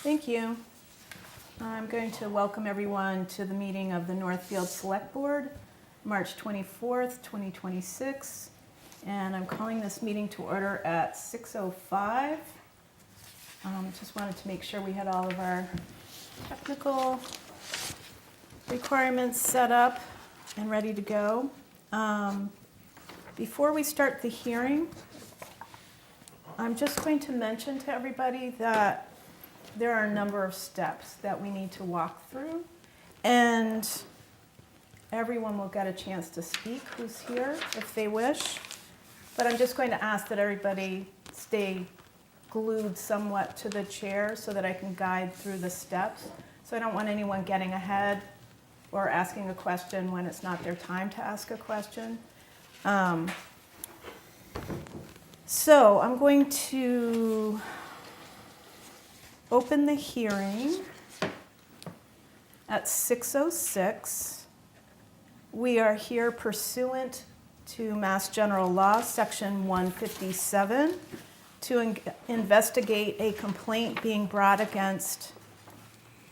Thank you. I'm going to welcome everyone to the meeting of the Northfield Select Board, March 24th, 2026. And I'm calling this meeting to order at 6:05. Just wanted to make sure we had all of our technical requirements set up and ready to go. Before we start the hearing, I'm just going to mention to everybody that there are a number of steps that we need to walk through, and everyone will get a chance to speak who's here if they wish. But I'm just going to ask that everybody stay glued somewhat to the chair so that I can guide through the steps. So I don't want anyone getting ahead or asking a question when it's not their time to ask a question. So I'm going to open the hearing at 6:06. We are here pursuant to Mass General Law, Section 157, to investigate a complaint being brought against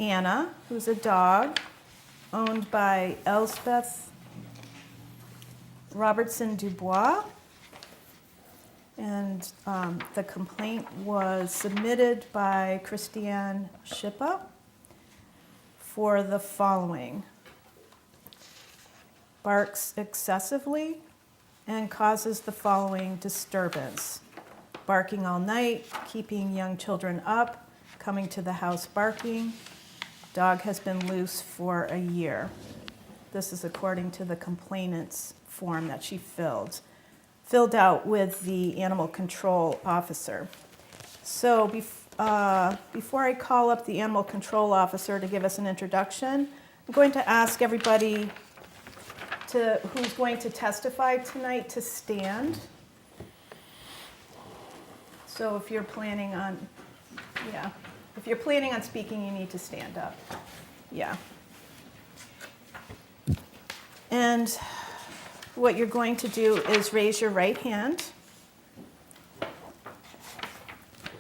Anna, who's a dog, owned by Elspeth Robertson Dubois. And the complaint was submitted by Christiane Schippa for the following: barks excessively and causes the following disturbance: barking all night, keeping young children up, coming to the house barking. Dog has been loose for a year. This is according to the complainant's form that she filled out with the animal control officer. So before I call up the animal control officer to give us an introduction, I'm going to ask everybody who's going to testify tonight to stand. So if you're planning on speaking, you need to stand up. Yeah. And what you're going to do is raise your right hand.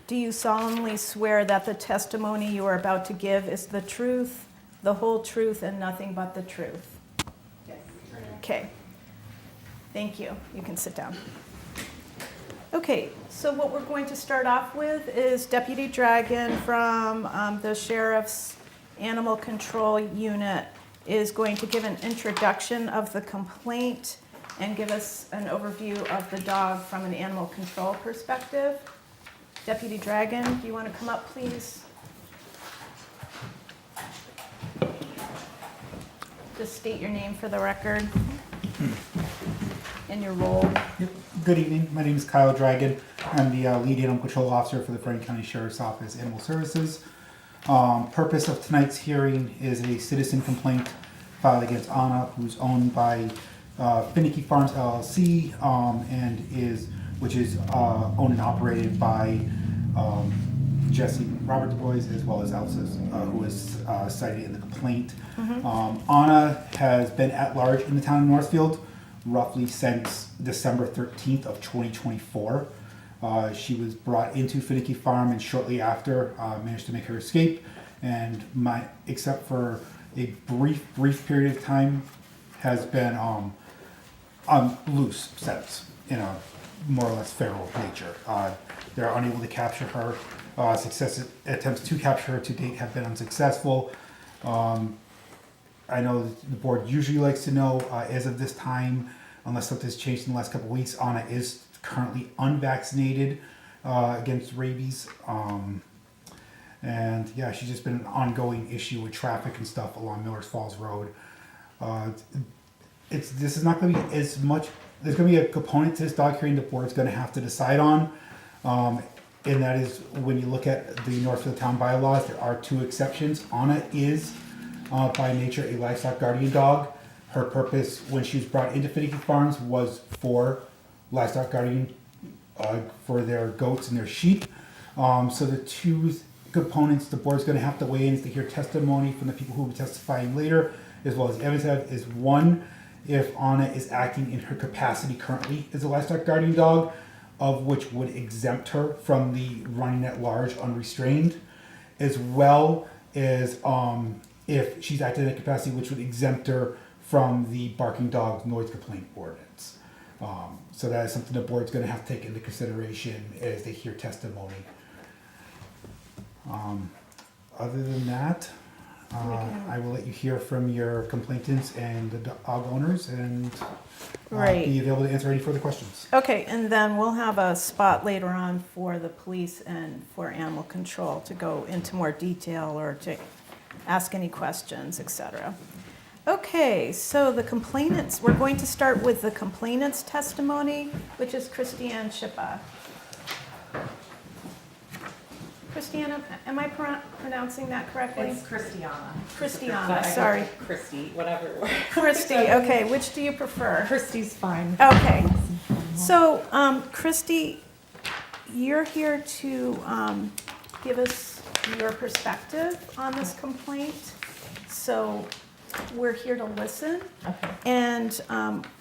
Do you solemnly swear that the testimony you are about to give is the truth, the whole truth, and nothing but the truth? Yes. Okay. Thank you. You can sit down. Okay, so what we're going to start off with is Deputy Dragon from the Sheriff's Animal Control Unit is going to give an introduction of the complaint and give us an overview of the dog from an animal control perspective. Deputy Dragon, do you want to come up, please? Just state your name for the record and your role. Yep. Good evening. My name is Kyle Dragon. I'm the lead animal control officer for the Franklin County Sheriff's Office Animal Services. Purpose of tonight's hearing is a citizen complaint filed against Anna, who's owned by Finicky Farms LLC, which is owned and operated by Jesse Robert Dubois, as well as Elsa, who is cited in the complaint. Anna has been at large in the town of Northfield roughly since December 13th of 2024. She was brought into Finicky Farm and shortly after managed to make her escape, and except for a brief period of time, has been on loose since, in a more or less feral nature. They're unable to capture her. Attempts to capture her to date have been unsuccessful. I know the board usually likes to know, as of this time, unless something's changed in the last couple of weeks, Anna is currently unvaccinated against rabies. And yeah, she's just been an ongoing issue with traffic and stuff along Millers Falls Road. This is not going to be as much. There's going to be a component to this dog hearing the board's going to have to decide on, and that is when you look at the Northfield Town bylaws, there are two exceptions. Anna is by nature a livestock guardian dog. Her purpose when she was brought into Finicky Farms was for livestock guardian for their goats and their sheep. So the two components the board's going to have to weigh in is to hear testimony from the people who will be testifying later, as well as evidence is one, if Anna is acting in her capacity currently as a livestock guardian dog, of which would exempt her from the running at large unrestrained. as well as if she's acting in a capacity which would exempt her from the barking dog noise complaint ordinance. So that is something the board's going to have to take into consideration as they hear testimony. Other than that, I will let you hear from your complainants and the dog owners, and Right. be able to answer any further questions. Okay, and then we'll have a spot later on for the police and for animal control to go into more detail or to ask any questions, etc. Okay, so the complainants, we're going to start with the complainant's testimony, which is Christiane Schippa. Christiane, am I pronouncing that correctly? It's Christiana. Christiana, sorry. Christy, whatever. Christy, okay, which do you prefer? Christy's fine. Okay, so Christy, you're here to give us your perspective on this complaint. So we're here to listen, Okay. and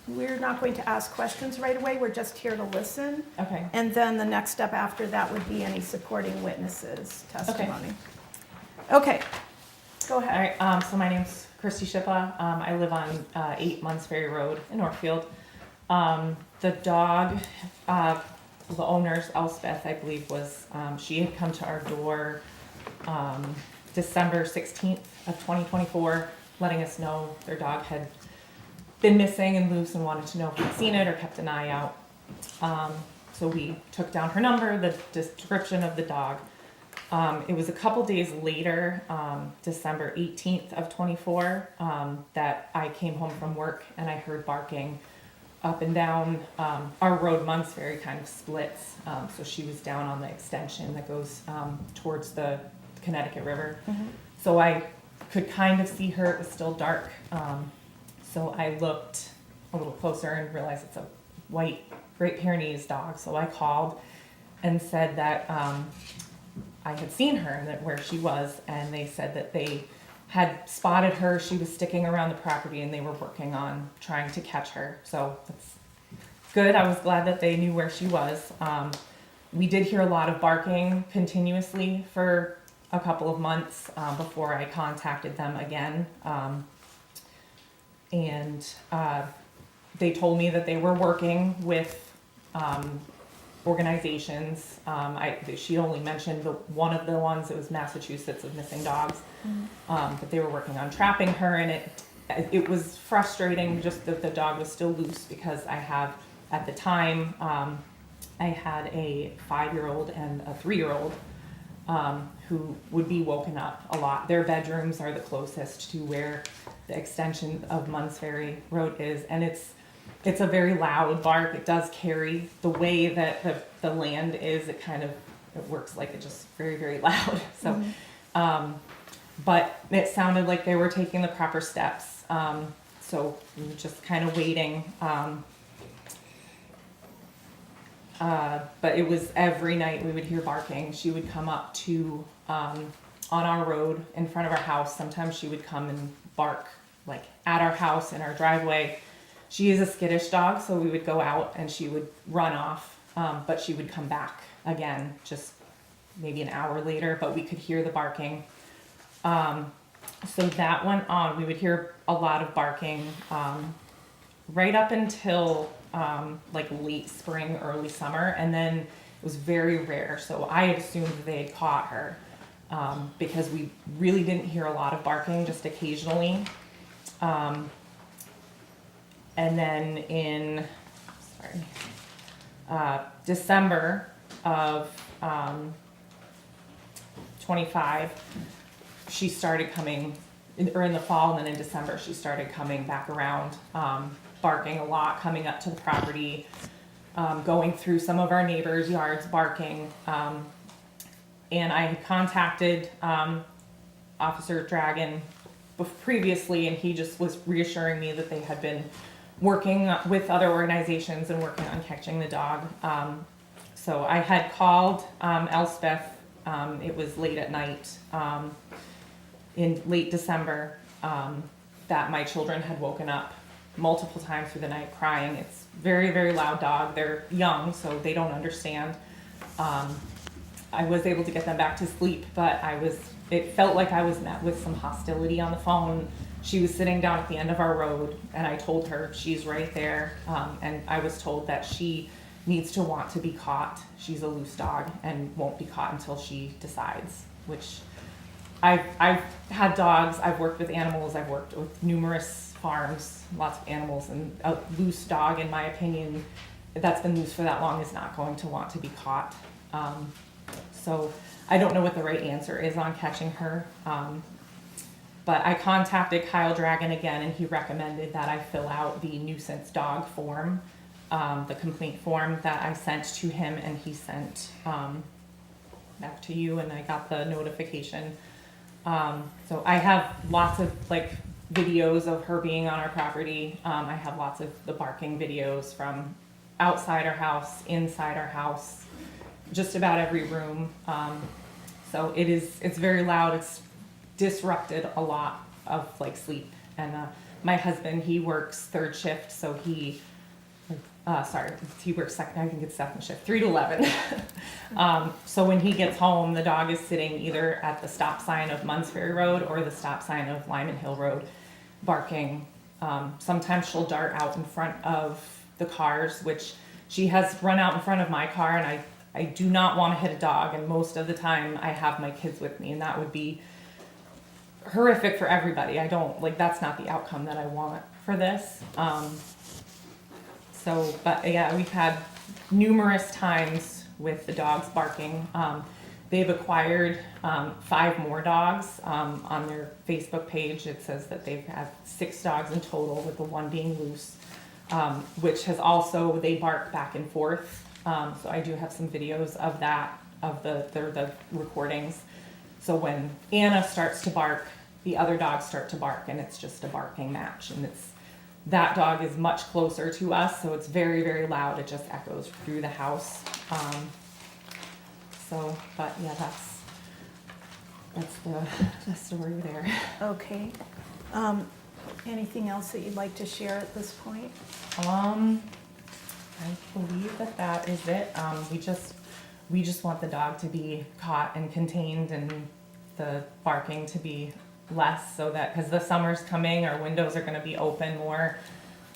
we're not going to ask questions right away. We're just here to listen. Okay. And then the next step after that would be any supporting witnesses' testimony. Okay, go All ahead. right. So my name's Christy Schippa. I live on 8 Munnsbury Road in Northfield. The dog, the owner's Elspeth, I believe, was she had come to our door December 16th of 2024, letting us know their dog had been missing and loose and wanted to know if we'd seen it or kept an eye out. So we took down her number, the description of the dog. It was a couple days later, December 18th of 24, that I came home from work and I heard barking up and down our road. Munnsbury kind of splits, so she was down on the extension that goes towards the Connecticut River. Mhm. So I could kind of see her. It was still dark, so I looked a little closer and realized it's a white Great Pyrenees dog. So I called and said that I had seen her and that where she was, and they said that they had spotted her. She was sticking around the property and they were working on trying to catch her. So that's good. I was glad that they knew where she was. We did hear a lot of barking continuously for a couple of months before I contacted them again. They told me that they were working with organizations. She only mentioned one of the ones, it was Massachusetts, of missing dogs. But they were working on trapping her, and it was frustrating just that the dog was still loose, because I have, at the time, I had a 5-year-old and a 3-year-old who would be woken up a lot. Their bedrooms are the closest to where the extension of Munnsbury Road is, and it's a very loud bark. It does carry the way that the land is. It works like it just very, very loud. So, but it sounded like they were taking the proper steps. So we were just kind of waiting. But it was every night we would hear barking. She would come up to, on our road in front of our house. Sometimes she would come and bark like at our house in our driveway. She is a skittish dog, so we would go out and she would run off, but she would come back again, just maybe an hour later, but we could hear the barking. So that went on. We would hear a lot of barking right up until like late spring, early summer, and then it was very rare. So I had assumed that they had caught her because we really didn't hear a lot of barking, just occasionally. And then in December of 25, she started coming, or in the fall, and then in December she started coming back around, barking a lot, coming up to the property, going through some of our neighbors' yards, barking. And I had contacted Officer Dragon previously, and he just was reassuring me that they had been working with other organizations and working on catching the dog. So I had called Elspeth. It was late at night in late December that my children had woken up multiple times through the night crying. It's very, very loud dog. They're young, so they don't understand. I was able to get them back to sleep, but it felt like I was met with some hostility on the phone. She was sitting down at the end of our road, and I told her she's right there, and I was told that she needs to want to be caught. She's a loose dog and won't be caught until she decides, which I've had dogs, I've worked with animals, I've worked with numerous farms, lots of animals, and a loose dog, in my opinion, that's been loose for that long is not going to want to be caught. So I don't know what the right answer is on catching her. But I contacted Kyle Dragon again, and he recommended that I fill out the nuisance dog form, the complaint form that I sent to him, and he sent back to you, and I got the notification. So I have lots of videos of her being on our property. I have lots of the barking videos from outside our house, inside our house, just about every room. So it's very loud. It's disrupted a lot of sleep. And my husband, he works third shift, so he works second, I think it's second shift, 3 to 11. So when he gets home, the dog is sitting either at the stop sign of Munns Ferry Road or the stop sign of Lyman Hill Road, barking. Sometimes she'll dart out in front of the cars, which she has run out in front of my car, and I do not want to hit a dog, and most of the time I have my kids with me, and that would be horrific for everybody. I don't, that's not the outcome that I want for this. But yeah, we've had numerous times with the dogs barking. They've acquired 5 more dogs. On their Facebook page, it says that they've had 6 dogs in total, with the 1 being loose, which has also, they bark back and forth. So I do have some videos of that, of the recordings. So when Anna starts to bark, the other dogs start to bark, and it's just a barking match. And that dog is much closer to us, so it's very, very loud. It just echoes through the house. But yeah, that's the story there. Okay. Anything else that you'd like to share at this point? I believe that is it. We just want the dog to be caught and contained, and the barking to be less, so that, because the summer's coming, our windows are going to be open more.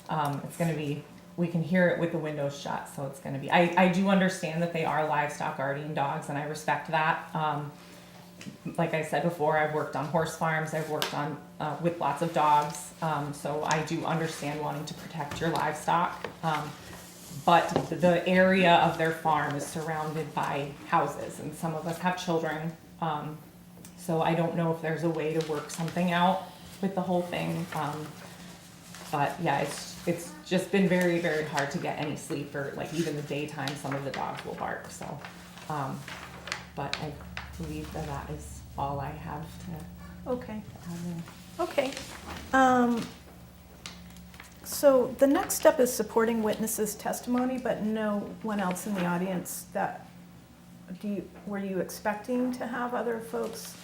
It's going to be, we can hear it with the windows shut, so it's going to be, I do understand that they are livestock guardian dogs, and I respect that. Like I said before, I've worked on horse farms, I've worked on with lots of dogs, so I do understand wanting to protect your livestock. But the area of their farm is surrounded by houses, and some of us have children. So I don't know if there's a way to work something out with the whole thing. But yeah, it's just been very, very hard to get any sleep, or even the daytime, some of the dogs will bark. So, but I believe that is all I have to. Okay. Add in. Okay. So the next step is supporting witnesses' testimony, but no one else in the audience. Were you expecting to have other folks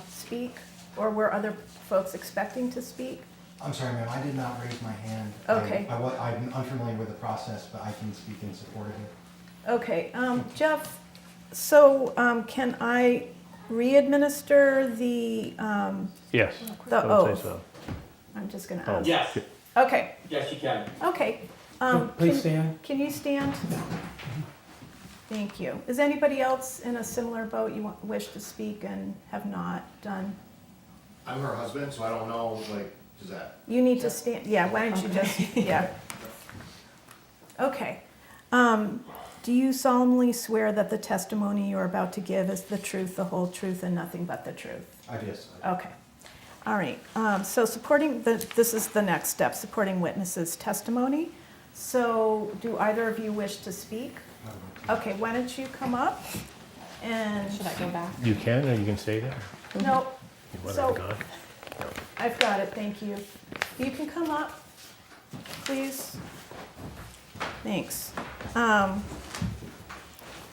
speak, or were other folks expecting to speak? I'm sorry, ma'am, I did not raise my hand. Okay. I'm unfamiliar with the process, but I can speak in support of it. Okay, Jeff, so can I re-administer the Yes, the I would oath? say so. I'm just gonna Oh. ask. Yes, Okay, yes, you can. okay. Please stand. Can you stand? Thank you. Is anybody else in a similar boat you wish to speak and have not done? I'm her husband, so I don't know, does that? You need to stand, yeah, why don't you just, yeah. Okay. Do you solemnly swear that the testimony you're about to give is the truth, the whole truth, and nothing but the truth? I just, Okay. All right. So this is the next step, supporting witnesses' testimony. So do either of you wish to speak? Okay, why don't you come up and, Should I go back? You can, or you can stay there. no, You want So- her gone? I've got it, thank you. You can come up, please. Thanks. And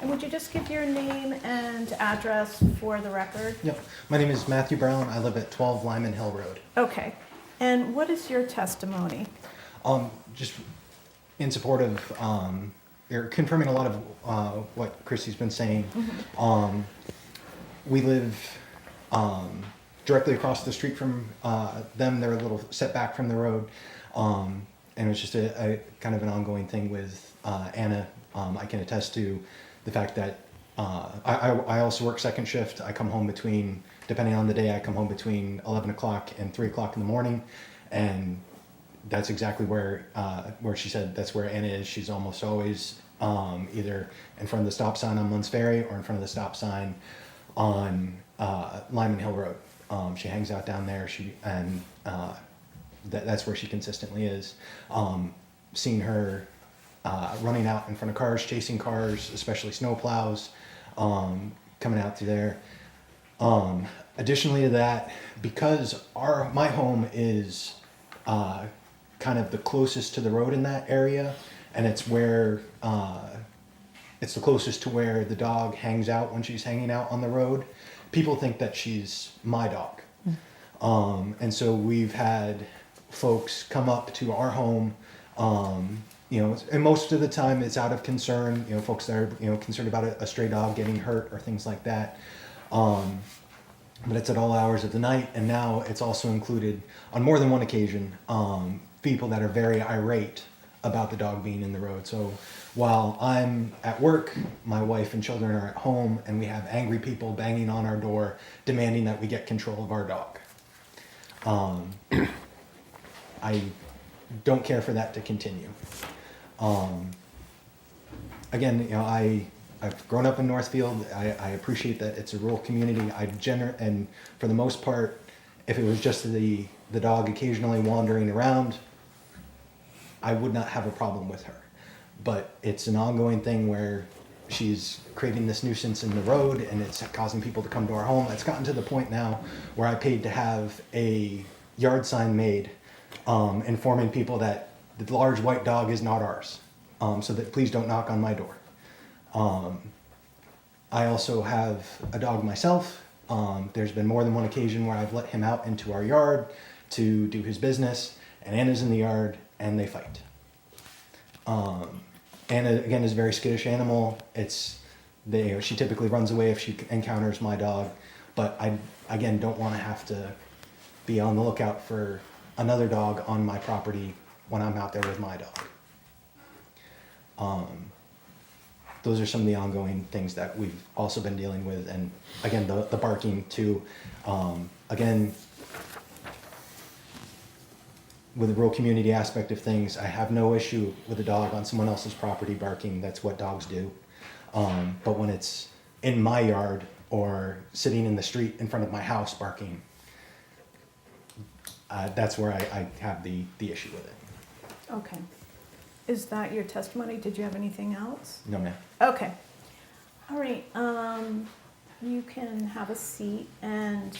would you just give your name and address for the record? yep. My name is Matthew Brown. I live at 12 Lyman Hill Road. Okay. And what is your testimony? Just in support of you're confirming a lot of what Chrissy's been saying. We live directly across the street from them. They're a little setback from the road. And it was just a kind of an ongoing thing with Anna. I can attest to the fact that I also work second shift. I come home between, depending on the day, I come home between 11 o'clock and 3 o'clock in the morning. And that's exactly where she said that's where Anna is. She's almost always either in front of the stop sign on Munns Ferry or in front of the stop sign on Lyman Hill Road. She hangs out down there. That's where she consistently is. Seeing her running out in front of cars, chasing cars, especially snowplows, coming out through there. Additionally to that, because my home is kind of the closest to the road in that area, and it's where it's the closest to where the dog hangs out when she's hanging out on the road. People think that she's my dog. And so we've had folks come up to our home, and most of the time it's out of concern, folks that are, concerned about a stray dog getting hurt or things like that. But it's at all hours of the night, and now it's also included on more than one occasion, people that are very irate about the dog being in the road. So while I'm at work, my wife and children are at home, and we have angry people banging on our door demanding that we get control of our dog. I don't care for that to continue. Again, I've grown up in Northfield. I appreciate that it's a rural community. And for the most part, if it was just the dog occasionally wandering around, I would not have a problem with her. But it's an ongoing thing where she's creating this nuisance in the road, and it's causing people to come to our home. It's gotten to the point now where I paid to have a yard sign made, informing people that the large white dog is not ours, so that please don't knock on my door. I also have a dog myself. There's been more than one occasion where I've let him out into our yard to do his business, and Anna's in the yard, and they fight. Anna, again, is a very skittish animal. She typically runs away if she encounters my dog, but I, again, don't want to have to be on the lookout for another dog on my property when I'm out there with my dog. Those are some of the ongoing things that we've also been dealing with. And again, the barking too. Again, with the rural community aspect of things, I have no issue with a dog on someone else's property barking. That's what dogs do. But when it's in my yard or sitting in the street in front of my house barking, that's where I have the issue with it. Okay. Is that your testimony? Did you have anything else? No, ma'am. Okay. All right. You can have a seat. And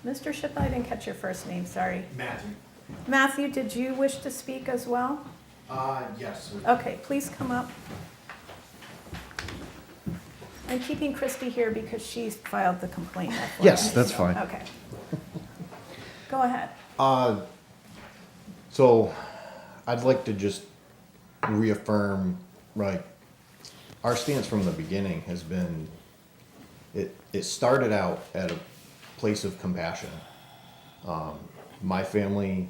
Mr. Shippa, I didn't catch your first name. Sorry. Matthew. Matthew, did you wish to speak as well? Yes. Okay, please come up. I'm keeping Christy here because she's filed the complaint. Yes, that's fine. Okay. Go ahead. So I'd like to just reaffirm, our stance from the beginning has been, it started out at a place of compassion. My family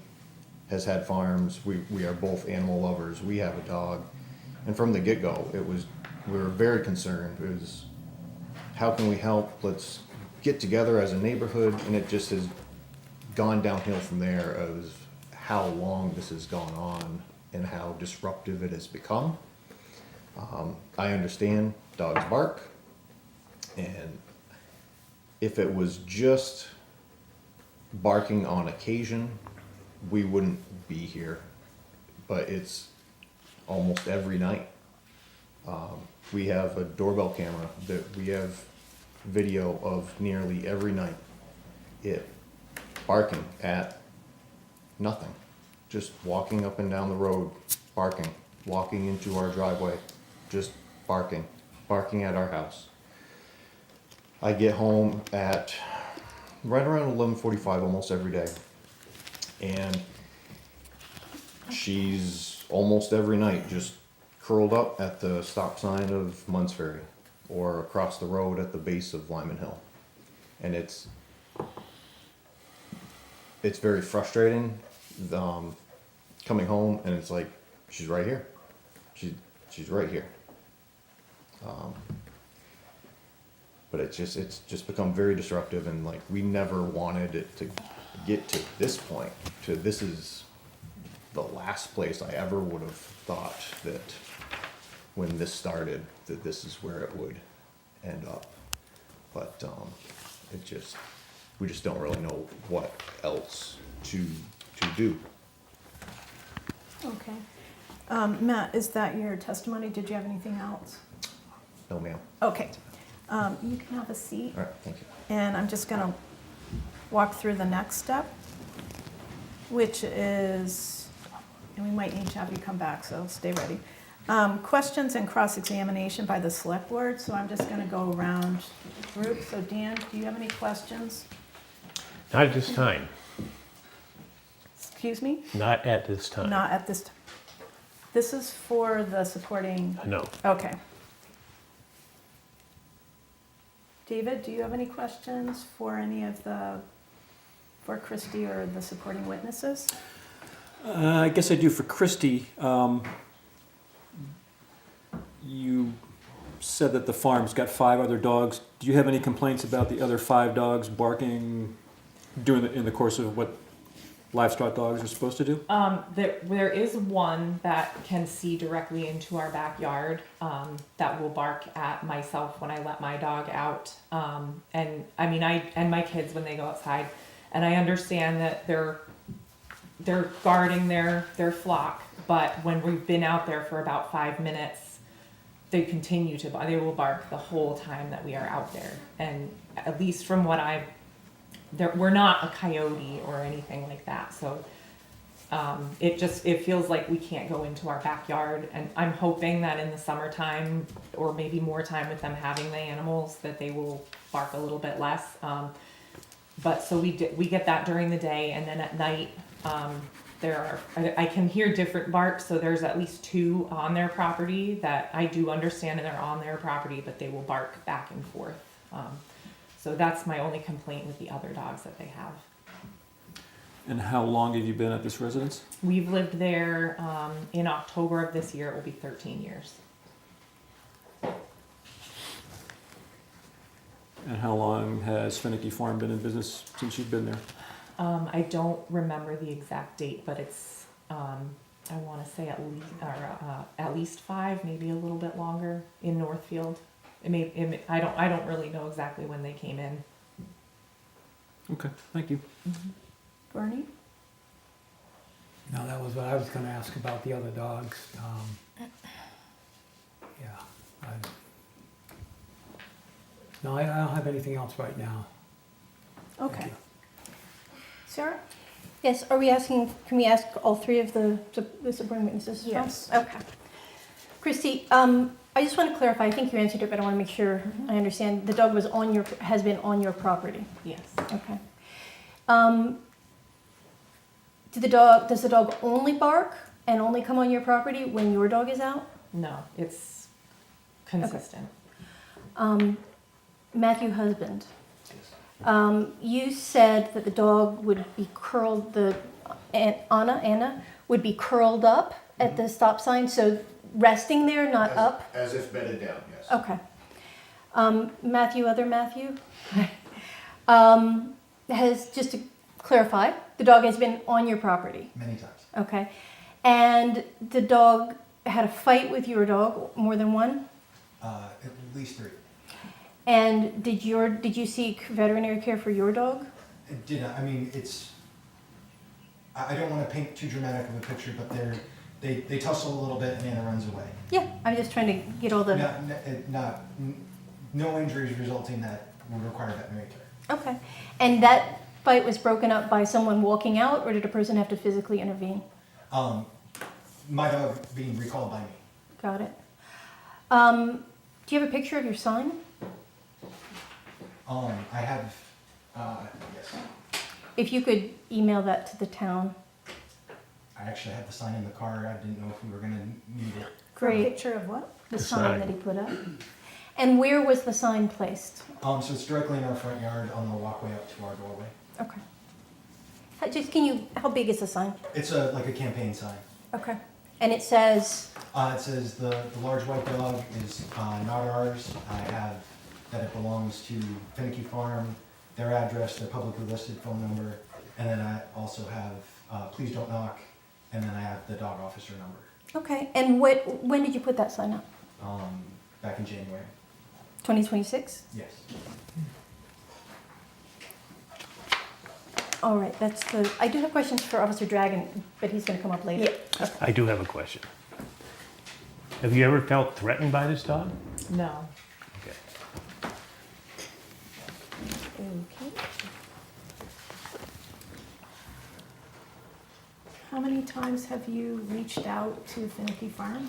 has had farms. We are both animal lovers. We have a dog. And from the get-go, we were very concerned. It was, how can we help? Let's get together as a neighborhood. And it just has gone downhill from there as how long this has gone on and how disruptive it has become. I understand dogs bark, and if it was just barking on occasion, we wouldn't be here, but it's almost every night. We have a doorbell camera that we have video of nearly every night, it barking at nothing, just walking up and down the road, barking, walking into our driveway, just barking at our house. I get home at right around 11:45 almost every day, and she's almost every night just curled up at the stop sign of Munns Ferry or across the road at the base of Lyman Hill. And it's very frustrating, coming home and it's like, she's right here. She's right here. But it's just become very disruptive, and like, we never wanted it to get to this point, this is the last place I ever would have thought that when this started, that this is where it would end up. But, we just don't really know what else to do. Okay. Matt, is that your testimony? Did you have anything else? No, ma'am. Okay. You can have a seat. All right, thank you. And I'm just going to walk through the next step, which is, and we might need to have you come back, so stay ready. Questions and cross-examination by the select board. So I'm just going to go around the group. So Dan, do you have any questions? Not at this time. Excuse me? Not at this time. Not at this time. This is for the supporting. No. Okay. David, do you have any questions for Christie or the supporting witnesses? I guess I do for Christie. You said that the farm's got 5 other dogs. Do you have any complaints about the other 5 dogs barking in the course of what livestock dogs are supposed to do? There is one that can see directly into our backyard, that will bark at myself when I let my dog out. And I mean, and my kids when they go outside, and I understand that they're guarding their flock, but when we've been out there for about 5 minutes, they will bark the whole time that we are out there. And at least from what we're not a coyote or anything like that. So it feels like we can't go into our backyard. And I'm hoping that in the summertime, or maybe more time with them having the animals, that they will bark a little bit less. But so we get that during the day, and then at night, I can hear different barks. So there's at least 2 on their property that I do understand, and they're on their property, but they will bark back and forth. So that's my only complaint with the other dogs that they have. And how long have you been at this residence? We've lived there, in October of this year, it will be 13 years. And how long has Finicky Farm been in business since you've been there? I don't remember the exact date, but it's, I want to say at least 5, maybe a little bit longer, in Northfield. I don't really know exactly when they came in. Okay, thank you. Bernie? No, that was what I was going to ask about the other dogs. No, I don't have anything else right now. Thank Okay. you. Sarah? Yes, can we ask all 3 of the supporting witnesses? as well? Yes. Okay. Christy, I just want to clarify, I think you answered it, but I want to make sure I understand. The dog has been on your property? Yes. Okay. Does the dog only bark and only come on your property when your dog is out? No, it's consistent. Matthew Husband, you said that the dog would be curled, Anna would be curled up at the stop sign, so resting there, not up? As if bedded down, yes. Okay. Other Matthew, just to clarify, the dog has been on your property, Many times. okay? And the dog had a fight with your dog, more than one? At least 3. And did you seek veterinary care for your dog? It did not. I mean, I don't want to paint too dramatic of a picture, but they tussle a little bit and Anna runs away. Yeah, I'm just trying to get all the... No injuries resulting that would require veterinary care. Okay. And that fight was broken up by someone walking out, or did a person have to physically intervene? My dog being recalled by me. Got it. Do you have a picture of your son? I have, yes. If you could email that to the town. I actually had the sign in the car. I didn't know if we were gonna need it. For a Great. picture of what? The The sign sign. that he put up. And where was the sign placed? So it's directly in our front yard on the walkway up to our doorway. Okay. How big is the sign? It's like a campaign sign. Okay. And it says, It says the large white dog is not ours. I have that it belongs to Finicky Farm, their address, their publicly listed phone number, and then I also have please don't knock, and then I have the dog officer number. okay, and when did you put that sign up? Back in January. 2026? Yes. All right, I do have questions for Officer Dragon, but he's gonna come up later. I do have a question. Have you ever felt threatened by this dog? No. Okay. Okay. How many times have you reached out to Finicky Farm?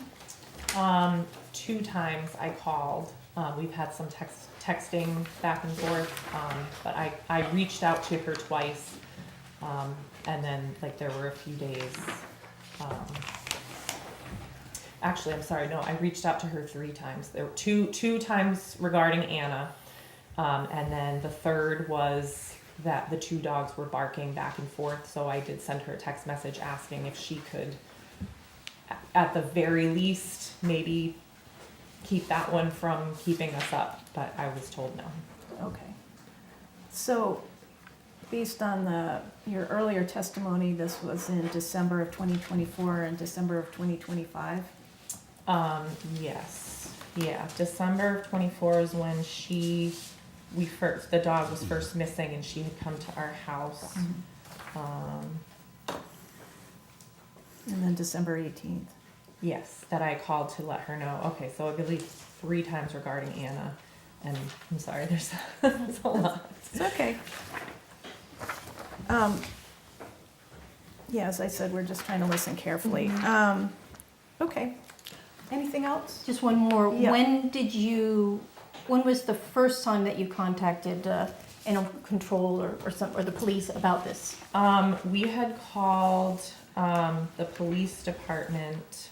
2 times I called. We've had some texting back and forth, but I reached out to her twice, and then like there were a few days. Actually, I'm sorry. No, I reached out to her 3 times. There were two times regarding Anna, and then the third was that the 2 dogs were barking back and forth. So I did send her a text message asking if she could, at the very least, maybe keep that one from keeping us up. But I was told no. Okay. So, based on your earlier testimony, this was in December of 2024 and December of 2025? Yes. Yeah. December of 24 is when the dog was first missing, and she had come to our house. And then December 18th? Yes, that I called to let her know. Okay, so I believe 3 times regarding Anna, and I'm sorry, there's a lot. It's okay. Yeah, as I said, we're just trying to listen carefully. Okay. Anything else? Just one more. Yeah. When was the first time that you contacted animal control or the police about this? We had called the police department.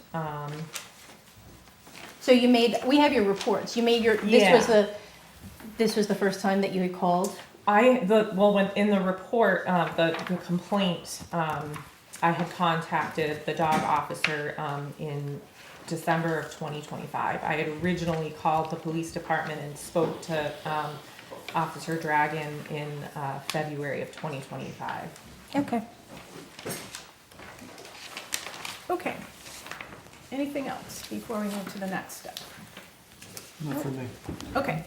So we have your reports. This was the first time that you had called? When in the report, the complaint, I had contacted the dog officer in December of 2025. I had originally called the police department and spoke to Officer Dragon in February of 2025. Okay. Okay. Anything else before we move to the next step? Not for me. Okay.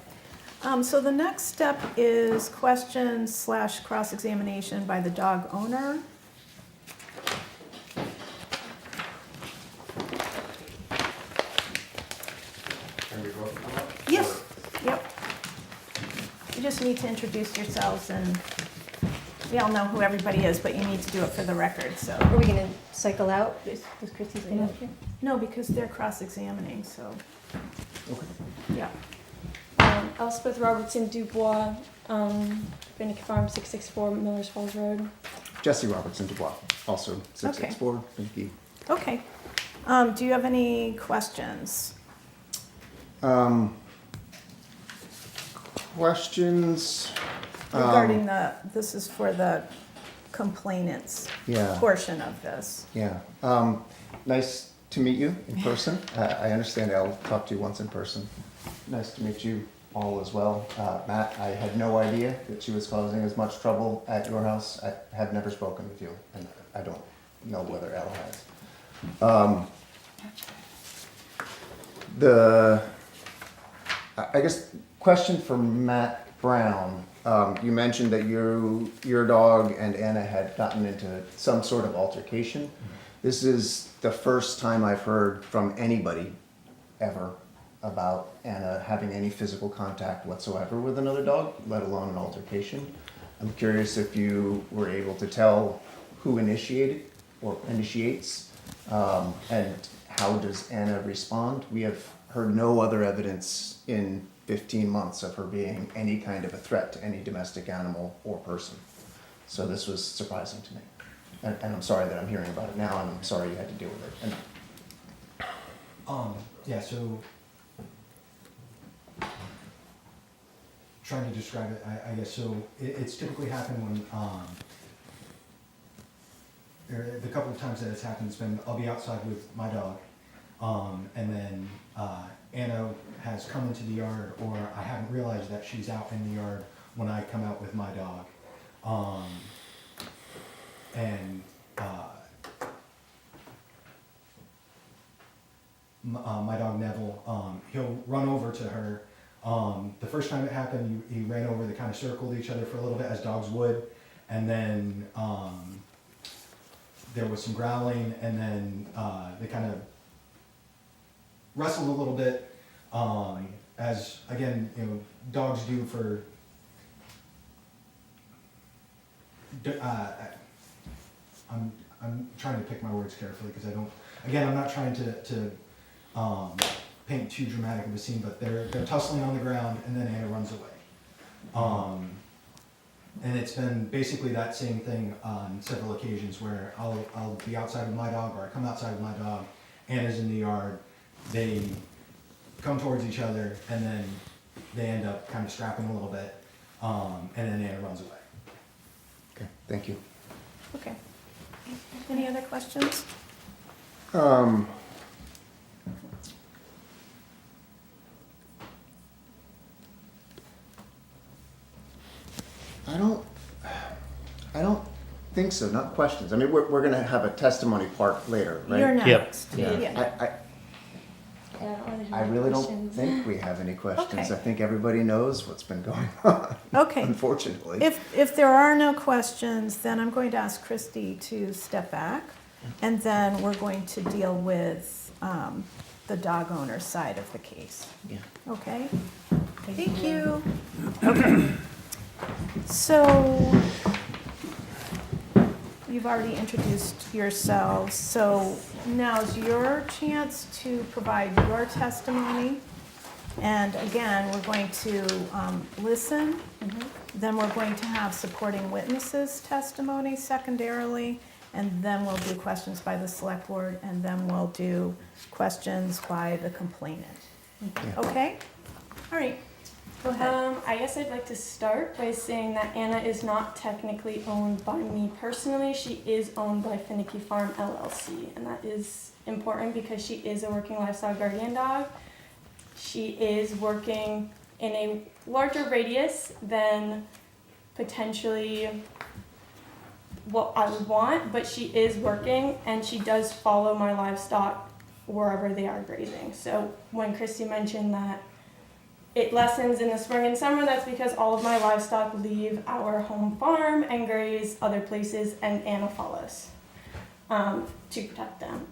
So the next step is questions / cross-examination by the dog owner. Yes. Yep. You just need to introduce yourselves, and we all know who everybody is, but you need to do it for the record, so. Are we gonna cycle out? Does Christy stay out here? No, because they're cross-examining, so. Okay. Yeah. Elspeth Robertson Dubois, Finicky Farm, 664 Millers Falls Road. Jesse Robertson Dubois, also 664. Thank you. Okay. Do you have any questions? Questions? Regarding this is for the complainants Yeah. portion of this. Yeah. Nice to meet you in person. I understand I'll talk to you once in person. Nice to meet you all as well. Matt, I had no idea that she was causing as much trouble at your house. I have never spoken with you, and I don't know whether Elle has. I guess, question for Matt Brown. You mentioned that your dog and Anna had gotten into some sort of altercation. This is the first time I've heard from anybody ever about Anna having any physical contact whatsoever with another dog, let alone an altercation. I'm curious if you were able to tell who initiated or initiates, and how does Anna respond? We have heard no other evidence in 15 months of her being any kind of a threat to any domestic animal or person. So this was surprising to me. and I'm sorry that I'm hearing about it now, and I'm sorry you had to deal with it. And Yeah, so trying to describe it, I guess, so it's typically happened when, the couple of times that it's happened, it's been, I'll be outside with my dog, and then, Anna has come into the yard, or I haven't realized that she's out in the yard when I come out with my dog. My dog Neville, he'll run over to her. The first time it happened, he ran over, they kind of circled each other for a little bit, as dogs would, and then there was some growling, and then they kind of wrestled a little bit, as again, dogs do for. I'm trying to pick my words carefully because I don't. Again, I'm not trying to paint too dramatic of a scene, but they're tussling on the ground, and then Anna runs away. And it's been basically that same thing on several occasions where I'll be outside with my dog, or I come outside with my dog, Anna's in the yard, they come towards each other, and then they end up kind of scrapping a little bit, and then Anna runs away. okay, thank you. Okay. Any other questions? I don't think so. Not questions. I mean, we're gonna have a testimony part later, right? You're Yep. next. Yeah. Yeah. I really don't think we have any questions. Okay. I think everybody knows what's been going on. Okay. Unfortunately. If there are no questions, then I'm going to ask Christy to step back, and then we're going to deal with the dog owner side of the case. Yeah. Okay? Thank you. Okay. So, you've already introduced yourselves, so now's your chance to provide your testimony. And again, we're going to listen. Then we're going to have supporting witnesses' testimony secondarily, and then we'll do questions by the select board, and then we'll do questions by the complainant. Okay? All right. Go ahead. I guess I'd like to start by saying that Anna is not technically owned by me personally. She is owned by Finicky Farm LLC, and that is important because she is a working livestock guardian dog. She is working in a larger radius than potentially what I would want, but she is working, and she does follow my livestock wherever they are grazing. So when Christy mentioned that it lessens in the spring and summer, that's because all of my livestock leave our home farm and graze other places, and Anna follows to protect them.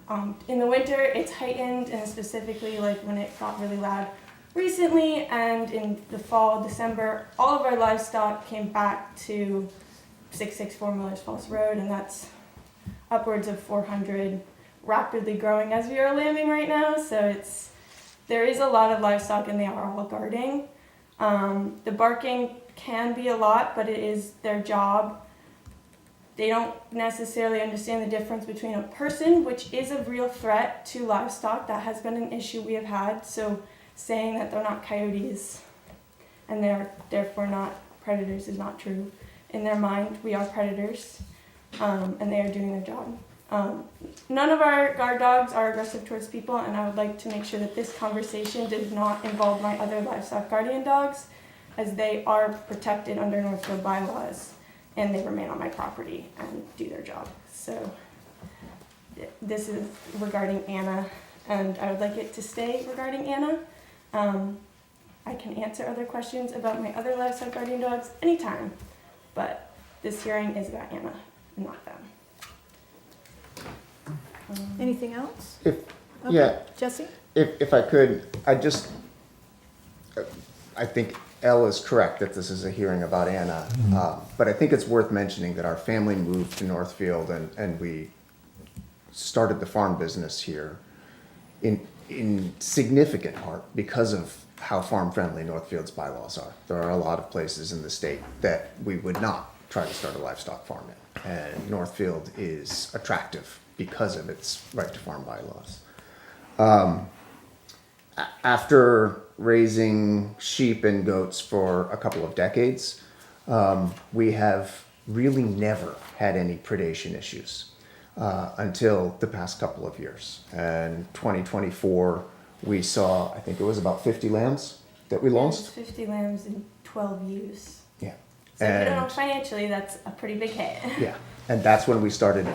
In the winter, it's heightened, and specifically like when it got really loud recently, and in the fall, December, all of our livestock came back to 664 Millers Falls Road, and that's upwards of 400, rapidly growing as we are lambing right now, so there is a lot of livestock, and they are all guarding. The barking can be a lot, but it is their job. They don't necessarily understand the difference between a person, which is a real threat to livestock. That has been an issue we have had. So saying that they're not coyotes and they're therefore not predators is not true. In their mind, we are predators, and they are doing their job. None of our guard dogs are aggressive towards people, and I would like to make sure that this conversation does not involve my other livestock guardian dogs, as they are protected under Northfield bylaws, and they remain on my property and do their job. So this is regarding Anna, and I would like it to stay regarding Anna. I can answer other questions about my other livestock guardian dogs anytime, but this hearing is about Anna and not them. Anything else? If, Okay. yeah, Jesse? if I could, I think Elle is correct that this is a hearing about Anna, but I think it's worth mentioning that our family moved to Northfield and we started the farm business here in significant part because of how farm-friendly Northfield's bylaws are. There are a lot of places in the state that we would not try to start a livestock farm in. And Northfield is attractive because of its right to farm bylaws. After raising sheep and goats for a couple of decades, we have really never had any predation issues until the past couple of years. And 2024, we saw, I think it was about 50 lambs that we There's lost. 50 lambs and 12 ewes. Yeah. So if you don't know And financially, that's a pretty big hit. yeah, and that's when we started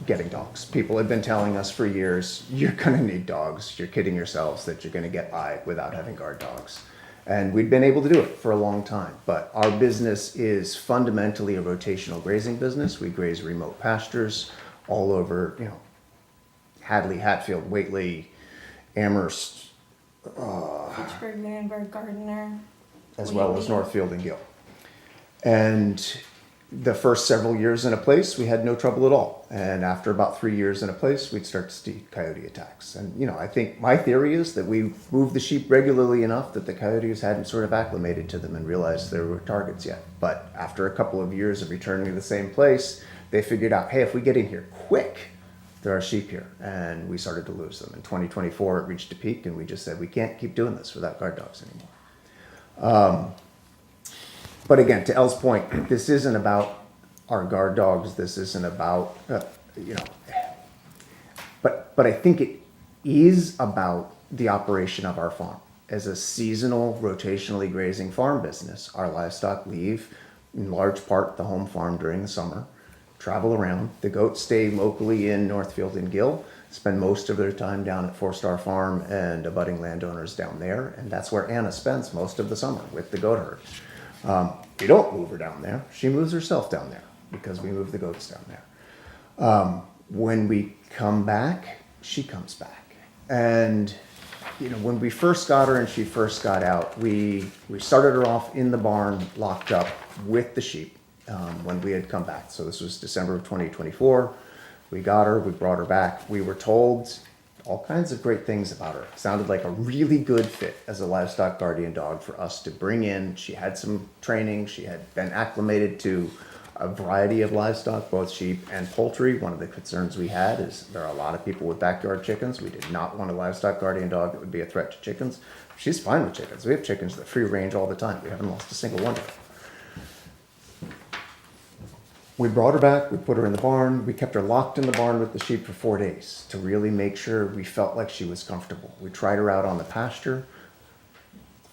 getting dogs. People had been telling us for years, you're gonna need dogs. You're kidding yourselves that you're gonna get by without having guard dogs. And we'd been able to do it for a long time, but our business is fundamentally a rotational grazing business. We graze remote pastures all over, Hadley, Hatfield, Whately, Amherst, Fitchburg, Lunenburg, Gardner. as well as Whately. Northfield and Gill. And the first several years in a place, we had no trouble at all. And after about 3 years in a place, we'd start to see coyote attacks. And, I think my theory is that we moved the sheep regularly enough that the coyotes hadn't sort of acclimated to them and realized there were targets yet. But after a couple of years of returning to the same place, they figured out, hey, if we get in here quick, there are sheep here. And we started to lose them. In 2024, it reached a peak, and we just said, we can't keep doing this without guard dogs anymore. But again, to Elle's point, this isn't about our guard dogs. This isn't about, but I think it is about the operation of our farm. As a seasonal, rotationally grazing farm business, our livestock leave in large part the home farm during the summer, travel around. The goats stay locally in Northfield and Gill, spend most of their time down at Four Star Farm and abutting landowners down there. And that's where Anna spends most of the summer with the goat herd. We don't move her down there. She moves herself down there because we move the goats down there. When we come back, she comes back. And, when we first got her and she first got out, we started her off in the barn, locked up with the sheep when we had come back. So this was December of 2024. We got her, we brought her back. We were told all kinds of great things about her. Sounded like a really good fit as a livestock guardian dog for us to bring in. She had some training. She had been acclimated to a variety of livestock, both sheep and poultry. One of the concerns we had is there are a lot of people with backyard chickens. We did not want a livestock guardian dog that would be a threat to chickens. She's fine with chickens. We have chickens that free range all the time. We haven't lost a single one of them. We brought her back, we put her in the barn, we kept her locked in the barn with the sheep for 4 days to really make sure we felt like she was comfortable. We tried her out on the pasture.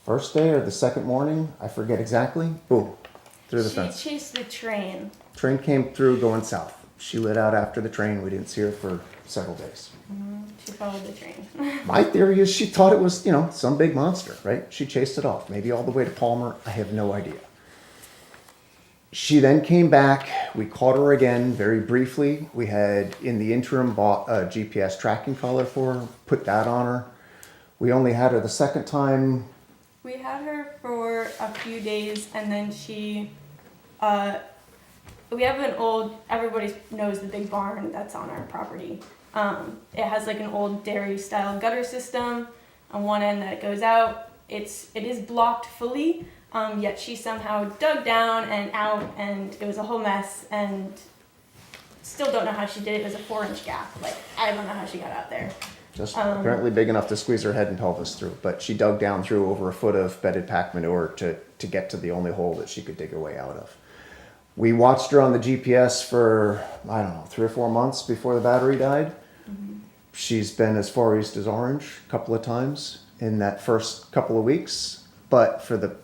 First day or the second morning, I forget exactly, boom, through the fence. She chased the train. Train came through going south. She lit out after the train, we didn't see her for several days. She followed the train. My theory is she thought it was, some big monster, right? She chased it off, maybe all the way to Palmer, I have no idea. She then came back. We caught her again very briefly. We had, in the interim, bought a GPS tracking collar for her, put that on her. We only had her the second time. We had her for a few days, and then we have an old, everybody knows the big barn that's on our property. It has like an old dairy style gutter system on one end that goes out. It is blocked fully. Yet she somehow dug down and out, and it was a whole mess, and still don't know how she did it. It was a 4-inch gap. I don't know how she got out there. Just apparently big enough to squeeze her head and pelvis through. But she dug down through over a foot of bedded pack manure to get to the only hole that she could dig her way out of. We watched her on the GPS for, 3 or 4 months before the battery died. Mm-hmm. She's been as far east as Orange a couple of times in that first couple of weeks. But for the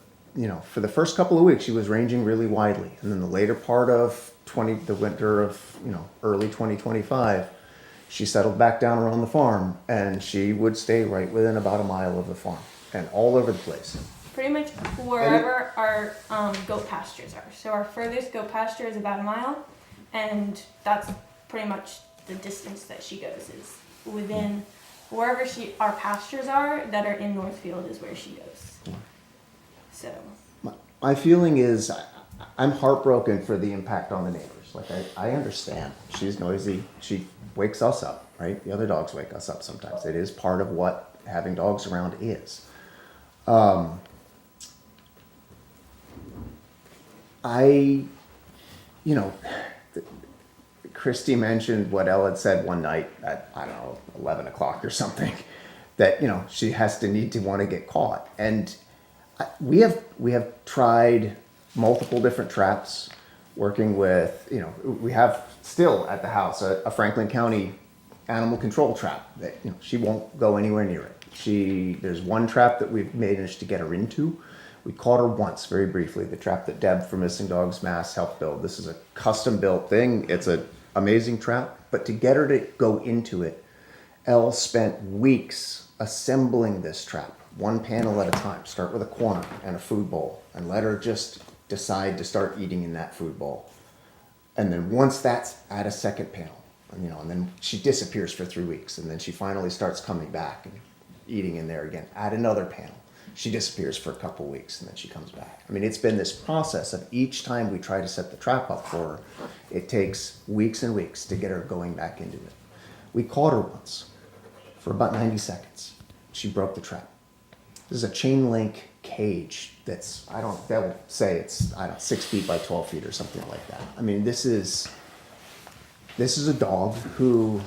first couple of weeks, she was ranging really widely. And then the later part of the winter of, early 2025, she settled back down around the farm, and she would stay right within about a mile of the farm and all over the place. Pretty much wherever our goat pastures are. So our furthest goat pasture is about a mile, and that's pretty much the distance that she goes is within wherever our pastures are that are in Northfield is where she goes. So my feeling is I'm heartbroken for the impact on the neighbors. I understand. She's noisy. She wakes us up, right? The other dogs wake us up sometimes. It is part of what having dogs around is. I you know, Christy mentioned what Elle had said one night at, I don't know, 11 o'clock or something, that, you know, she has to need to want to get caught. And we have tried multiple different traps, working with, you know, we have still at the house a Franklin County animal control trap that, you know, she won't go anywhere near it. There's one trap that we've managed to get her into. We caught her once, very briefly, the trap that Deb from Missing Dogs Mass helped build. This is a custom built thing. It's an amazing trap, but to get her to go into it, Elle spent weeks assembling this trap, one panel at a time. Start with a corner and a food bowl, and let her just decide to start eating in that food bowl. And then once that's at a second panel, you know, and then she disappears for 3 weeks, and then she finally starts coming back and eating in there again. Add another panel. She disappears for a couple weeks, and then she comes back. I mean, it's been this process of each time we try to set the trap up for her, it takes weeks and weeks to get her going back into it. We caught her once for about 90 seconds. She broke the trap. This is a chain link cage that's, they'll say it's, 6 feet by 12 feet or something like that. I mean, this is a dog who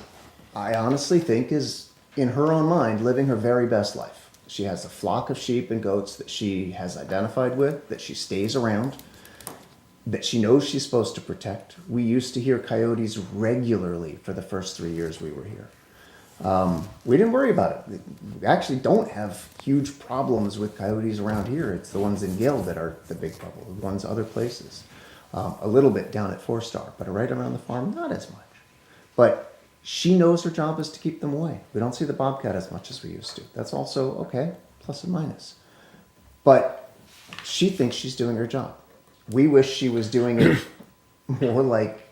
I honestly think is, in her own mind, living her very best life. She has a flock of sheep and goats that she has identified with, that she stays around, that she knows she's supposed to protect. We used to hear coyotes regularly for the first 3 years we were here. We didn't worry about it. We actually don't have huge problems with coyotes around here. It's the ones in Gill that are the big trouble, the ones other places. A little bit down at 4-Star, but right around the farm, not as much. But she knows her job is to keep them away. We don't see the bobcat as much as we used to. That's also okay, plus and minus. But she thinks she's doing her job. We wish she was doing it more like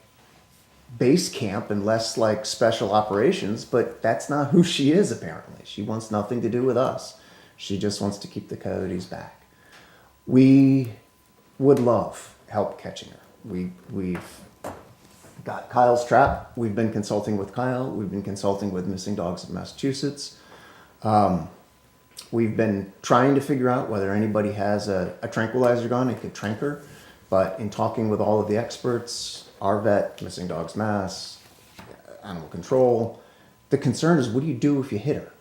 base camp and less like special operations, but that's not who she is, apparently. She wants nothing to do with us. She just wants to keep the coyotes back. We would love help catching her. We've got Kyle's trap. We've been consulting with Kyle. We've been consulting with Missing Dogs of Massachusetts. We've been trying to figure out whether anybody has a tranquilizer gun and could trank her. But in talking with all of the experts, our vet, Missing Dogs Mass, Animal Control, the concern is, what do you do if you hit her?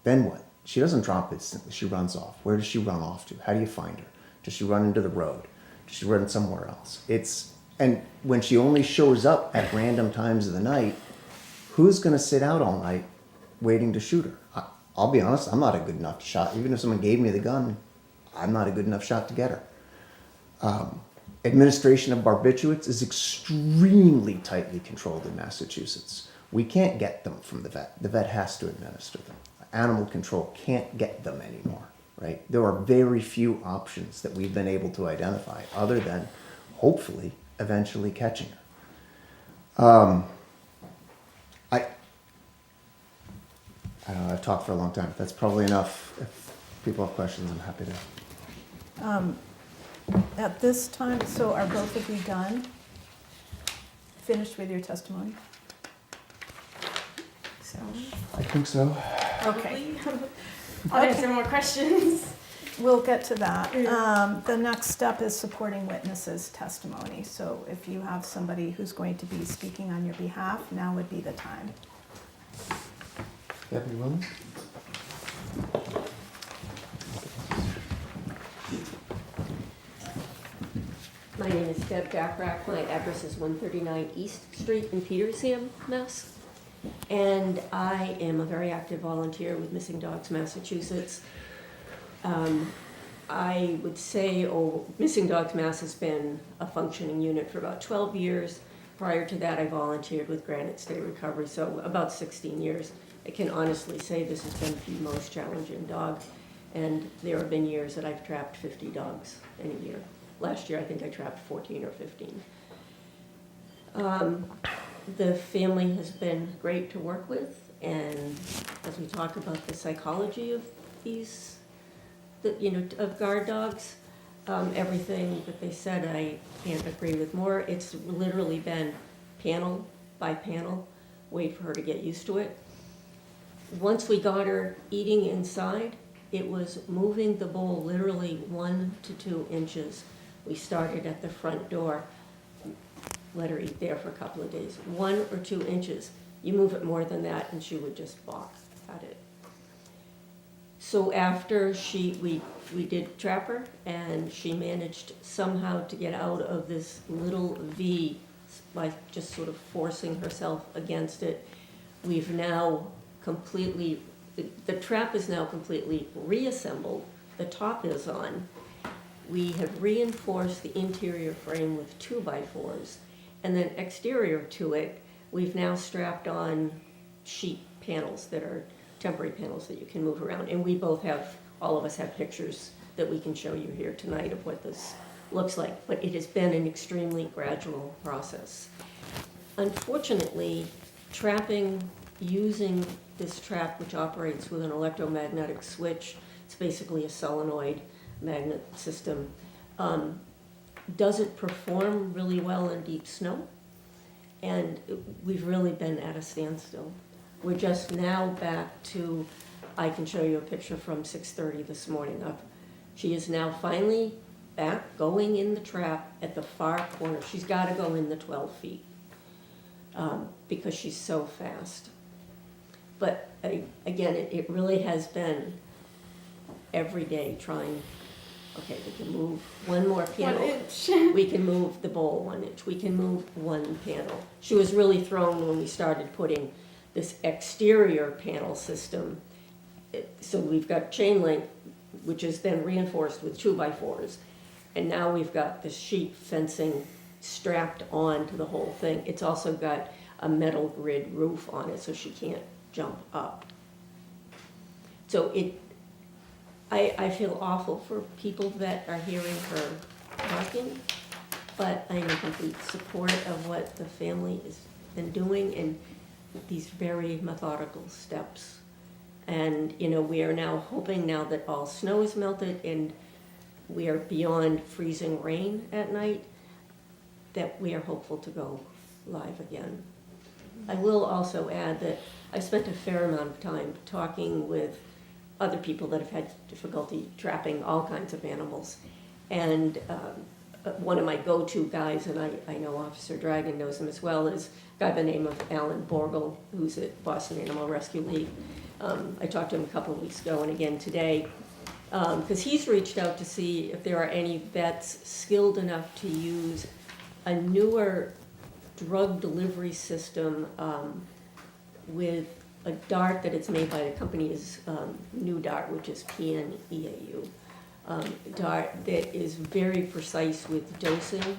Then what? She doesn't drop instantly. She runs off. Where does she run off to? How do you find her? Does she run into the road? Does she run somewhere else? And when she only shows up at random times of the night, who's going to sit out all night waiting to shoot her? I'll be honest, I'm not a good enough shot. Even if someone gave me the gun, I'm not a good enough shot to get her. Administration of barbiturates is extremely tightly controlled in Massachusetts. We can't get them from the vet. The vet has to administer them. Animal control can't get them anymore, right? There are very few options that we've been able to identify other than, hopefully, eventually catching her. I don't know, I've talked for a long time. That's probably enough. If people have questions, I'm happy to. At this time, so are both of you done? Finished with your testimony? So, I think so. Okay, I'll answer more questions. we'll get to that. The next step is supporting witnesses' testimony. So if you have somebody who's going to be speaking on your behalf, now would be the time. Deputy Williams? My name is Deb Gaffrack. My address is 139 East Street in Petersham, Mass. And I am a very active volunteer with Missing Dogs Massachusetts. I would say, Missing Dogs Mass has been a functioning unit for about 12 years. Prior to that, I volunteered with Granite State Recovery, so about 16 years. I can honestly say this has been the most challenging dog, and there have been years that I've trapped 50 dogs in a year. Last year, I think I trapped 14 or 15. The family has been great to work with, and as we talk about the psychology of these, of guard dogs, everything that they said, I can't agree with more. It's literally been panel by panel, wait for her to get used to it. Once we got her eating inside, it was moving the bowl literally 1 to 2 inches. We started at the front door. let her eat there for a couple of days. 1 or 2 inches, you move it more than that and she would just balk at it. So after we did trap her, and she managed somehow to get out of this little V by just sort of forcing herself against it. We've now completely, the trap is now completely reassembled. The top is on. We have reinforced the interior frame with 2x4s, and then exterior to it, we've now strapped on sheet panels that are temporary panels that you can move around. And we both have, all of us have pictures that we can show you here tonight of what this looks like. But it has been an extremely gradual process. Unfortunately, trapping using this trap, which operates with an electromagnetic switch, it's basically a solenoid magnet system, doesn't perform really well in deep snow. And we've really been at a standstill. We're just now back to, I can show you a picture from 6:30 this morning up. She is now finally back going in the trap at the far corner. She's got to go in the 12 feet because she's so fast. But again, it really has been every day trying, okay, we can move one more panel. 1 inch. We can move the bowl 1 inch. We can move one panel. She was really thrown when we started putting this exterior panel system. So we've got chain link, which is then reinforced with 2x4s. And now we've got this sheet fencing strapped on to the whole thing. It's also got a metal grid roof on it so she can't jump up. So I feel awful for people that are hearing her talking, but I'm in complete support of what the family has been doing and these very methodical steps. And, you know, we are now hoping now that all snow is melted and we are beyond freezing rain at night, that we are hopeful to go live again. I will also add that I spent a fair amount of time talking with other people that have had difficulty trapping all kinds of animals. And one of my go-to guys, and I know Officer Dragon knows him as well, is a guy by the name of Alan Borgel, who's at Boston Animal Rescue League. I talked to him a couple of weeks ago and again today, because he's reached out to see if there are any vets skilled enough to use a newer drug delivery system with a dart that it's made by the company's new dart, which is PNEAU. Dart that is very precise with dosing.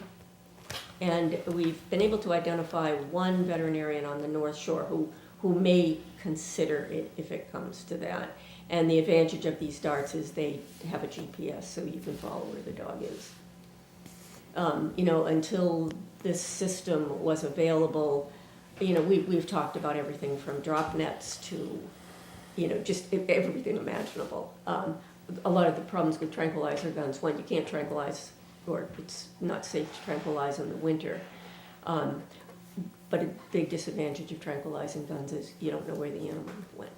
And we've been able to identify one veterinarian on the North Shore who may consider it if it comes to that. And the advantage of these darts is they have a GPS, so you can follow where the dog is. You know, until this system was available, you know, we've talked about everything from drop nets to, you know, just everything imaginable. A lot of the problems with tranquilizer guns, one, you can't tranquilize, or it's not safe to tranquilize in the winter. But a big disadvantage of tranquilizing guns is you don't know where the animal went.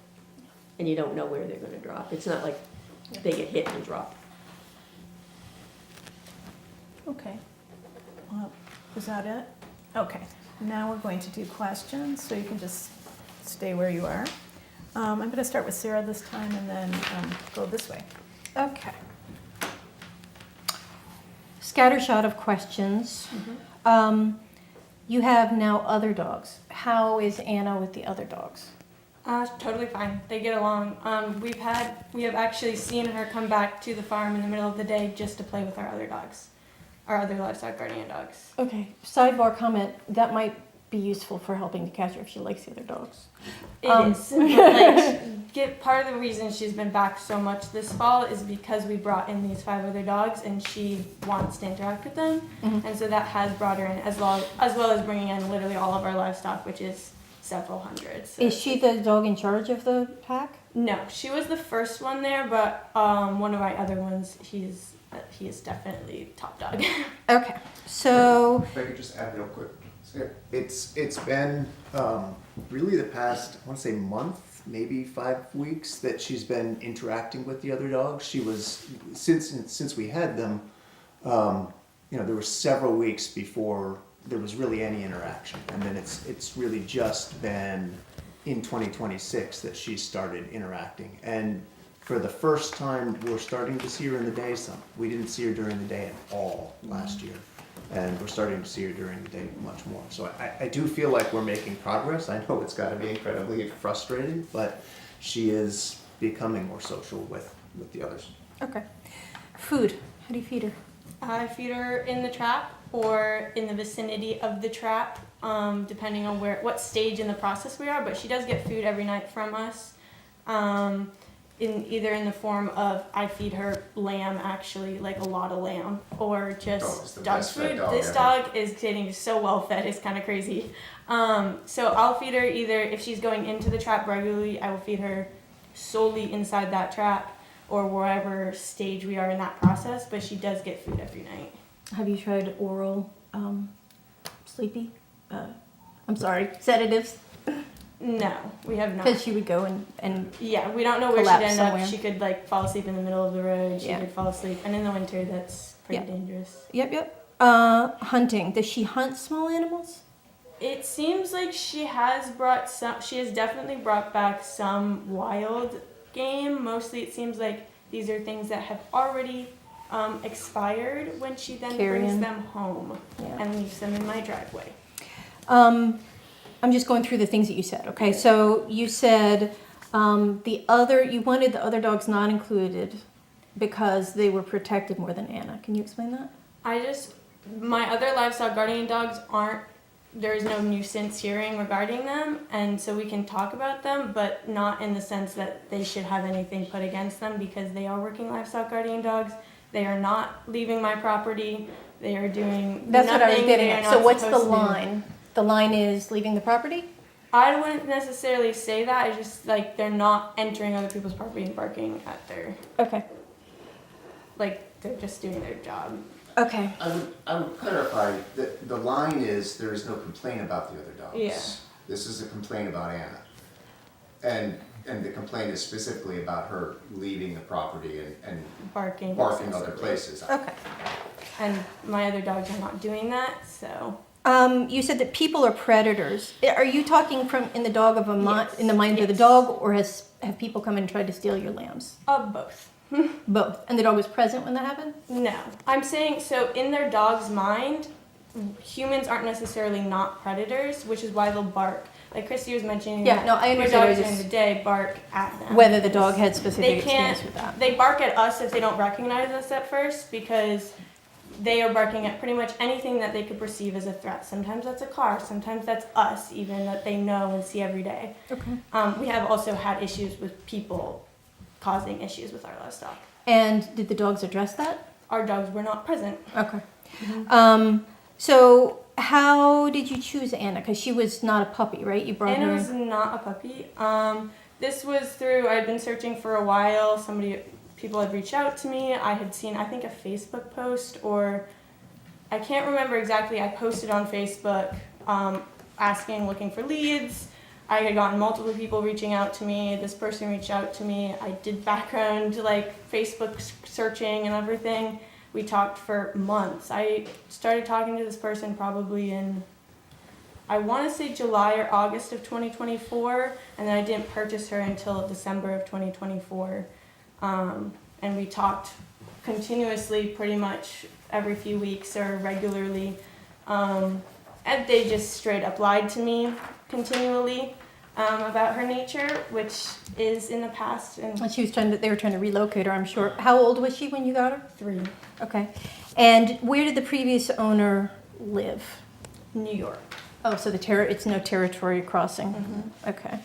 And you don't know where they're going to drop. It's not like they get hit and drop. Okay. Was that it? Okay. Now we're going to do questions, so you can just stay where you are. I'm going to start with Sarah this time and then go this way. Okay. Scattershot of questions. You have now other dogs. How is Anna with the other dogs? Totally fine. They get along. We have actually seen her come back to the farm in the middle of the day just to play with our other dogs, our other livestock guardian dogs. Okay. Sidebar comment. That might be useful for helping to catch her if she likes the other dogs. It is. Like, part of the reason she's been back so much this fall is because we brought in these 5 other dogs and she wants to interact with them. And so that has brought her in as well as bringing in literally all of our livestock, which is several hundred. So Is she the dog in charge of the pack? No, she was the first one there, but one of my other ones, he is definitely top dog. Okay. So If I could just add real quick. It's been really the past, I want to say month, maybe 5 weeks that she's been interacting with the other dogs. She was, since we had them, you know, there were several weeks before there was really any interaction. And then it's really just been in 2026 that she started interacting. And for the first time, we're starting to see her in the day some. We didn't see her during the day at all last year. And we're starting to see her during the day much more. So I do feel like we're making progress. I know it's got to be incredibly frustrating, but she is becoming more social with the others. Okay. Food. How do you feed her? I feed her in the trap or in the vicinity of the trap, depending on what stage in the process we are. But she does get food every night from us, in the form of I feed her lamb, actually, like a lot of lamb, or just dog food. This dog is getting so well fed, it's kind of crazy. So I'll feed her either if she's going into the trap regularly, I will feed her solely inside that trap, or wherever stage we are in that process, but she does get food every night. Have you tried oral sedatives? No, we have not. Because she would go and Yeah, we don't know where she'd collapse end somewhere. up. She could fall asleep in the middle of the road. She Yeah. could fall asleep, and in the winter, that's pretty Yeah. dangerous. Yep. Hunting. Does she hunt small animals? It seems like she has definitely brought back some wild game. Mostly, it seems like these are things that have already expired when she then brings Carrion. them home Yeah. and leaves them in my driveway. I'm just going through the things that you said. Okay, so you said you wanted the other dogs not included because they were protected more than Anna. Can you explain that? My other livestock guardian dogs there is no nuisance hearing regarding them, and so we can talk about them, but not in the sense that they should have anything put against them because they are working livestock guardian dogs. They are not leaving my property. They are doing That's nothing what I was getting they are at. not So what's the supposed to do. line? The line is leaving the property? I wouldn't necessarily say that. I just they're not entering other people's property and barking at their Okay. they're just doing their job. Okay. I would clarify that the line is there is no complaint about the other dogs. Yeah. This is a complaint about Anna. And the complaint is specifically about her leaving the property and Barking barking other excessively. places. Okay. And my other dogs are not doing that, so You said that people are predators. Are you talking from in the Yes. in the mind of the Yes. dog, or have people come and tried to steal your lambs? both. Both. And the dog was present when that happened? No. I'm saying, so in their dog's mind, humans aren't necessarily not predators, which is why they'll bark. Like Christy was mentioning, Yeah, that no, I my understand. dogs during the day bark at them. Whether the dog had specific They experience can't, with that. they bark at us if they don't recognize us at first, because they are barking at pretty much anything that they could perceive as a threat. Sometimes that's a car, sometimes that's us even, that they know and see every day. Okay. We have also had issues with people causing issues with our livestock. And did the dogs address that? Our dogs were not present. Okay. So how did you choose Anna? Because she was not a puppy, right? You brought Anna her. was not a puppy. This was through, I had been searching for a while. People had reached out to me. I had seen, I think, a Facebook post, or I can't remember exactly. I posted on Facebook looking for leads. I had gotten multiple people reaching out to me. This person reached out to me. I did background, Facebook searching and everything. We talked for months. I started talking to this person probably in, I want to say July or August of 2024, and then I didn't purchase her until December of 2024. And we talked continuously, pretty much every few weeks or regularly. And they just straight up lied to me continually about her nature, which is in the past. And And they were trying to relocate her, I'm sure. How old was she when you got her? 3, Okay. And where did the previous owner live? New York. Oh, so it's no territory crossing. Mm-hmm. Okay.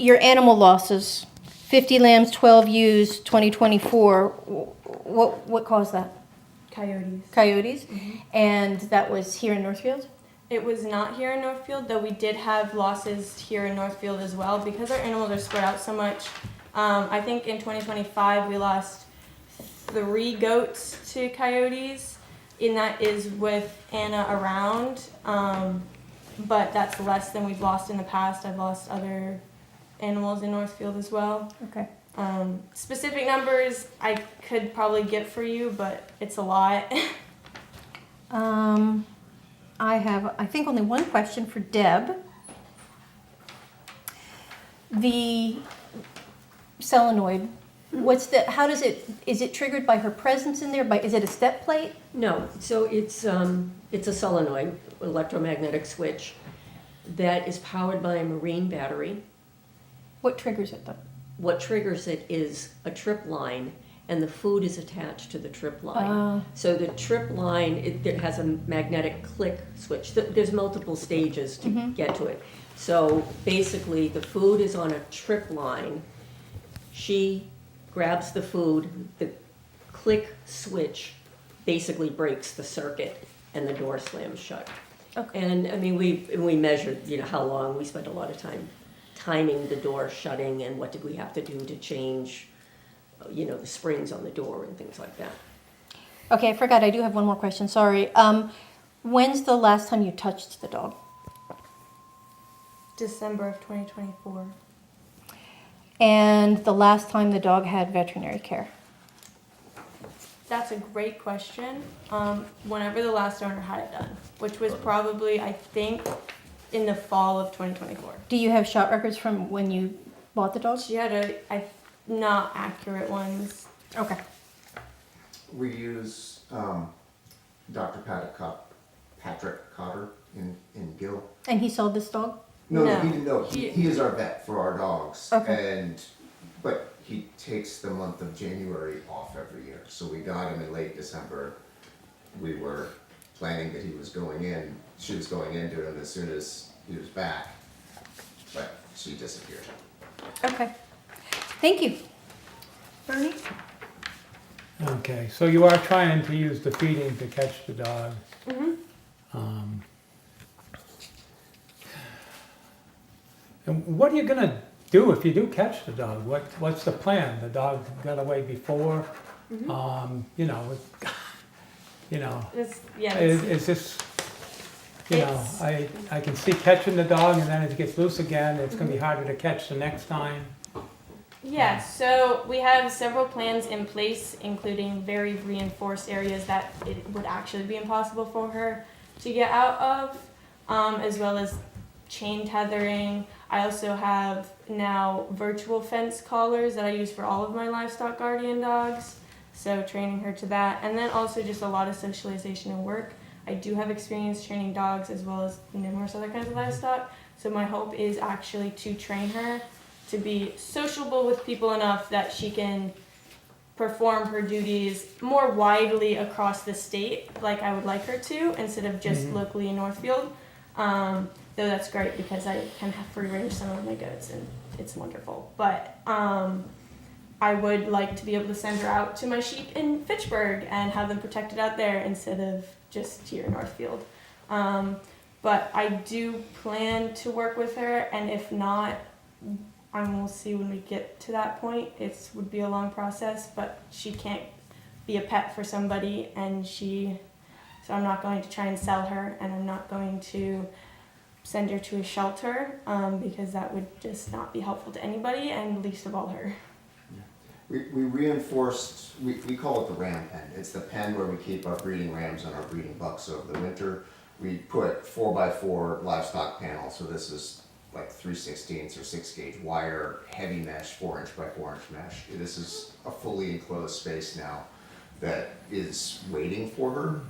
Your animal losses, 50 lambs, 12 ewes, 2024. What caused that? Coyotes. Coyotes? Mm-hmm. And that was here in Northfield? It was not here in Northfield, though we did have losses here in Northfield as well because our animals are spread out so much. I think in 2025 we lost 3 goats to coyotes, and that is with Anna around. But that's less than we've lost in the past. I've lost other animals in Northfield as well. Okay. Specific numbers I could probably get for you, but it's a lot. I have, I think, only one question for Deb. The solenoid, how does it, is it triggered by her presence in there? Is it a step plate? No, so it's a solenoid, electromagnetic switch, that is powered by a marine battery. What triggers it though? What triggers it is a trip line, and the food is attached to the trip line. So the trip line, it has a magnetic click switch. There's multiple stages to get to it. So basically, the food is on a trip line. She grabs the food, the click switch basically breaks the circuit, and the door slams shut. Okay. And I mean, we measured, how long. We spent a lot of time timing the door shutting and what did we have to do to change, the springs on the door and things like that. Okay, I forgot, I do have one more question, sorry. When's the last time you touched the dog? December of 2024. And the last time the dog had veterinary care? That's a great question. Whenever the last owner had it done, which was probably, I think, in the fall of 2024. Do you have shot records from when you bought the dog? She had not accurate ones. Okay. We use Dr. Patrick Cotter in Gill. And he sold this dog? No, No. he didn't know. He is our vet for our dogs. Okay. But he takes the month of January off every year. So we got him in late December. We were planning that she was going into him as soon as he was back. But she disappeared. Okay. Thank you. Bernie? Okay, so you are trying to use the feeding to catch the dog. And what are you gonna do if you do catch the dog? What's the plan? The dog got away before. Is this? I can see catching the dog and then it gets loose again. It's gonna be harder to catch the next time. Yeah, so we have several plans in place, including very reinforced areas that it would actually be impossible for her to get out of, as well as chain tethering. I also have now virtual fence collars that I use for all of my livestock guardian dogs, so training her to that. And then also just a lot of socialization and work. I do have experience training dogs as well as numerous other kinds of livestock, so my hope is actually to train her to be sociable with people enough that she can perform her duties more widely across the state like I would like her to, instead of just locally in Northfield. Though that's great because I can have free range some of my goats and it's wonderful. But I would like to be able to send her out to my sheep in Fitchburg and have them protected out there instead of just here in Northfield. But I do plan to work with her, and if not, we'll see when we get to that point. It would be a long process, but she can't be a pet for somebody, so I'm not going to try and sell her, and I'm not going to send her to a shelter, because that would just not be helpful to anybody, and least of all her. We reinforced, we call it the ram pen. It's the pen where we keep our breeding rams and our breeding bucks over the winter. We put 4x4 livestock panels, so this is like 3/16 or 6 gauge wire, heavy mesh, 4" by 4" mesh. This is a fully enclosed space now that is waiting for her.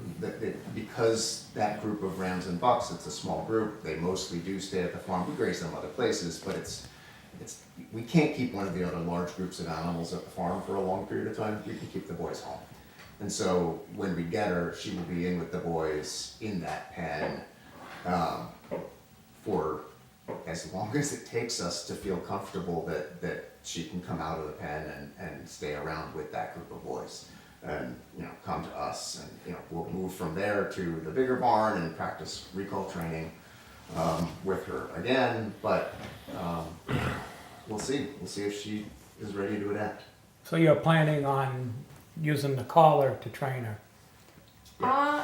Because that group of rams and bucks, it's a small group, they mostly do stay at the farm. We graze them other places, but we can't keep one of the other large groups of animals at the farm for a long period of time. We can keep the boys home. And so when we get her, she will be in with the boys in that pen for as long as it takes us to feel comfortable that she can come out of the pen and stay around with that group of boys and come to us, and we'll move from there to the bigger barn and practice recall training with her again, but we'll see if she is ready to adapt. So you're planning on using the collar to train her?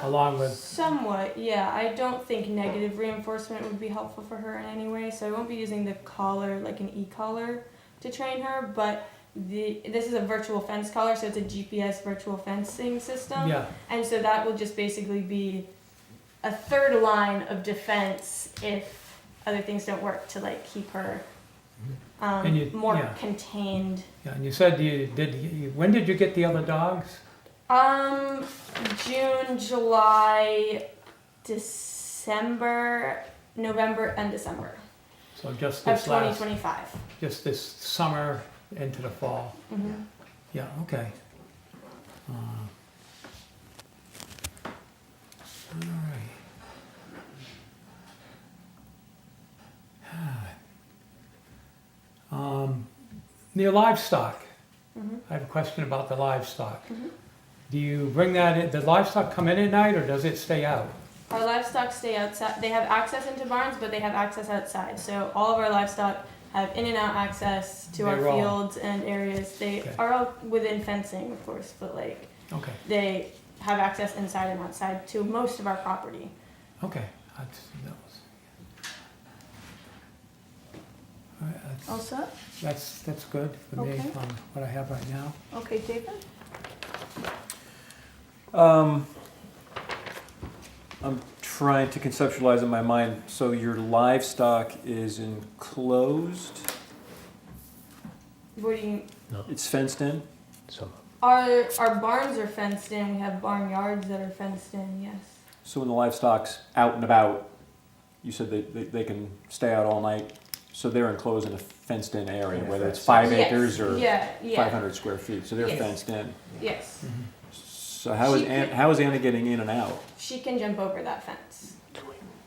Along with somewhat, yeah. I don't think negative reinforcement would be helpful for her in any way, so I won't be using the collar like an e-collar to train her, but this is a virtual fence collar, so it's a GPS virtual fencing system. Yeah. And so that will just basically be a third line of defense if other things don't work to like keep her And you- more yeah. contained. Yeah, and you said when did you get the other dogs? June, July, December, November, and December So just of this last, 2025. just this summer into the fall. Mm-hmm. Yeah, okay. All right. Your livestock. Mm-hmm. I have a question about the livestock. Mhm. Do you bring that in, the livestock come in at night or does it stay out? Our livestock stay outside. They have access into barns, but they have access outside. So all of our livestock have in and out access to our They're all- fields and areas. They Okay. are all within fencing, of course, but like Okay, they have access inside and outside to most of our property. okay. That's, that was, all right, All set? that's good for me Okay. on what I have right now. Okay, David? I'm trying to conceptualize in my mind. So your livestock is enclosed. What do you? It's fenced in. So, Our barns are fenced in. We have barnyards that are fenced in. Yes. So when the livestock's out and about, you said they can stay out all night. So they're enclosed in a fenced-in area, In a whether it's fenced 5 Yes. acres or Yeah. Yeah. 500 square feet. So they're Yes. fenced in. Yes. So how is She could- how is Anna getting in and out? She can jump over that fence.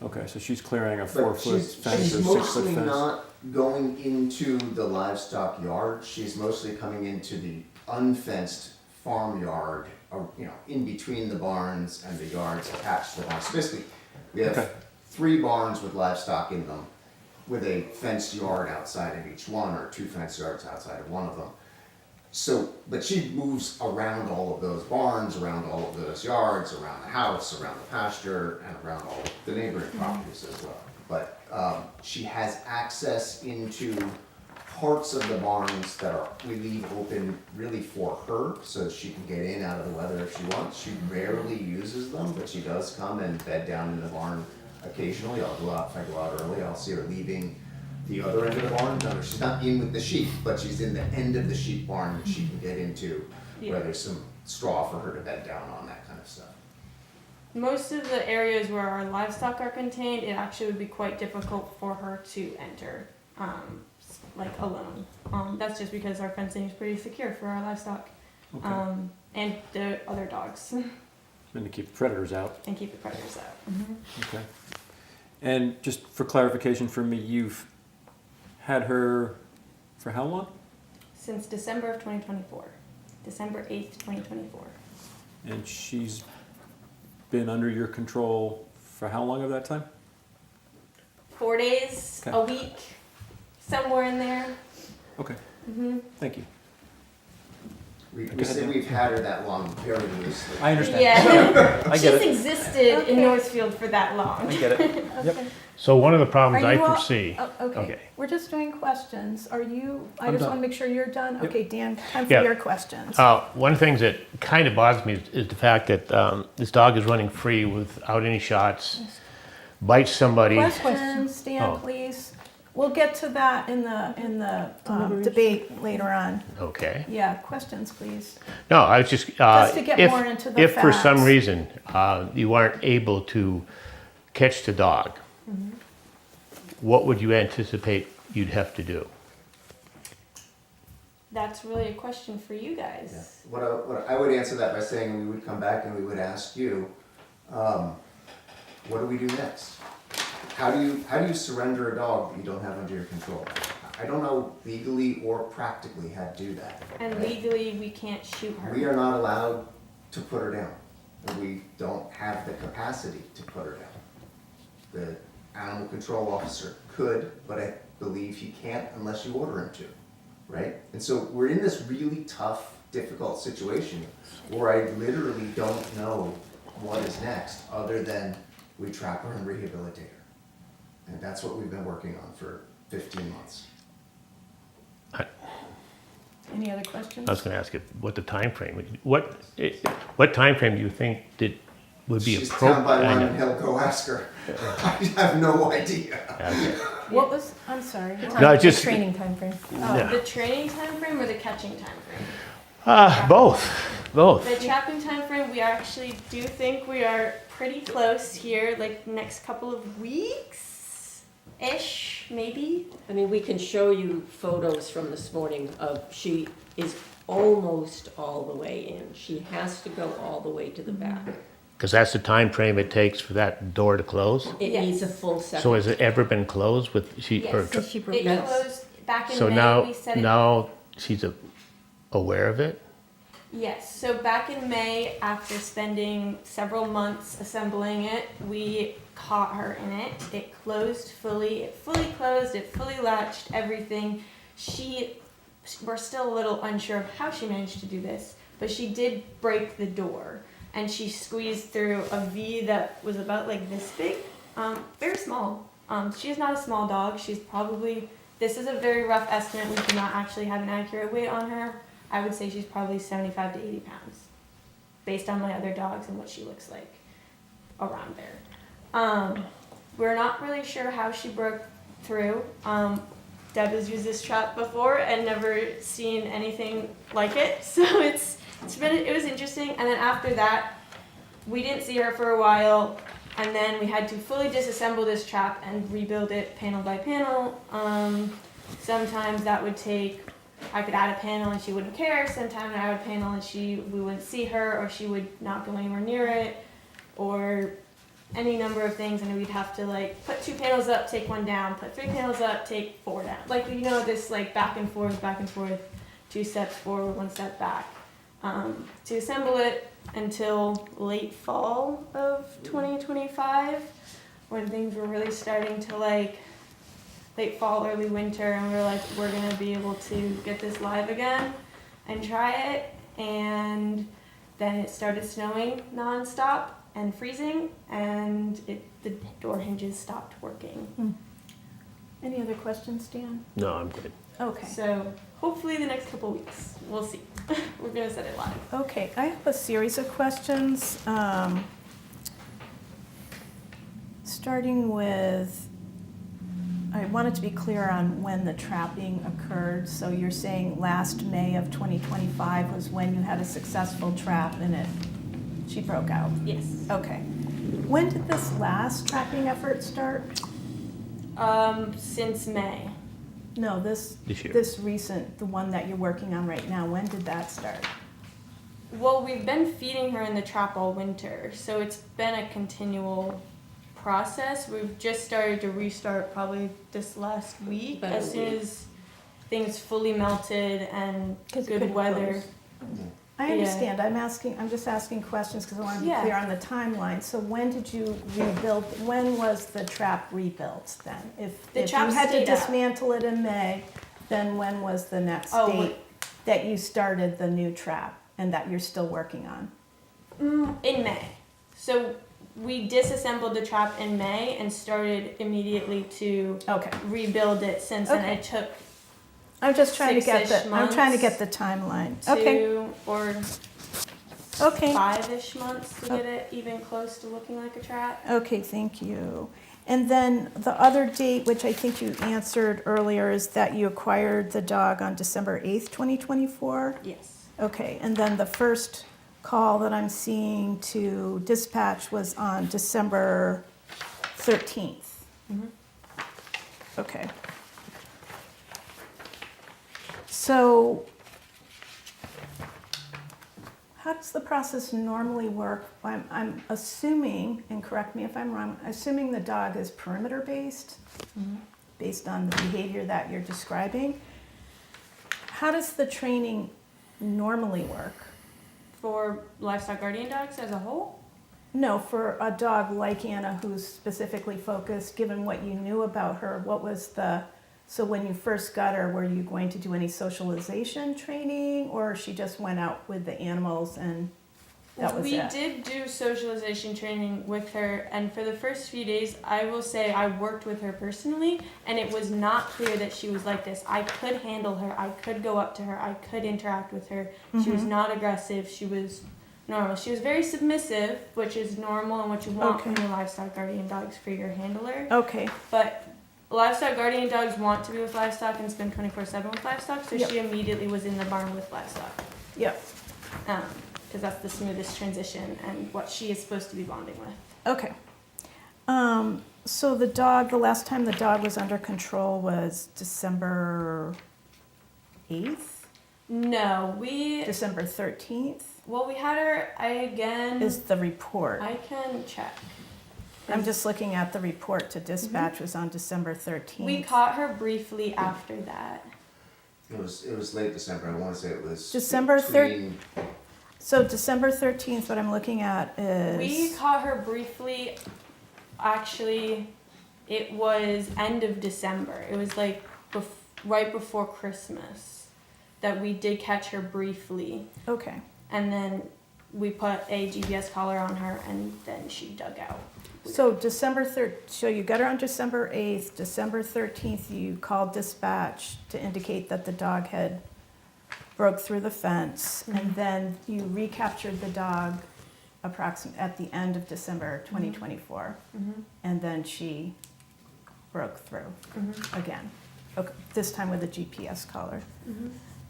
Okay, so she's clearing a But 4-foot she's fence or 6-foot mostly fence. not going into the livestock yard. She's mostly coming into the unfenced farmyard, or, in between the barns and the yards attached to the barns. So basically, we have Okay. 3 barns with livestock in them, with a fenced yard outside of each one, or 2 fenced yards outside of one of them. So, but she moves around all of those barns, around all of those yards, around the house, around the pasture, and around all of the neighboring properties as well. But she has access into parts of the barns that we leave open really for her, so she can get in out of the weather if she wants. She rarely uses them, but she does come and bed down in the barn occasionally. I'll go out, if I go out early, I'll see her leaving the other end of the barn. No, she's not in with the sheep, but she's in the end of the sheep barn that she can get into, where there's some straw for her to bed down on, that kind of stuff. Most of the areas where our livestock are contained, it actually would be quite difficult for her to enter, like alone. That's just because our fencing is pretty secure for our livestock, Okay. and the other dogs, And to keep predators out. and keep the predators out. Okay. And just for clarification for me, you've had her for how long? Since December of 2024, December 8th, 2024. And she's been under your control for how long of that time? 4 days, Okay. a week, somewhere in there. Okay, hmm thank you. We Go ahead, say Dan. we've had her that long very loosely. I understand. Yeah, I she's get it. existed in Northfield for that long. I get it. Yep. Okay. so one of the problems Are I you all- foresee. Oh, okay. Okay. We're just doing questions. Are you, I I'm just done. want to make sure you're done. Yep. Okay, Dan, time for Yeah. your questions. One of the things that kind of bothers me is the fact that this dog is running free without any shots, bites somebody. Questions, Dan, Oh. please. We'll get to that in the debate later on. Okay. Yeah, questions, please. No, I was just, Just to get more into the if for some facts. reason you aren't able to catch the dog, Mm-hmm. what would you anticipate you'd have to do? That's really a question for you guys. Yeah. What I would answer that by saying we would come back and we would ask you, what do we do next? How do you surrender a dog that you don't have under your control? I don't know legally or practically how to do that. And legally, we can't shoot her. We are not allowed to put her down. And we don't have the capacity to put her down. The animal control officer could, but I believe he can't unless you order him to, right? And so we're in this really tough, difficult situation where I literally don't know what is next other than we trap her and rehabilitate her. And that's what we've been working on for 15 months. Any other questions? I was going to ask you what the time frame. What time frame do you think that would be She's down by appropriate? Lemon Hill, go ask her. I have no idea. What was, I'm sorry. No, it's just Training time frame. yeah. The training time frame or the catching time frame? Both. The trapping time frame, we actually do think we are pretty close here, like next couple of weeks-ish, maybe. I mean, we can show you photos from this morning of, she is almost all the way in. She has to go all the way to the back. Because that's the time frame it takes for that door to close. It Yes. needs a full second. So has it ever been closed with she? Yes. Or, She broke It that. closed back in so May, now we said it. now she's aware of it. Yes, so back in May, after spending several months assembling it, we caught her in it. It closed fully, it fully closed, it fully latched, everything. We're still a little unsure of how she managed to do this, but she did break the door, and she squeezed through a V that was about like this big, very small. She's not a small dog, she's probably, this is a very rough estimate, we do not actually have an accurate weight on her. I would say she's probably 75 to 80 pounds, based on my other dogs and what she looks like around there. We're not really sure how she broke through. Deb has used this trap before and never seen anything like it, so it was interesting. And then after that, we didn't see her for a while, and then we had to fully disassemble this trap and rebuild it panel by panel. Sometimes that would take, I could add a panel and she wouldn't care. Sometimes I add a panel and we wouldn't see her, or she would not go anywhere near it, or any number of things, and we'd have to like put 2 panels up, take 1 down, put 3 panels up, take 4 down. Like, you know, this like back and forth, 2 steps forward, 1 step back. To assemble it until late fall of 2025, when things were really starting to like late fall, early winter, and we were like, we're gonna be able to get this live again and try it. And then it started snowing nonstop and freezing, and the door hinges stopped working. Any other questions, Dan? No, I'm good. Okay. So hopefully the next couple weeks, we'll see. We're gonna set it live. Okay, I have a series of questions. Starting with, I wanted to be clear on when the trapping occurred. So you're saying last May of 2025 was when you had a successful trap and she broke out? Yes. Okay. When did this last trapping effort start? Since May. No, this This year. this recent, the one that you're working on right now. When did that start? Well, we've been feeding her in the trap all winter, so it's been a continual process. We've just started to restart probably this last week, About a as soon week. as things fully melted and 'Cause it good couldn't weather. close. I Yeah. understand. I'm just asking questions because I want to be Yeah. clear on the timeline. So when did you rebuild, when was the trap rebuilt then? The If trap you had to stayed up. dismantle it in May, then when was the next Oh, date that you started the new trap and that you're still working on? In May. So we disassembled the trap in May and started immediately to Okay. rebuild it since then. Okay. It took I'm just trying to get Six-ish I'm trying to months get the timeline. Okay. 2 or Okay. 5-ish months to get it even close to looking like a trap. Okay, thank you. And then the other date, which I think you answered earlier, is that you acquired the dog on December 8th, 2024? Yes. Okay, and then the first call that I'm seeing to dispatch was on December 13th. Mhm. Okay. So, how does the process normally work? I'm assuming, and correct me if I'm wrong, assuming the dog is perimeter based, based on the behavior that you're describing. How does the training normally work? For livestock guardian dogs as a whole? No, for a dog like Anna who's specifically focused, given what you knew about her, what was the, so when you first got her, were you going to do any socialization training, or she just went out with the animals and that was We it? did do socialization training with her, and for the first few days, I will say I worked with her personally, and it was not clear that she was like this. I could handle her, I could go up to her, I could interact with her. She was Mhm. not aggressive, she was normal. She was very submissive, which is normal and what you want Okay. from your livestock guardian dogs for your handler. Okay, But livestock guardian dogs want to be with livestock and spend 24/7 with livestock, so Yep. she immediately was in the barn with livestock. yep, Because that's the smoothest transition and what she is supposed to be bonding with. okay. So the last time the dog was under control was December 8th? No, December 13th well, we had her, is the report. I can check. I'm just looking at the report to dispatch was on December 13th. We caught her briefly after that. It was late December. I want to say it was December between- So December 13th, what I'm looking at We is, caught her briefly, actually, it was end of December. It was like right before Christmas that we did catch her briefly. okay, And then we put a GPS collar on her and then she dug out. so so you got her on December 8th, December 13th, you called dispatch to indicate that the dog had broke through the fence, and then you recaptured the dog at the end of December 2024, and then she broke through again, okay, this time with a GPS collar.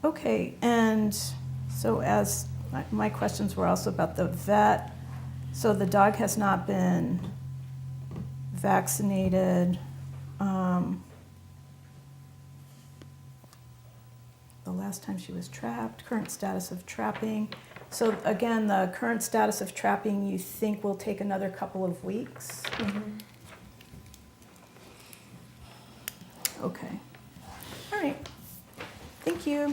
Okay, and so as my questions were also about the vet, so the dog has not been vaccinated. The last time she was trapped, current status of trapping. So again, the current status of trapping you think will take another couple of weeks? Okay. All right. Thank you.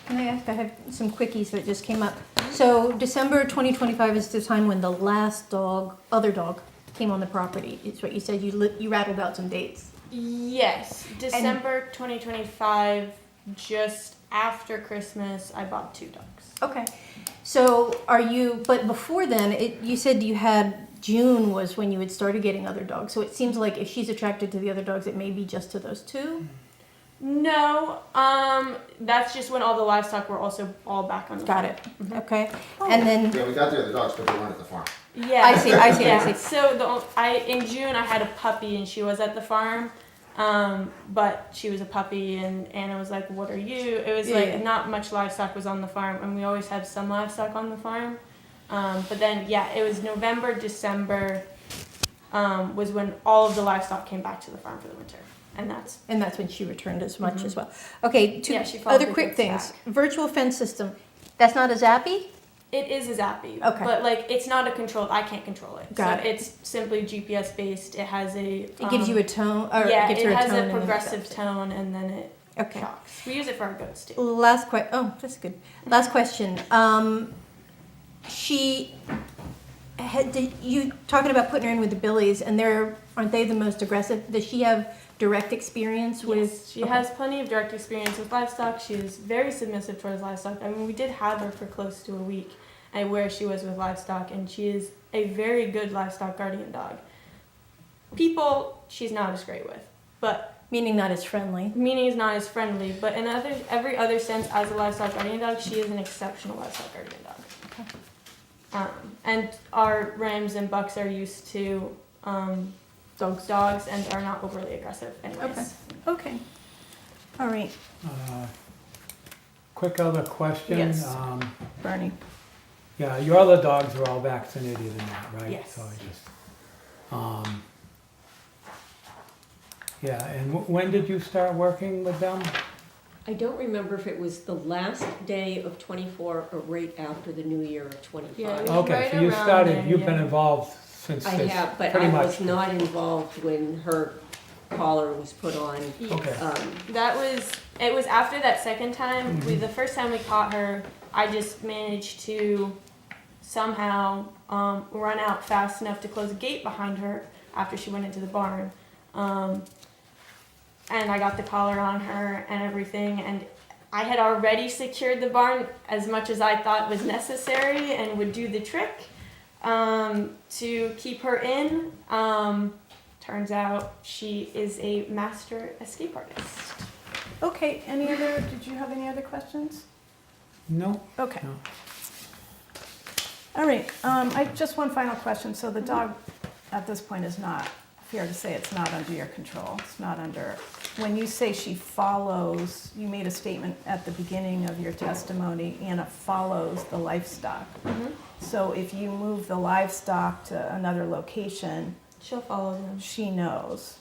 Can I ask, I have some quickies that just came up. So December 2025 is the time when the last other dog came on the property. It's what you said, you rattled out some dates. Yes, December 2025, just after Christmas, I bought 2 dogs. Okay. So but before then, you said you had, June was when you had started getting other dogs. So it seems like if she's attracted to the other dogs, it may be just to those 2? No, that's just when all the livestock were also all back on the Got farm. it. Okay. And then, Yeah, we got the other dogs, but they weren't at the farm. Yeah. I see. Yeah. So in June I had a puppy and she was at the farm, but she was a puppy and Anna was like, "What are you?" It was not much livestock was on the farm, and we always have some livestock on the farm. But then it was November, December, was when all of the livestock came back to the farm for the winter, and that's when she returned as much as well. Okay. 2 she followed other the quick goats things. back. Virtual fence system. That's not a Zappy? It is a Zappy, Okay. but it's not a controlled. I can't control it. Got so it. It's simply GPS based. It has a. It gives you a tone, or Yeah, it gives it her a has tone. a and then it progressive stops. tone, and then it Okay. shocks. We use it for our goats too. Last question. Oh, that's good. Last question. You talking about putting her in with the Billies, and aren't they the most aggressive? Does she have direct experience with? Yes, she has plenty of direct experience with livestock. She is very submissive towards livestock. I mean, we did have her for close to a week, and where she was with livestock, and she is a very good livestock guardian dog. People, she's not as great with, but Meaning not as friendly. meaning is not as friendly. But in every other sense, as a livestock guardian dog, she is an exceptional livestock guardian dog. And our rams and bucks are used to dogs and are not overly aggressive anyways. Okay. All right, Quick other question. Yes. Bernie. Yeah, your other dogs are all vaccinated in that, right? Yes. So I just, yeah, and when did you start working with them? I don't remember if it was the last day of 24 or right after the new year of 25. Yeah, it was Okay, right so you around started, there, you've been yeah. involved since I this, have, but pretty I much. was not involved when her collar was put on. Okay. It was after that second time. Mhm. The first time we caught her, I just managed to somehow run out fast enough to close a gate behind her after she went into the barn. And I got the collar on her and everything, and I had already secured the barn as much as I thought was necessary and would do the trick to keep her in. Turns out she is a master escape artist. Okay, did you have any other questions? No? Okay. No. All right, just one final question. So the dog, at this point, is not, fair to say it's not under your control. It's not under, when you say she follows, you made a statement at the beginning of your testimony, Anna follows the livestock. So if you move the livestock to another location, She'll follow them she knows.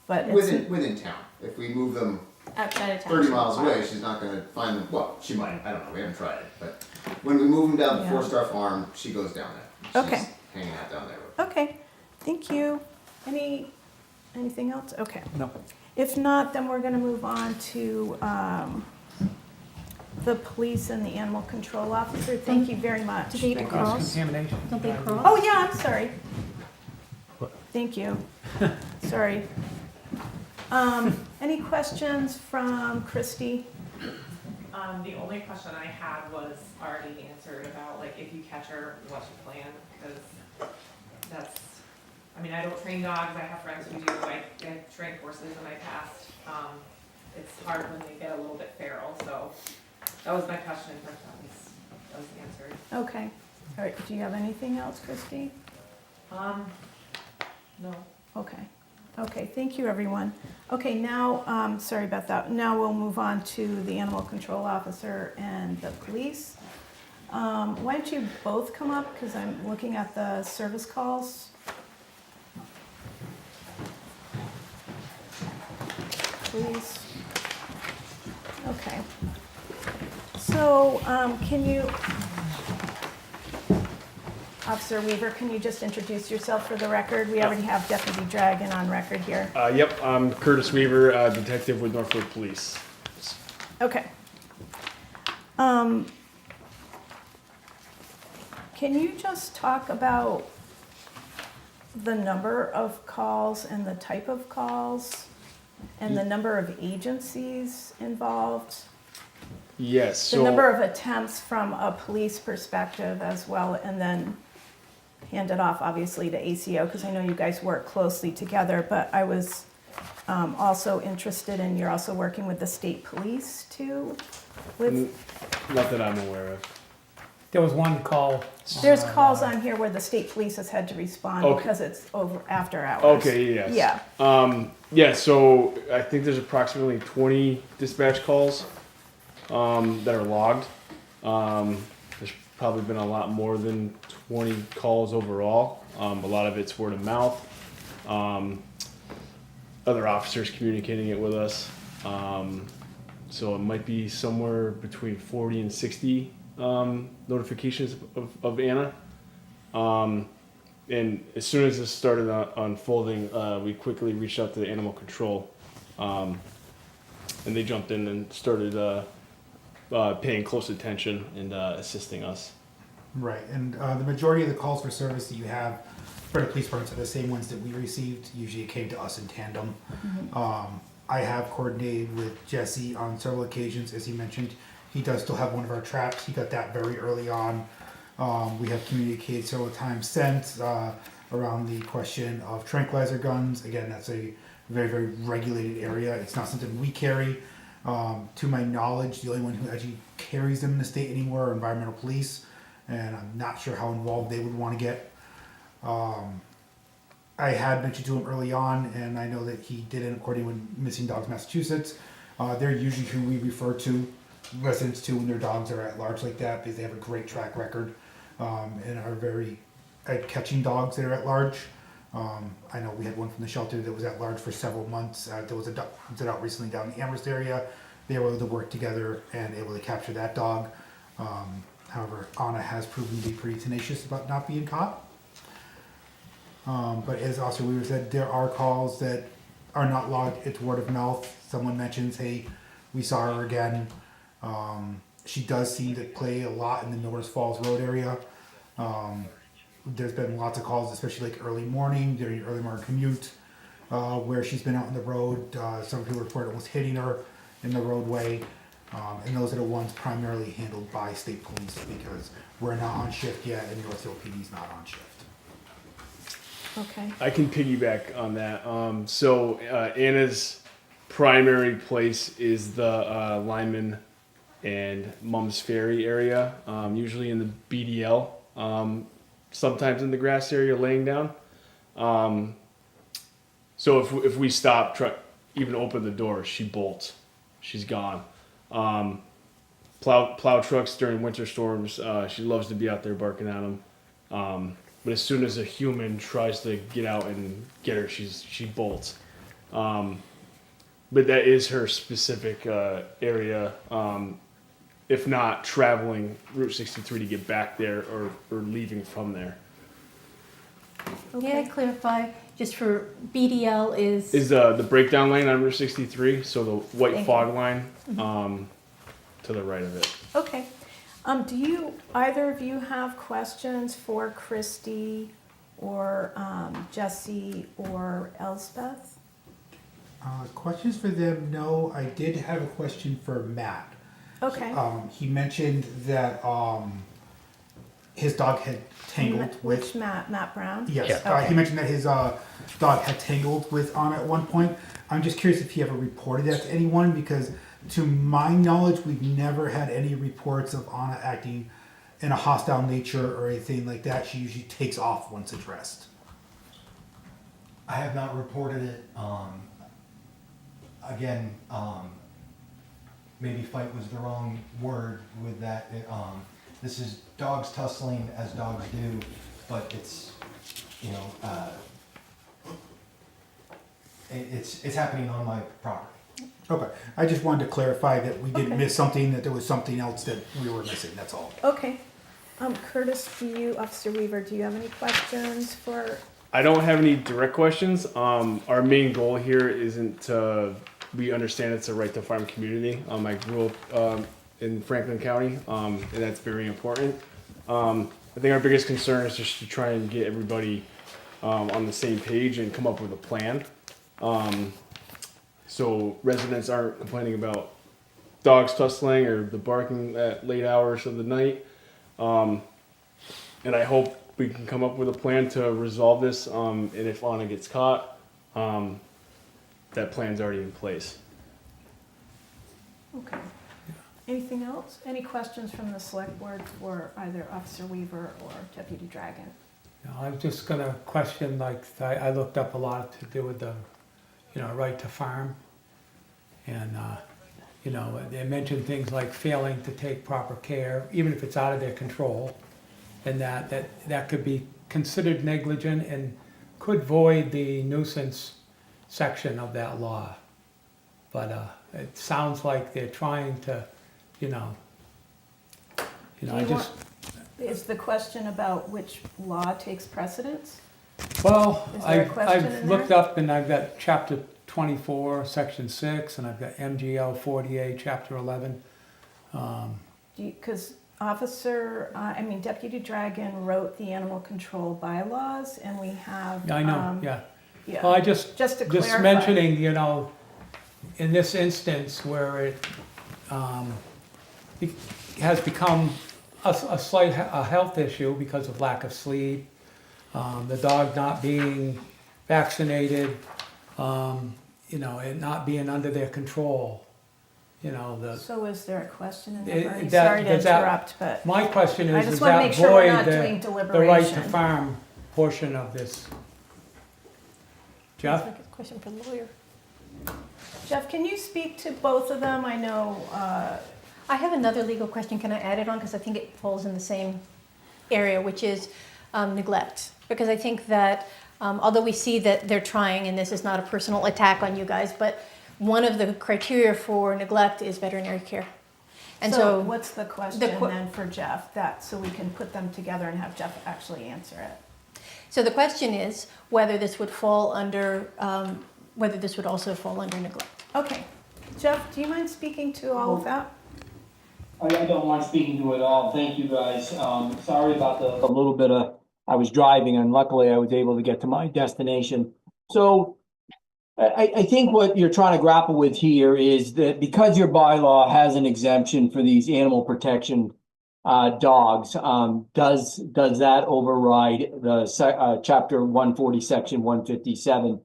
But it's, Within town. If we move them outside of town. 30 miles away, she's not going to find them. Well, she might. I don't know. We haven't tried it. But when we move them down to Yeah. 4-star farm, she goes down there. She's Okay. hanging out down there. okay, thank you. Anything else? Okay. No. If not, then we're gonna move on to the police and the animal control officer. Thank you very much. Do they Cross cross? contamination. Don't they cross? Oh, yeah, I'm sorry. Thank you. Sorry. Any questions from Christy? The only question I had was already answered about, like, if you catch her, what's your plan? Because that's, I mean, I don't train dogs, I have friends who do, I train horses in my past. It's hard when they get a little bit feral, so that was my question, but that was answered. Okay. All right, do you have anything else, Christy? No. Okay. Okay, thank you, everyone. Okay, now, sorry about that. Now we'll move on to the animal control officer and the police. Why don't you both come up, because I'm looking at the service calls. Please. Okay. So, can you, Officer Weaver, can you just introduce yourself for the record? We already have Deputy Dragon on record here. Yep, I'm Curtis Weaver, detective with Northfield Police. Okay. Can you just talk about the number of calls and the type of calls and the number of agencies involved? Yes, The so number of attempts from a police perspective as well, and then hand it off obviously to ACO, because I know you guys work closely together, but I was also interested in, you're also working with the state police too? With, not that I'm aware of. There was one call. there's calls on here where the state police has had to respond Okay. because it's over after hours. Okay, yes. Yeah, Yeah, so I think there's approximately 20 dispatch calls that are logged. There's probably been a lot more than 20 calls overall. A lot of it's word of mouth. Other officers communicating it with us. So it might be somewhere between 40 and 60 notifications of Anna. And as soon as this started unfolding, we quickly reached out to the animal control, and they jumped in and started paying close attention and assisting us. Right, and the majority of the calls for service that you have for the police departments are the same ones that we received. Usually it came to us in tandem. I have coordinated with Jesse on several occasions, as he mentioned. He does still have one of our traps. He got that very early on. We have communicated several times since around the question of tranquilizer guns. Again, that's a very, very regulated area. It's not something we carry. To my knowledge, the only one who actually carries them in the state anymore are environmental police, and I'm not sure how involved they would want to get. I had mentioned to him early on, and I know that he did it according with Missing Dogs Massachusetts. They're usually who we refer to residents to when their dogs are at large like that, because they have a great track record and are very at catching dogs that are at large. I know we had one from the shelter that was at large for several months. There was a dog that out recently down in the Amherst area. They were able to work together and able to capture that dog. However, Anna has proven to be pretty tenacious about not being caught. But as Officer Weaver said, there are calls that are not logged. It's word of mouth. Someone mentions, hey, we saw her again. She does seem to play a lot in the Millers Falls Road area. There's been lots of calls, especially like early morning, during your early morning commute, where she's been out on the road. Some people report almost hitting her in the roadway. And those are the ones primarily handled by state police, because we're not on shift yet and Northfield PD's not on shift. okay. I can piggyback on that. So Anna's primary place is the Lyman and Mum's Ferry area, usually in the BDL sometimes in the grass area laying down. So if we stop, even open the door, she bolts. She's gone. Plow trucks during winter storms, she loves to be out there barking at them. But as soon as a human tries to get out and get her, she bolts. But that is her specific area. If not traveling Route 63 to get back there or leaving from there. May I clarify, just for BDL is The breakdown lane on Route 63, so the white Thank fog you. line to the right of it. Okay. Do either of you have questions for Christy or Jesse or Elspeth? Questions for them? No, I did have a question for Matt. Okay. He mentioned that his dog had tangled with. Which Matt? Matt Brown? Yes. Yeah. Okay. He mentioned that his dog had tangled with Anna at one point. I'm just curious if he ever reported that to anyone, because to my knowledge, we've never had any reports of Anna acting in a hostile nature or anything like that. She usually takes off once addressed. I have not reported it. Again, maybe fight was the wrong word with that. This is dogs tussling as dogs do, but it's, it's happening on my property. Okay. I just wanted to clarify that we didn't Okay. miss something, that there was something else that we were missing. That's all. Okay. Curtis, Officer Weaver, do you have any questions for? I don't have any direct questions. Our main goal here isn't to, we understand it's a right to farm community. I grew up in Franklin County, and that's very important. I think our biggest concern is just to try and get everybody on the same page and come up with a plan. So residents aren't complaining about dogs tussling or the barking at late hours of the night. And I hope we can come up with a plan to resolve this. And if Anna gets caught, that plan's already in place. Okay. Anything else? Any questions from the select board for either Officer Weaver or Deputy Dragon? No, I was just gonna question, like, I looked up a lot to do with the, right to farm. And, they mentioned things like failing to take proper care, even if it's out of their control. And that could be considered negligent and could void the nuisance section of that law. But it sounds like they're trying to, Is the question about which law takes precedence? Well, Is there a question I've in looked there? up and I've got chapter 24, section 6, and I've got MGL 48, chapter 11. Because Deputy Dragon wrote the animal control bylaws, and we have. I know, yeah. Yeah. Well, Just to clarify. just mentioning, in this instance where it has become a slight health issue because of lack of sleep, the dog not being vaccinated, and not being under their control. So is there a question in there, Bernie? that- Sorry to does that- interrupt, but My question I is, just does wanna that make sure we're void not doing the right to deliberation. farm portion of this? Jeff? That's like a question for the lawyer. Jeff, can you speak to both of them? I know. I have another legal question. Can I add it on? Because I think it falls in the same area, which is neglect. Because I think that although we see that they're trying, and this is not a personal attack on you guys, but one of the criteria for neglect is veterinary care. And so, what's the question then for Jeff? So we can put them together and have Jeff actually answer it. so the question is whether this would fall under, whether this would also fall under neglect. Okay. Jeff, do you mind speaking to all of that? I don't mind speaking to it all. Thank you, guys. Sorry about the little bit of, I was driving and luckily I was able to get to my destination. So I think what you're trying to grapple with here is that because your bylaw has an exemption for these animal protection dogs, does that override the chapter 140, section 157,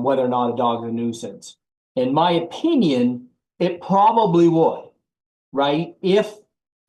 whether or not a dog is a nuisance? In my opinion, it probably would. Right? If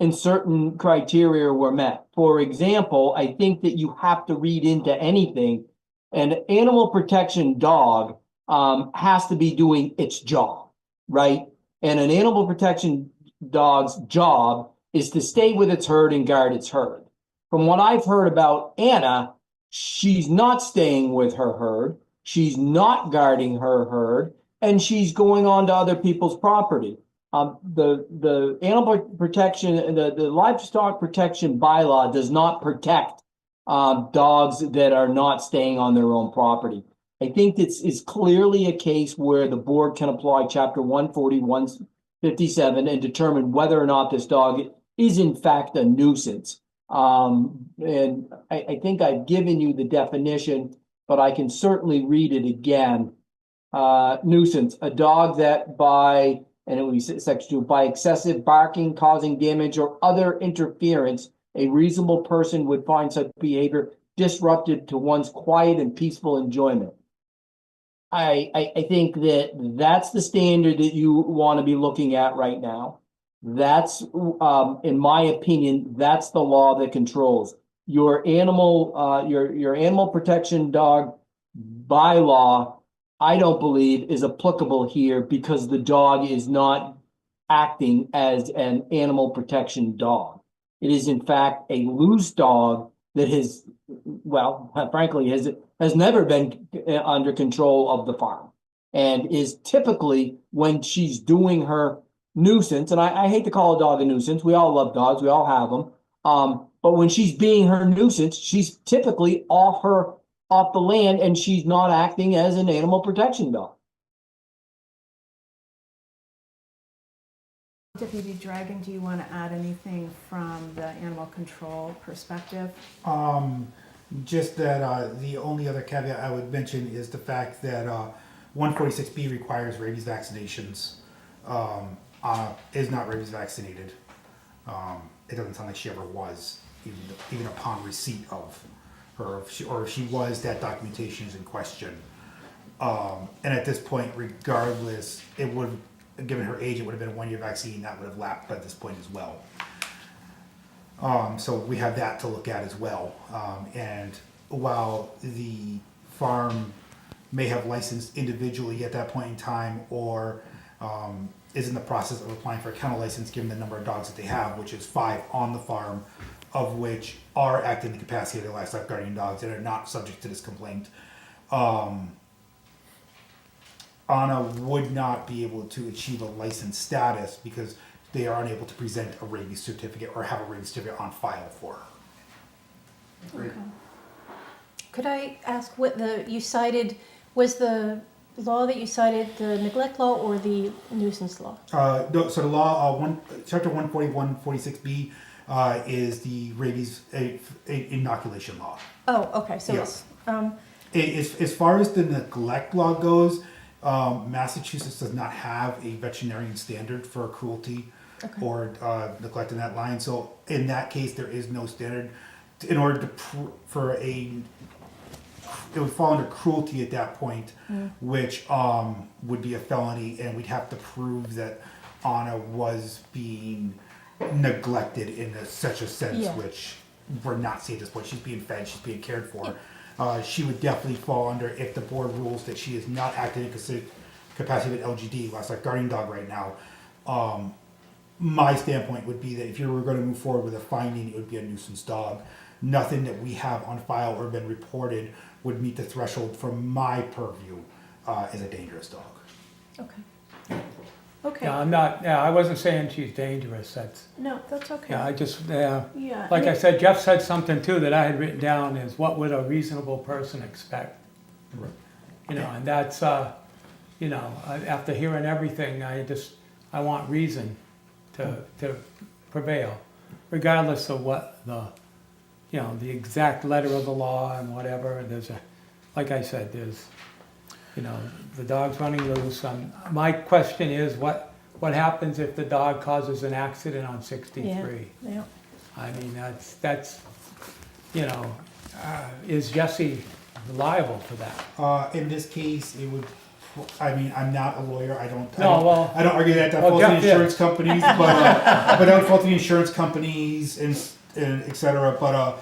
and certain criteria were met. For example, I think that you have to read into anything. An animal protection dog has to be doing its job, right? And an animal protection dog's job is to stay with its herd and guard its herd. From what I've heard about Anna, she's not staying with her herd, she's not guarding her herd, and she's going on to other people's property. The animal protection, the livestock protection bylaw does not protect dogs that are not staying on their own property. I think this is clearly a case where the board can apply chapter 140, 157 and determine whether or not this dog is in fact a nuisance. And I think I've given you the definition, but I can certainly read it again. Nuisance, a dog that by, and it would be section 2, by excessive barking, causing damage or other interference, a reasonable person would find such behavior disruptive to one's quiet and peaceful enjoyment. I think that that's the standard that you want to be looking at right now. That's, in my opinion, that's the law that controls your animal, your animal protection dog bylaw. I don't believe is applicable here because the dog is not acting as an animal protection dog. It is in fact a loose dog that has, well, frankly, has never been under control of the farm and is typically, when she's doing her nuisance, and I hate to call a dog a nuisance, we all love dogs, we all have them, but when she's being her nuisance, she's typically off the land and she's not acting as an animal protection dog. Deputy Dragon, do you want to add anything from the animal control perspective? Just that the only other caveat I would mention is the fact that 146B requires rabies vaccinations. Is not rabies vaccinated. It doesn't sound like she ever was, even upon receipt of her, or if she was, that documentation is in question. And at this point, regardless, it would, given her age, it would have been a 1-year vaccine that would have lapsed at this point as well. So we have that to look at as well. And while the farm may have licensed individually at that point in time, or is in the process of applying for a kennel license given the number of dogs that they have, which is 5 on the farm, of which are acting in the capacity of their livestock guardian dogs that are not subject to this complaint. Anna would not be able to achieve a license status because they are unable to present a rabies certificate or have a rabies certificate on file for her. Okay. Could I ask what you cited, was the law that you cited the neglect law or the nuisance law? No, so the law, chapter 141, 46B is the rabies inoculation law. Oh, okay, so Yeah. it's, As far as the neglect law goes, Massachusetts does not have a veterinarian standard for cruelty or neglect in that line. So in that case, there is no standard. In order to it would fall under cruelty at that point, which would be a felony, and we'd have to prove that Anna was being neglected in such a sense, which we're not seeing at this point. She's being fed, she's being cared for. She would definitely fall under, if the board rules that she is not acting in capacity of an LGD, livestock guardian dog right now. My standpoint would be that if you were going to move forward with a finding, it would be a nuisance dog. Nothing that we have on file or been reported would meet the threshold from my purview as a dangerous dog. okay. Okay. Yeah, I wasn't saying she's dangerous, No, that's okay. yeah, I just, Yeah. like I said, Jeff said something too that I had written down is what would a reasonable person expect? Right. You know, and that's, you know, after hearing everything, I want reason to prevail, regardless of what the exact letter of the law and whatever. Like I said, the dog's running loose. My question is, what happens if the dog causes an accident on 63? Yeah. I mean, that's is Jesse liable for that? In this case, it would I mean, I'm not a lawyer. I don't well, argue that well, fault Jeff the is. insurance companies, but that would fault the insurance companies and et cetera. But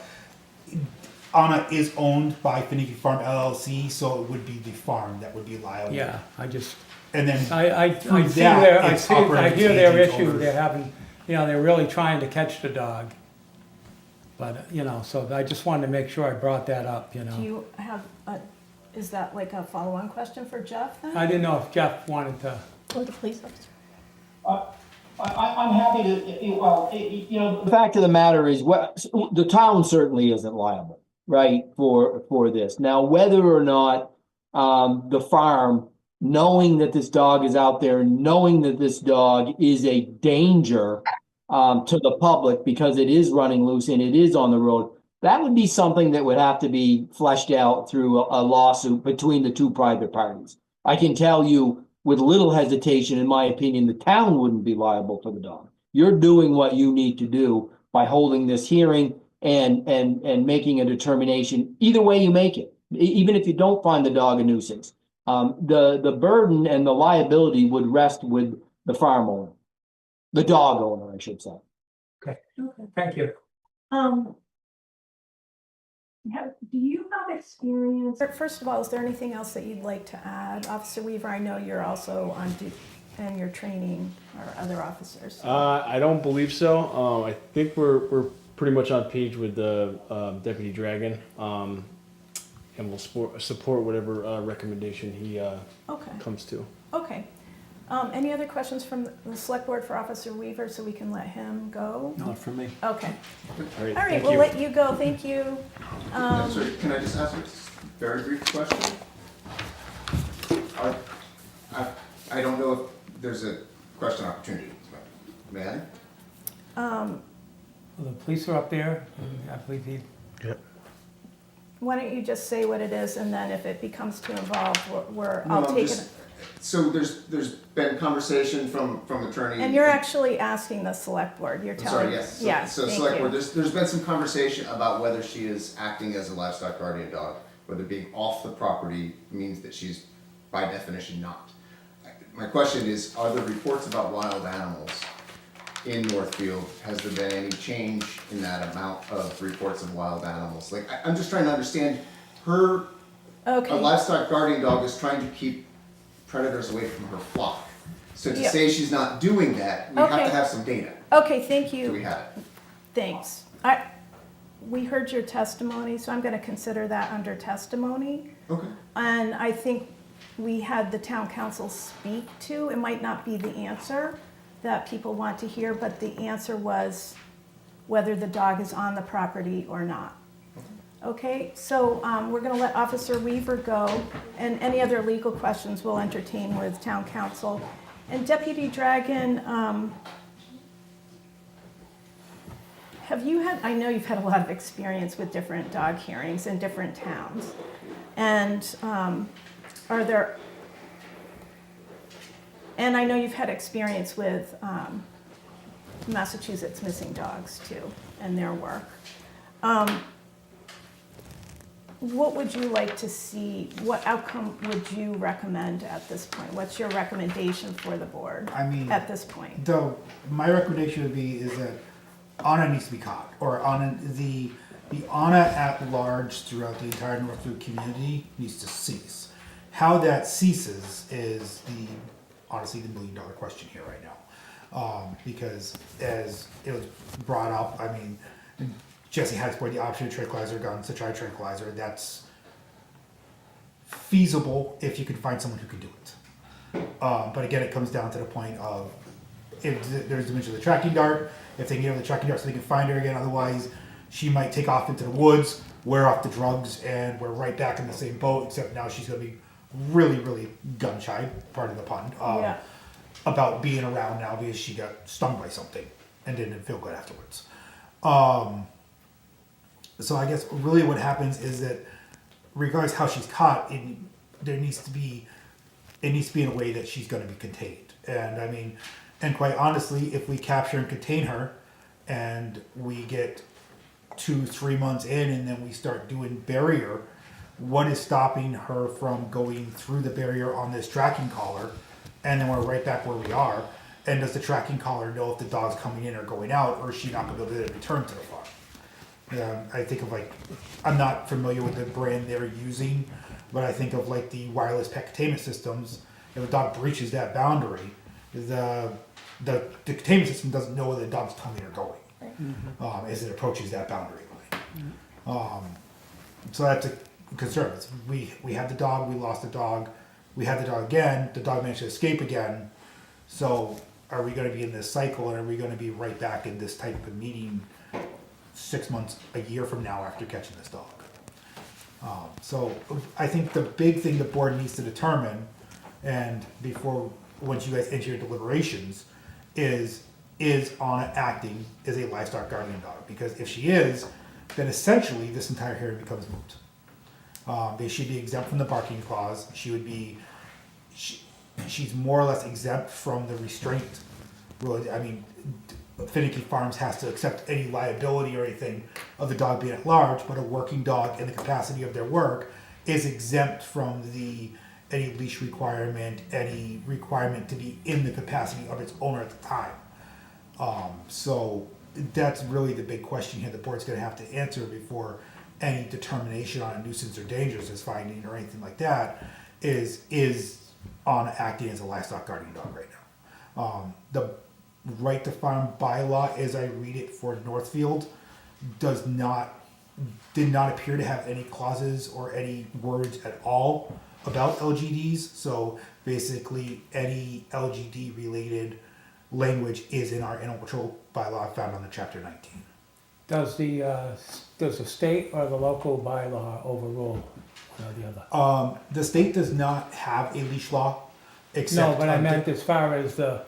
Anna is owned by Finicky Farm LLC, so it would be the farm that would be liable. Yeah, I just, And then I through see that, their, it's operating I hear their agents issue, over- they're having, they're really trying to catch the dog. But, so I just wanted to make sure I brought that up, Do you have is that like a follow-on question for Jeff then? I didn't know if Jeff wanted to. Or the police officer. I'm happy to, well, the fact of the matter is, the town certainly isn't liable, right, for this. Now, whether or not, the farm, knowing that this dog is out there, knowing that this dog is a danger, to the public because it is running loose and it is on the road, that would be something that would have to be fleshed out through a lawsuit between the two private parties. I can tell you with little hesitation, in my opinion, the town wouldn't be liable for the dog. You're doing what you need to do by holding this hearing and making a determination, either way you make it, even if you don't find the dog a nuisance. The burden and the liability would rest with the farm owner, the dog owner, I should say. Okay, thank you. Do you have experience? First of all, is there anything else that you'd like to add? Officer Weaver, I know you're also on duty and you're training our other officers. I don't believe so. I think we're pretty much on page with the Deputy Dragon, and we'll support whatever recommendation he Okay. comes to. Okay. Any other questions from the select board for Officer Weaver so we can let him go? Not from me. Okay. All right, All right, thank we'll you. let you go. Thank you. Sorry, can I just ask a very brief question? I don't know if there's a question opportunity. May I? Well, the police are up there, and I believe he, Why don't you just say what it is, and then if it becomes too involved, No, I'll I'm take just- it. So there's been conversation from attorney. And you're actually asking the select board. You're I'm telling. sorry, yes. Yes, So thank select you. board, there's been some conversation about whether she is acting as a livestock guardian dog, whether being off the property means that she's by definition not. My question is, are there reports about wild animals in Northfield? Has there been any change in that amount of reports of wild animals? Like, I'm just trying to understand, a Okay. livestock guardian dog is trying to keep predators away from her flock. So to Yeah. say she's not doing that, we have Okay. to have some data. Okay, thank Do we you. have it? Thanks. We heard your testimony, so I'm going to consider that under testimony. Okay. And I think we had the town council speak to, it might not be the answer that people want to hear, but the answer was whether the dog is on the property or not. Okay, so we're going to let Officer Weaver go, and any other legal questions we'll entertain with town council. And Deputy Dragon, have you had, I know you've had a lot of experience with different dog hearings in different towns. And are there, and I know you've had experience with Massachusetts Missing Dogs too, and their work. What would you like to see? What outcome would you recommend at this point? What's your recommendation for the board I mean, at this point? though, my recommendation would be is that Anna needs to be caught, or Anna, the Anna at large throughout the entire Northfield community needs to cease. How that ceases is honestly the $1 million question here right now. Because as it was brought up, I mean, Jesse had explored the option of tranquilizer guns to try tranquilizer. That's feasible if you can find someone who can do it. But again, it comes down to the point of if there's the mention of the tracking dart, if they can get over the tracking dart so they can find her again. Otherwise, she might take off into the woods, wear off the drugs, and we're right back in the same boat, except now she's going to be really, really gun shy, pardon the pun, Yeah. about being around now because she got stung by something and didn't feel good afterwards. So I guess really what happens is that regardless how she's caught, it needs to be in a way that she's going to be contained. And I mean, and quite honestly, if we capture and contain her and we get 2-3 months in and then we start doing barrier what is stopping her from going through the barrier on this tracking collar, and then we're right back where we are. And does the tracking collar know if the dog's coming in or going out, or is she not going to be able to return to the farm? I think of like, I'm not familiar with the brand they're using, but I think of like the wireless pet containment systems. If a dog breaches that boundary, the containment system doesn't know whether the dog's coming or going as it approaches that boundary line. So that's a concern. We had the dog, we lost the dog, we had the dog again, the dog managed to escape again. So are we going to be in this cycle, and are we going to be right back in this type of meeting 6 months, a year from now after catching this dog? So I think the big thing the board needs to determine, and once you guys enter your deliberations, is Anna acting as a livestock guardian dog? Because if she is, then essentially this entire hearing becomes moot. They should be exempt from the barking clause. She's more or less exempt from the restraint. Really, I mean, Finicky Farms has to accept any liability or anything of the dog being at large, but a working dog in the capacity of their work is exempt from any leash requirement, any requirement to be in the capacity of its owner at the time. So that's really the big question here the board's going to have to answer before any determination on a nuisance or dangerousness finding or anything like that is on acting as a livestock guardian dog right now. The right to farm bylaw, as I read it for Northfield, did not appear to have any clauses or any words at all about LGDs. So basically, any LGD related language is in our animal control bylaw found on the chapter 19. Does the state or the local bylaw overrule one or the other? The state does not have a leash law, except No, but I meant as far as the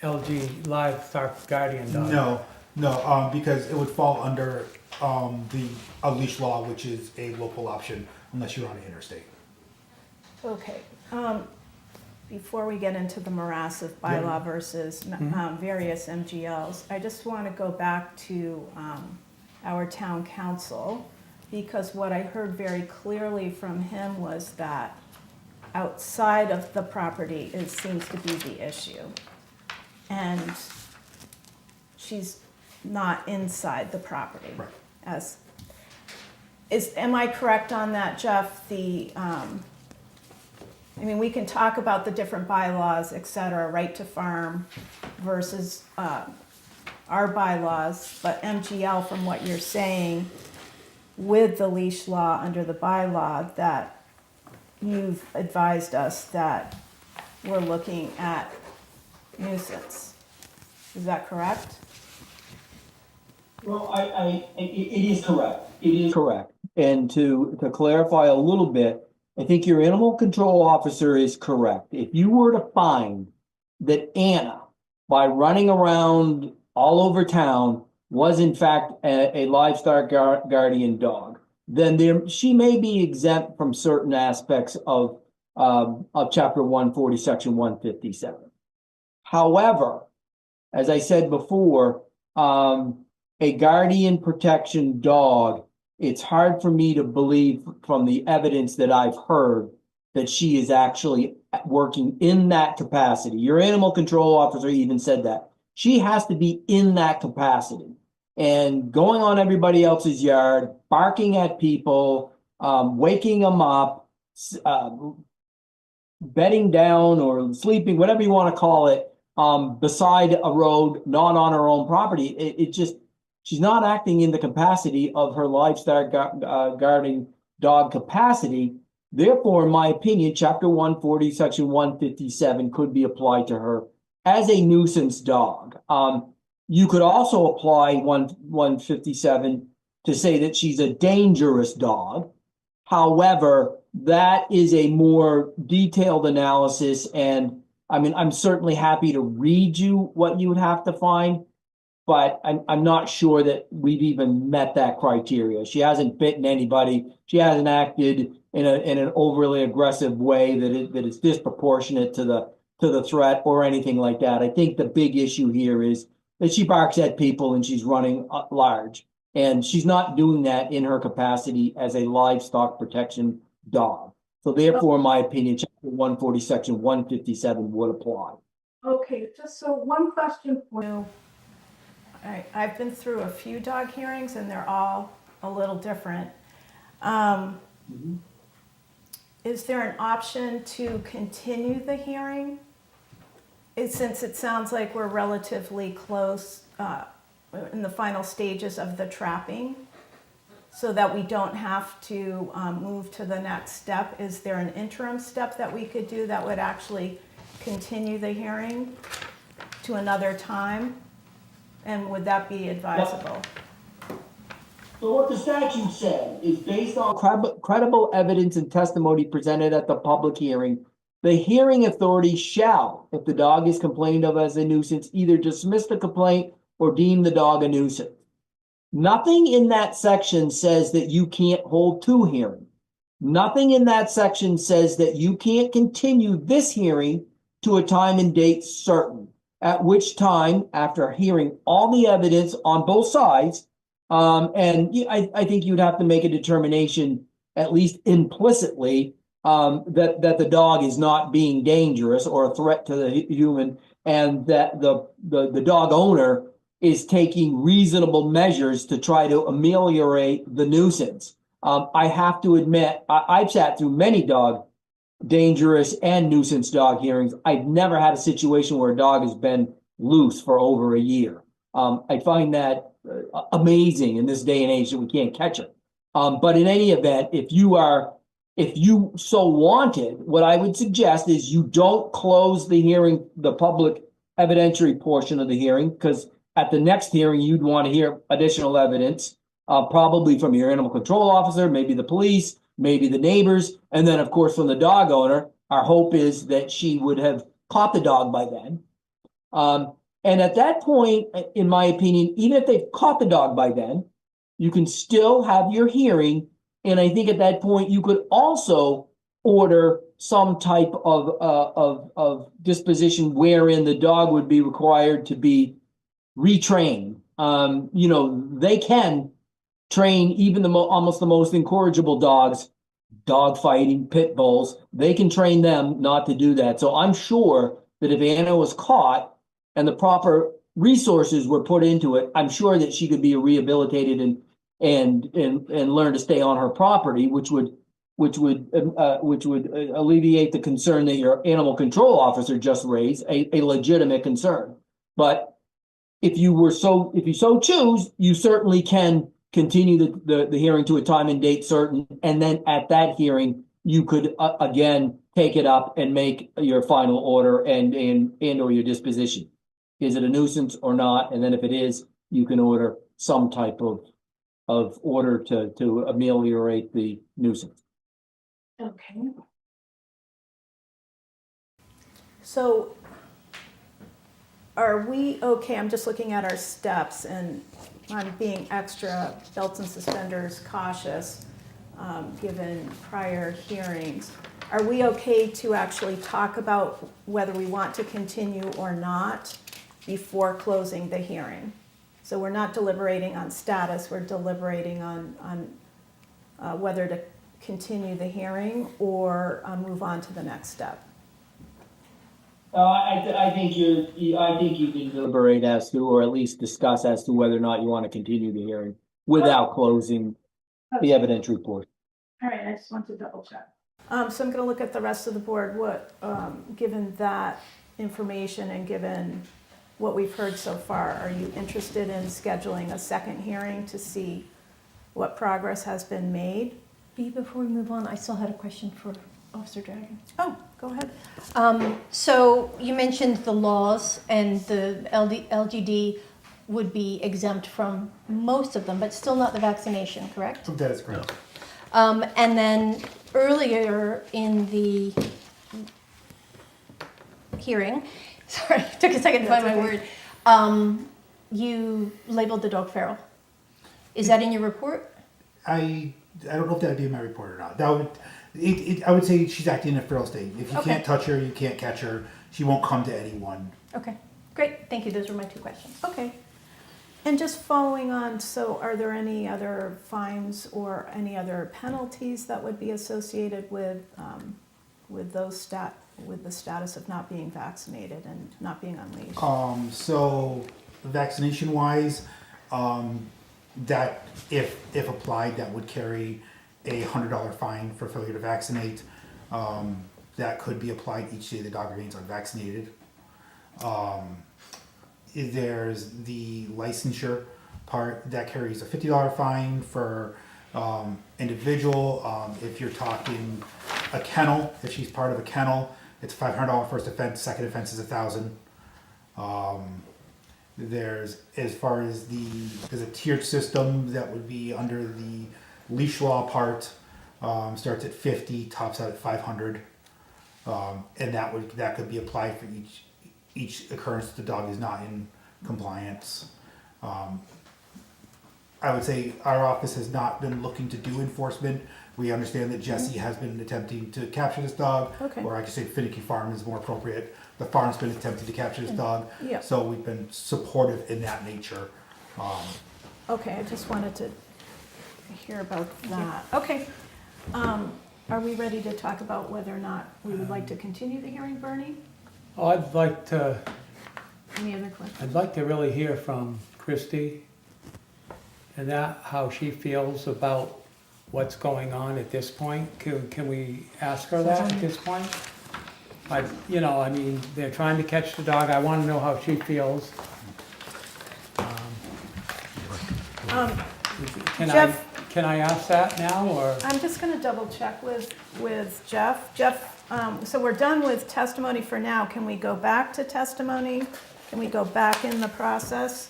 LG livestock guardian dog. No, because it would fall under a leash law, which is a local option unless you're on an interstate. Okay. Before we get into the morass of bylaw versus various MGLs, I just want to go back to our town council, because what I heard very clearly from him was that outside of the property seems to be the issue. And she's not inside the property. Right. Am I correct on that, Jeff? I mean, we can talk about the different bylaws, et cetera, right to farm versus our bylaws, but MGL, from what you're saying, with the leash law under the bylaw, that you've advised us that we're looking at nuisance. Is that correct? Well, it is correct. It is correct. And to clarify a little bit, I think your animal control officer is correct. If you were to find that Anna, by running around all over town, was in fact a livestock guardian dog, then she may be exempt from certain aspects of Chapter 140, Section 157. However, as I said before, a guardian protection dog, it's hard for me to believe from the evidence that I've heard that she is actually working in that capacity. Your animal control officer even said that. She has to be in that capacity and going on everybody else's yard, barking at people, waking them up, bedding down or sleeping, whatever you want to call it, beside a road, not on her own property. She's not acting in the capacity of her livestock guarding dog capacity. Therefore, in my opinion, Chapter 140, Section 157 could be applied to her as a nuisance dog. You could also apply 157 to say that she's a dangerous dog. However, that is a more detailed analysis, and I mean, I'm certainly happy to read you what you would have to find, but I'm not sure that we've even met that criteria. She hasn't bitten anybody. She hasn't acted in an overly aggressive way that is disproportionate to the threat or anything like that. I think the big issue here is that she barks at people and she's running large. And she's not doing that in her capacity as a livestock protection dog. So therefore, in my opinion, chapter 140, section 157 would apply. Okay, just so one question for you. I've been through a few dog hearings and they're all a little different. Is there an option to continue the hearing? Since it sounds like we're relatively close in the final stages of the trapping, so that we don't have to move to the next step, is there an interim step that we could do that would actually continue the hearing to another time? And would that be advisable? So what the statute said is based on credible evidence and testimony presented at the public hearing, the hearing authority shall, if the dog is complained of as a nuisance, either dismiss the complaint or deem the dog a nuisance. Nothing in that section says that you can't hold two hearings. Nothing in that section says that you can't continue this hearing to a time and date certain, at which time, after hearing all the evidence on both sides, I think you'd have to make a determination, at least implicitly, that the dog is not being dangerous or a threat to the human, and that the dog owner is taking reasonable measures to try to ameliorate the nuisance. I have to admit, I've sat through many dangerous and nuisance dog hearings. I've never had a situation where a dog has been loose for over a year. I find that amazing in this day and age that we can't catch it. But in any event, if you so wanted, what I would suggest is you don't close the hearing, the public evidentiary portion of the hearing, because at the next hearing, you'd want to hear additional evidence, probably from your animal control officer, maybe the police, maybe the neighbors, and then of course from the dog owner. Our hope is that she would have caught the dog by then. And at that point, in my opinion, even if they've caught the dog by then, you can still have your hearing. And I think at that point, you could also order some type of disposition wherein the dog would be required to be retrained. They can train even almost the most incorrigible dogs, dog fighting, pit bulls. They can train them not to do that. So I'm sure that if Anna was caught and the proper resources were put into it, I'm sure that she could be rehabilitated and learn to stay on her property, which would alleviate the concern that your animal control officer just raised, a legitimate concern. But if you so choose, you certainly can continue the hearing to a time and date certain, and then at that hearing, you could again take it up and make your final order and or your disposition. Is it a nuisance or not? And then if it is, you can order some type of order to ameliorate the nuisance. Okay. So are we okay? I'm just looking at our steps and I'm being extra belts and suspenders cautious given prior hearings. Are we okay to actually talk about whether we want to continue or not before closing the hearing? So we're not deliberating on status, we're deliberating on whether to continue the hearing or move on to the next step. I think you can deliberate as to, or at least discuss as to whether or not you want to continue the hearing without closing the evidentiary report. All right, I just want to double check. So I'm going to look at the rest of the board. Given that information and given what we've heard so far, are you interested in scheduling a second hearing to see what progress has been made? Before we move on, I still had a question for Officer Dragon. Oh, go ahead. So you mentioned the laws and the LGD would be exempt from most of them, but still not the vaccination, correct? That is correct. And then earlier in the hearing, sorry, it took a second to find my word, you labeled the dog feral. Is that in your report? I don't know if that would be in my report or not. That would, I would say she's acting in a feral state. If you can't touch her, you can't catch her. She won't come to anyone. Okay, great. Thank you. Those were my two questions. Okay. And just following on, so are there any other fines or any other penalties that would be associated with with the status of not being vaccinated and not being unleashed? So vaccination wise, that if applied, that would carry a $100 fine for failure to vaccinate. That could be applied each day the dog remains unvaccinated. There's the licensure part that carries a $50 fine for individual. If you're talking a kennel, if she's part of a kennel, it's $500 first offense. Second offense is $1,000. There's, as far as there's a tiered system that would be under the leash law part. Starts at 50, tops out at 500, and that could be applied for each occurrence the dog is not in compliance. I would say our office has not been looking to do enforcement. We understand that Jesse has been attempting to capture this dog, Okay. or I could say Finicky Farm is more appropriate. The farm's been attempting to capture this dog, Yeah. so we've been supportive in that nature. Okay, I just wanted to hear about that. Okay. Are we ready to talk about whether or not we would like to continue the hearing, Bernie? Oh, I'd like to really hear from Christy and how she feels about what's going on at this point. Can we ask her that at this point? They're trying to catch the dog. I want to know how she feels. Jeff, Can I ask that now, or? I'm just going to double check with Jeff. Jeff, so we're done with testimony for now. Can we go back to testimony? Can we go back in the process?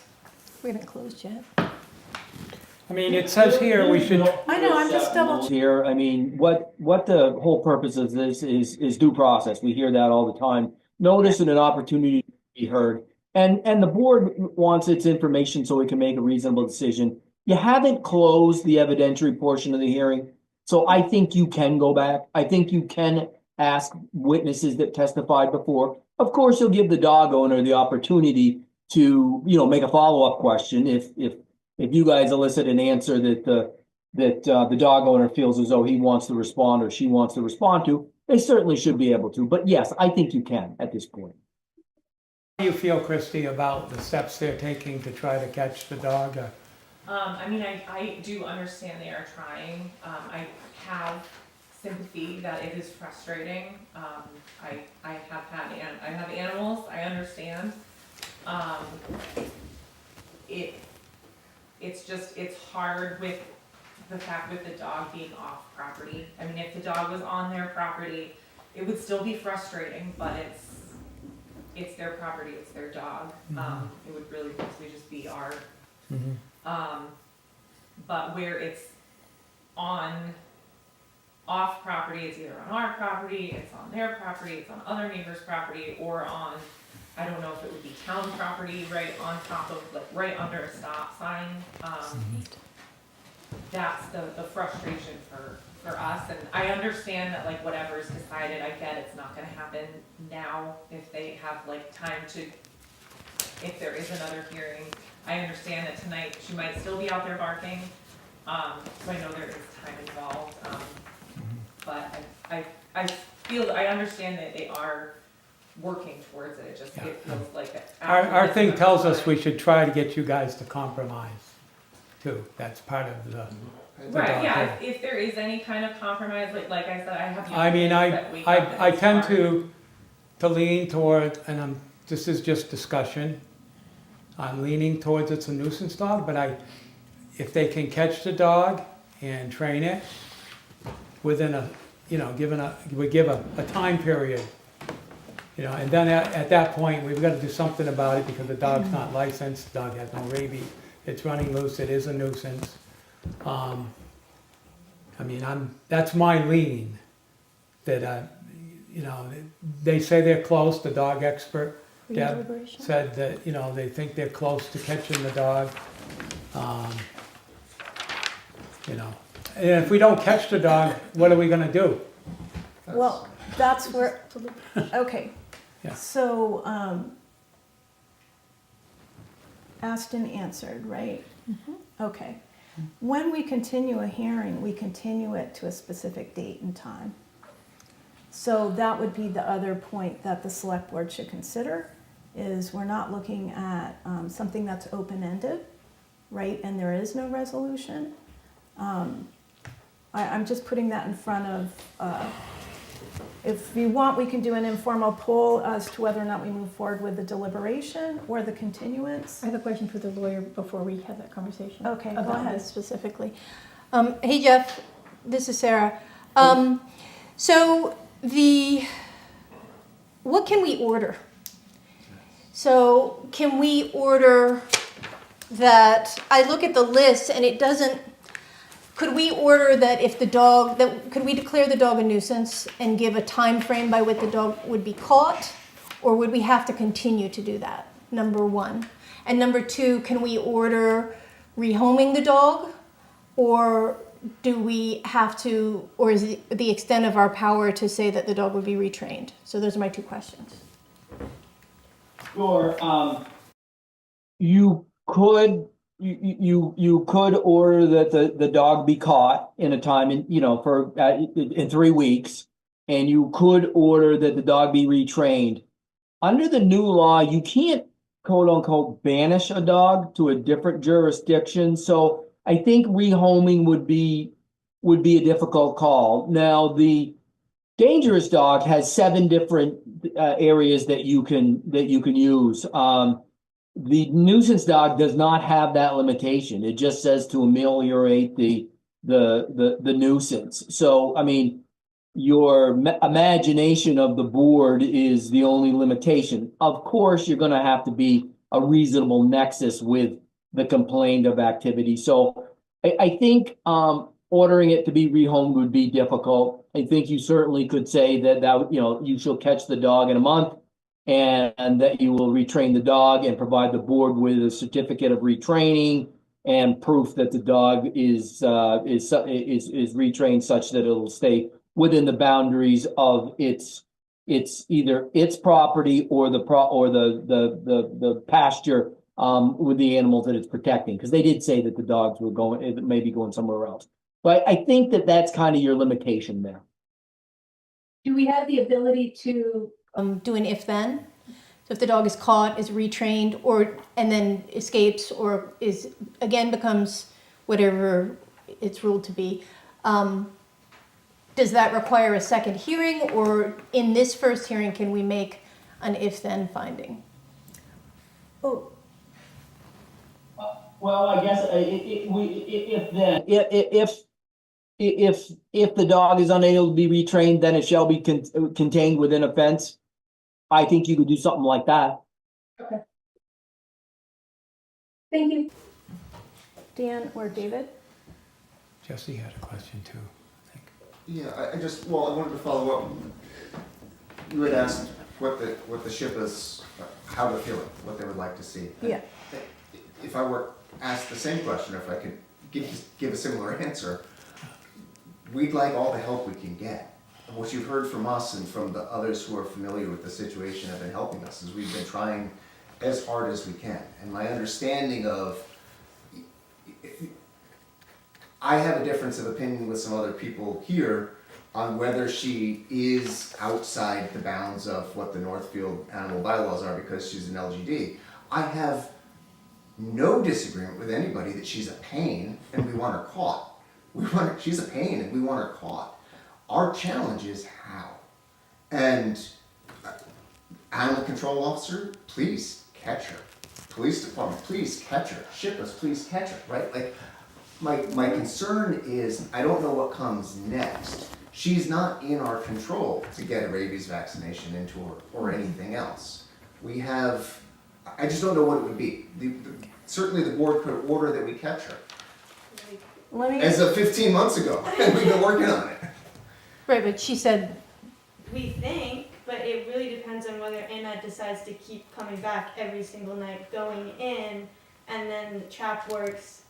We haven't closed yet. I mean, it says here we should. I know, I'm just double. Here, I mean, what the whole purpose of this is due process. We hear that all the time. Notice and an opportunity to be heard. And the board wants its information so it can make a reasonable decision. You haven't closed the evidentiary portion of the hearing, so I think you can go back. I think you can ask witnesses that testified before. Of course, you'll give the dog owner the opportunity to, make a follow-up question if you guys elicit an answer that the dog owner feels as though he wants to respond or she wants to respond to. They certainly should be able to. But yes, I think you can at this point. How do you feel, Christy, about the steps they're taking to try to catch the dog? I do understand they are trying. I have sympathy that it is frustrating. I have animals. I understand. It's hard with the fact with the dog being off property. I mean, if the dog was on their property, it would still be frustrating, but it's their property, it's their dog. It would really mostly just be our. But where it's off property, it's either on our property, it's on their property, it's on other neighbors' property, or on, I don't know if it would be town property right on top of, right under a stop sign. That's the frustration for us, and I understand that whatever is decided, I get it's not gonna happen now if they have time to, if there is another hearing. I understand that tonight she might still be out there barking, so I know there is time involved, but I understand that they are working towards it. It feels like it. Our thing tells us we should try to get you guys to compromise too. That's part of the. Right, yeah, if there is any kind of compromise, like I said, I have. I tend to lean toward, and this is just discussion. I'm leaning towards it's a nuisance dog, but if they can catch the dog and train it within we give a time period, and then at that point, we've got to do something about it because the dog's not licensed, the dog has no rabies, it's running loose, it is a nuisance. That's my lean, that, they say they're close, the dog expert, Deb said that, they think they're close to catching the dog. And if we don't catch the dog, what are we gonna do? Well, that's where, okay. Yeah. So, asked and answered, right? Okay. When we continue a hearing, we continue it to a specific date and time. So that would be the other point that the select board should consider, is we're not looking at something that's open-ended, right? And there is no resolution. I'm just putting that in front of, if you want, we can do an informal poll as to whether or not we move forward with the deliberation or the continuance. I have a question for the lawyer before we have that conversation. Okay, go about ahead. this specifically. Hey Jeff, this is Sarah. So what can we order? So can we order that, I look at the list and it doesn't, could we order that if the dog, could we declare the dog a nuisance and give a time frame by which the dog would be caught? Or would we have to continue to do that? Number one. And number two, can we order rehoming the dog? Or do we have to, or is it the extent of our power to say that the dog would be retrained? So those are my two questions. Sure, you could, you could order that the dog be caught in a time, in 3 weeks. And you could order that the dog be retrained. Under the new law, you can't quote unquote banish a dog to a different jurisdiction. So I think rehoming would be a difficult call. Now, the dangerous dog has 7 different areas that you can use. The nuisance dog does not have that limitation. It just says to ameliorate the nuisance. So, I mean, your imagination of the board is the only limitation. Of course, you're going to have to be a reasonable nexus with the complaint of activity. So I think ordering it to be rehomed would be difficult. I think you certainly could say that you shall catch the dog in a month and that you will retrain the dog and provide the board with a certificate of retraining and proof that the dog is retrained such that it'll stay within the boundaries of its either its property or the pasture with the animals that it's protecting, because they did say that the dogs were maybe going somewhere else. But I think that that's kind of your limitation there. Do we have the ability to do an if-then? So if the dog is caught, is retrained, and then escapes, or becomes whatever it's ruled to be, does that require a second hearing, or in this first hearing can we make an if-then finding? Oh, Well, I guess if the dog is unable to be retrained, then it shall be contained within a fence. I think you could do something like that. Okay. Thank you. Dan or David? Jesse had a question too, I think. Yeah, I wanted to follow up. You had asked what the ship is, how they're feeling, what they would like to see. Yeah. If I were asked the same question, if I could give a similar answer, we'd like all the help we can get. What you've heard from us and from the others who are familiar with the situation have been helping us, is we've been trying as hard as we can. And my understanding of, I have a difference of opinion with some other people here on whether she is outside the bounds of what the Northfield animal bylaws are because she's an LGD. I have no disagreement with anybody that she's a pain and we want her caught. She's a pain and we want her caught. Our challenge is how. And animal control officer, please catch her. Police department, please catch her. Shippers, please catch her, right? Like, my concern is, I don't know what comes next. She's not in our control to get a rabies vaccination into her or anything else. I just don't know what it would be. Certainly the board could order that we catch her. As of 15 months ago, and we've been working on it. Right, but she said, We think, but it really depends on whether Anna decides to keep coming back every single night, going in, and then the trap works,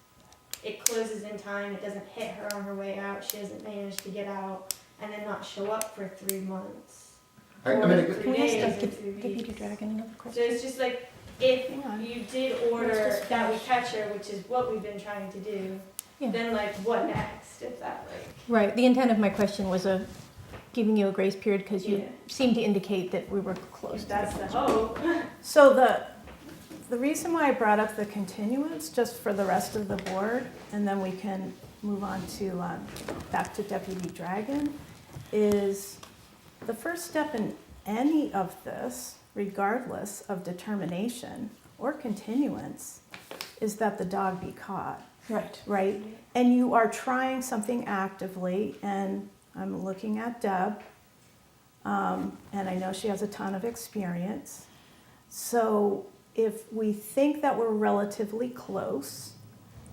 it closes in time, it doesn't hit her on her way out, she doesn't manage to get out, and then not show up for 3 months. can we ask days the or 3 deputy weeks. dragon another So question? it's just like, if Hang on. you did Let's order just that we finish. catch her, which is what we've been trying to do, Yeah. then like what next? If that like Right, the intent of my question was giving you a grace period because you Yeah. seemed to indicate that we were close to that's that. the hope. So the reason why I brought up the continuance, just for the rest of the board, and then we can move on to, back to Deputy Dragon, is the first step in any of this, regardless of determination or continuance, is that the dog be caught, Right. right? And you are trying something actively, and I'm looking at Deb, and I know she has a ton of experience. So if we think that we're relatively close,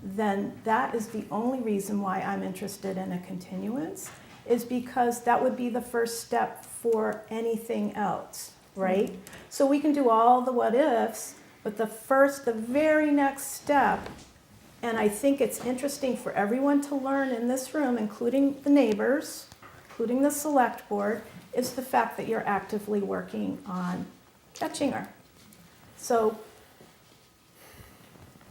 then that is the only reason why I'm interested in a continuance, is because that would be the first step for anything else, right? So we can do all the what ifs, but the very next step, and I think it's interesting for everyone to learn in this room, including the neighbors, including the select board, is the fact that you're actively working on catching her. So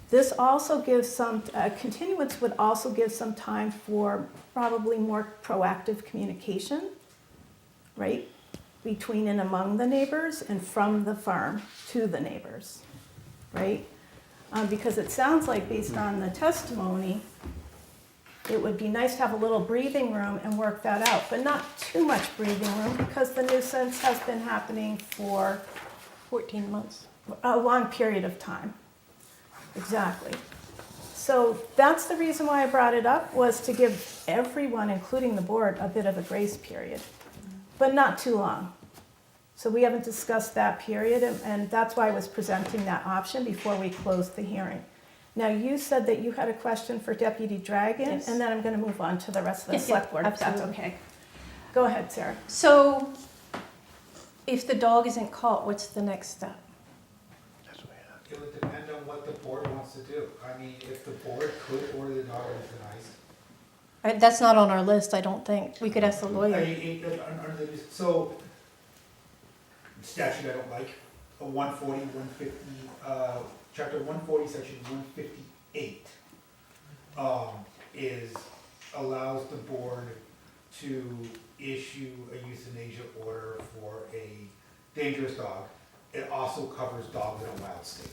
this also gives some, continuance would also give some time for probably more proactive communication, right? Between and among the neighbors and from the farm to the neighbors, right? Because it sounds like based on the testimony, it would be nice to have a little breathing room and work that out, but not too much breathing room because the nuisance has been happening for 14 months. a long period of time. Exactly. So that's the reason why I brought it up, was to give everyone, including the board, a bit of a grace period, but not too long. So we haven't discussed that period, and that's why I was presenting that option before we closed the hearing. Now, you said that you had a question for Deputy Dragon, Yes. and then I'm going to move on to the rest of the Yeah, select board, if that's absolutely. okay. Go ahead, Sarah. So if the dog isn't caught, what's the next step? It would depend on what the board wants to do. I mean, if the board could order the dog euthanized. That's not on our list, I don't think. We could ask the lawyer. So, statute I don't like, a 140, 150, chapter 140, section 158, allows the board to issue a euthanasia order for a dangerous dog. It also covers dogs in a wild state,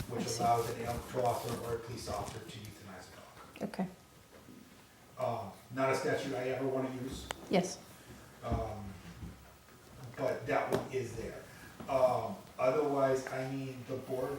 which allows an animal control officer or a police officer to euthanize a dog. Okay, Not a statute I ever want to use, yes. but that one is there. Otherwise, I mean, the board,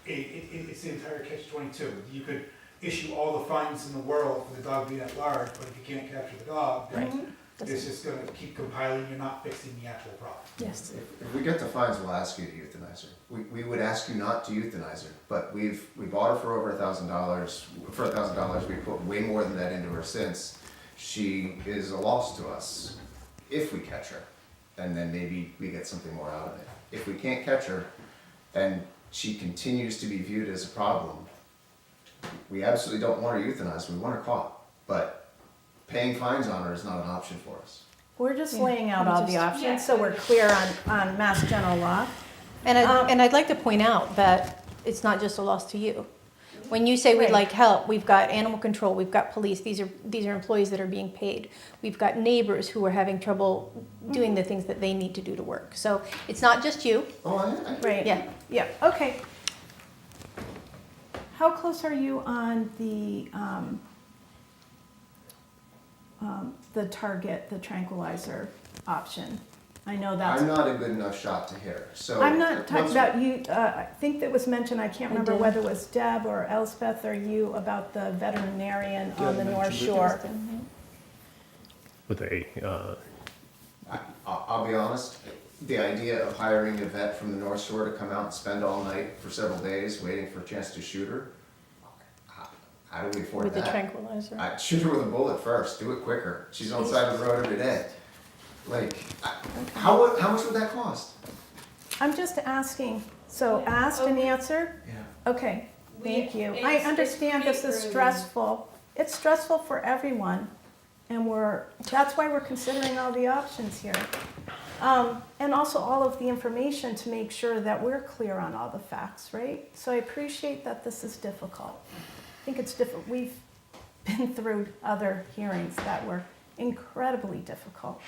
it's the entire catch-22. You could issue all the fines in the world for the dog being at large, but if you can't capture the dog, then it's just gonna keep compiling, you're not fixing the actual problem. Yes. If we get the fines, we'll ask you to euthanize her. We would ask you not to euthanize her, but we bought her for over $1,000. For $1,000, we put way more than that into her since. She is a loss to us if we catch her, and then maybe we get something more out of it. If we can't catch her, and she continues to be viewed as a problem, we absolutely don't want her euthanized, we want her caught, but paying fines on her is not an option for us. We're just Yeah, laying out we all just- the options, so we're clear on Mass General Law. And I'd like to point out that it's not just a loss to you. When you say we'd Right. like help, we've got animal control, we've got police, these are employees that are being paid. We've got neighbors who are having trouble doing the things that they need to do to work. So it's not just you. Oh, Right. Yeah. Yeah, okay. How close are you on the target, the tranquilizer option? I know that's. I'm not a good enough shot to hit her, so. I'm not talking once- about you, I think that was mentioned, I can't remember Deb. whether it was Deb or Elspeth or you, about the veterinarian on the North Shore. With a, I'll be honest, the idea of hiring a vet from the North Shore to come out and spend all night for several days waiting for a chance to shoot her, how do we afford With the that? tranquilizer. I'd shoot her with a bullet first, do it quicker. She's on the side of the road every day. Like, how much would that cost? I'm just asking, so asked and answered? Yeah. Okay, thank you. I it's understand this is pretty early. stressful. It's stressful for everyone, and that's why we're considering all the options here. And also all of the information to make sure that we're clear on all the facts, right? So I appreciate that this is difficult. I think it's difficult. We've been through other hearings that were incredibly difficult.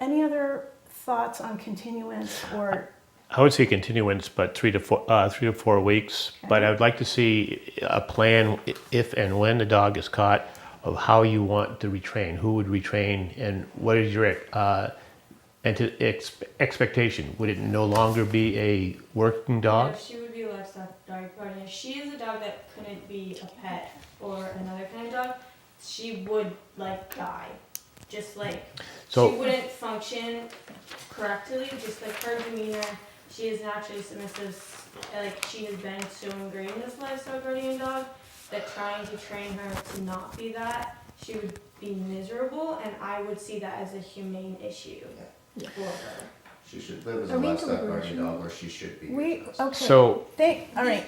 Any other thoughts on continuance or? I would say continuance, but 3 to 4 weeks. But I would like to see a plan if and when the dog is caught of how you want to retrain, who would retrain, and what is your expectation? Would it no longer be a working dog? Yeah, she would be a livestock dog guardian. If she is a dog that couldn't be a pet or another kind of dog, she would die. Just she wouldn't function correctly, just her demeanor. She is naturally submissive, she has been so ingrained as livestock guardian dog that trying to train her to not be that, she would be miserable, and I would see that as a humane issue for her. She should live as a livestock guardian dog, or she should be. Okay. So- All right.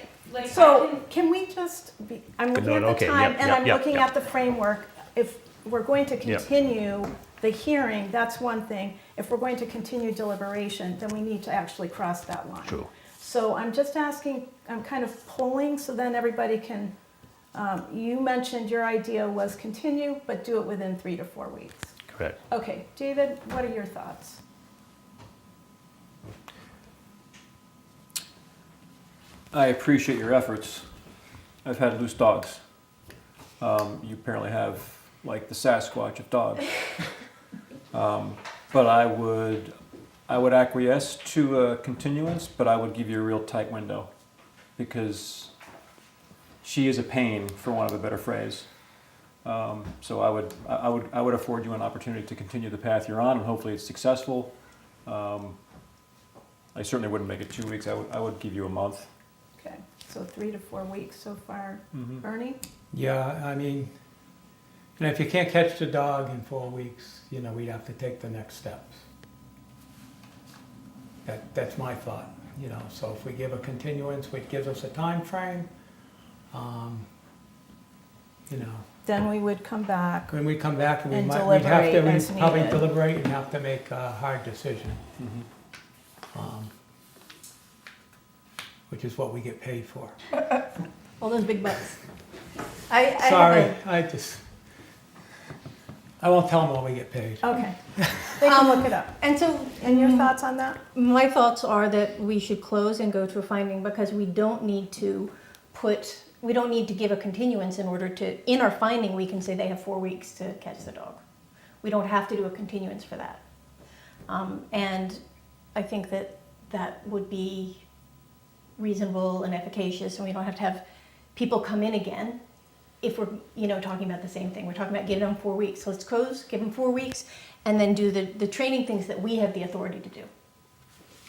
So can we just be, I'm looking at the okay, time, yep, and yep, I'm yep, looking yep. at the framework. If we're going to Yep. continue the hearing, that's one thing. If we're going to continue deliberation, then we need to actually cross that line. True. So I'm just asking, I'm kind of polling, so then everybody can, you mentioned your idea was continue, but do it within 3 to 4 weeks. Correct. Okay, David, what are your thoughts? I appreciate your efforts. I've had loose dogs. You apparently have the Sasquatch of dogs. But I would acquiesce to a continuance, but I would give you a real tight window, because she is a pain, for want of a better phrase. So I would afford you an opportunity to continue the path you're on, and hopefully it's successful. I certainly wouldn't make it 2 weeks. I would give you a month. Okay, so 3 to 4 weeks so far. Mm-hmm. Bernie? Yeah, I mean, if you can't catch the dog in 4 weeks, we'd have to take the next steps. That's my thought, so if we give a continuance, which gives us a time frame, Then we would come back. when we come back, And we'd deliberate as probably needed. deliberate and have to make a hard decision, which is what we get paid for. All those big bucks. Sorry, I won't tell them what we get paid. Okay, they can look it up. And so, And your thoughts on that? my thoughts are that we should close and go to a finding, because we don't need to give a continuance in order to, in our finding, we can say they have 4 weeks to catch the dog. We don't have to do a continuance for that. And I think that would be reasonable and efficacious, and we don't have to have people come in again if we're, talking about the same thing. We're talking about getting them 4 weeks. So let's close, give them 4 weeks, and then do the training things that we have the authority to do.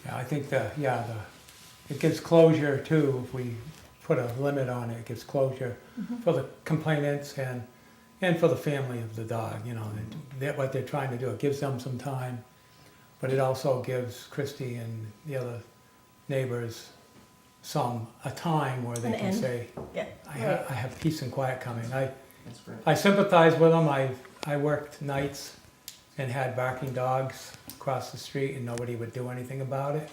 Yeah, I think it gives closure too, if we put a limit on it. It gives closure for the complainants and for the family of the dog, what they're trying to do. It gives them some time, but it also gives Christy and the other neighbors a time where they An can end. say, Yeah. I have peace and quiet coming. That's great. I sympathize with them. I worked nights and had barking dogs across the street, and nobody would do anything about it.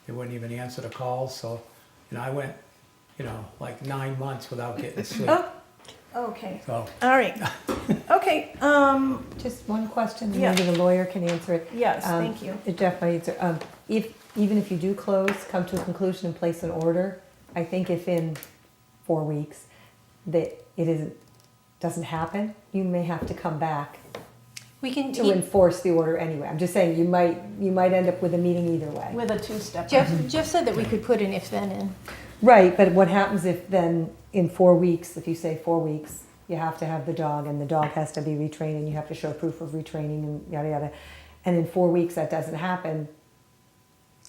They wouldn't even answer the calls. So, I went, 9 months without getting sleep. Oh, okay, So, all right. Okay, Just one question, Yeah. maybe the lawyer can answer it. yes, thank you. Jeff might answer. Even if you do close, come to a conclusion and place an order, I think if in 4 weeks that doesn't happen, you may have to come back We can, to enforce the order anyway. I'm just saying, you might end up with a meeting either way. With a two-step. Jeff said that we could put an if then in. Right, but what happens if then in 4 weeks, if you say 4 weeks, you have to have the dog and the dog has to be retrained and you have to show proof of retraining and yada yada, and in 4 weeks that doesn't happen,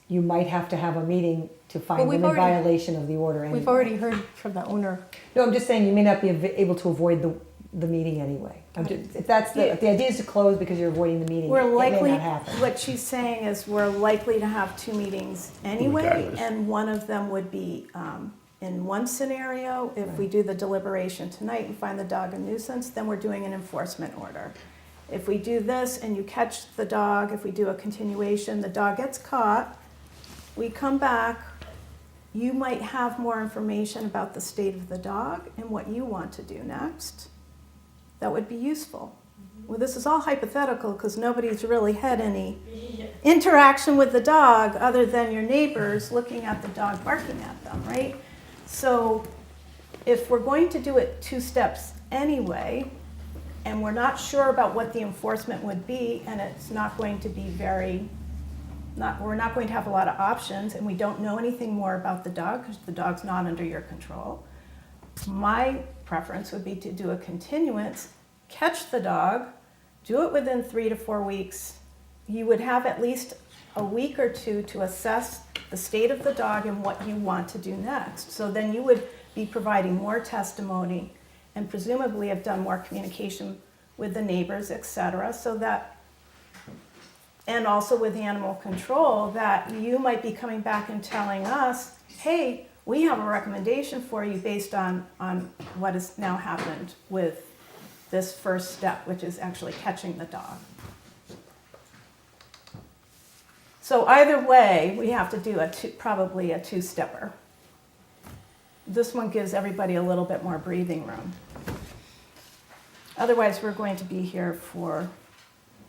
you might have to have a meeting to find Well, them in violation of the order anyway. We've already heard from the owner. No, I'm just saying you may not be able to avoid the meeting anyway. If the idea is to close because you're avoiding the meeting, We're it may likely, not happen. what she's saying is we're likely to have 2 meetings anyway, Regardless. and one of them would be, in one scenario, if we do the deliberation tonight and find the dog a nuisance, then we're doing an enforcement order. if we do this and you catch the dog, if we do a continuation, the dog gets caught, we come back, you might have more information about the state of the dog and what you want to do next. That would be useful. Well, this is all hypothetical because nobody's really had any interaction with the dog other than your neighbors looking at the dog barking at them, right? So if we're going to do it 2 steps anyway, and we're not sure about what the enforcement would be, and it's not going to be we're not going to have a lot of options, and we don't know anything more about the dog because the dog's not under your control, my preference would be to do a continuance, catch the dog, do it within 3 to 4 weeks. You would have at least a week or 2 to assess the state of the dog and what you want to do next. So then you would be providing more testimony and presumably have done more communication with the neighbors, et cetera, so that, and also with animal control, that you might be coming back and telling us, hey, we have a recommendation for you based on what has now happened with this first step, which is actually catching the dog. So either way, we have to do probably a 2-stepper. This one gives everybody a little bit more breathing room. Otherwise, we're going to be here for,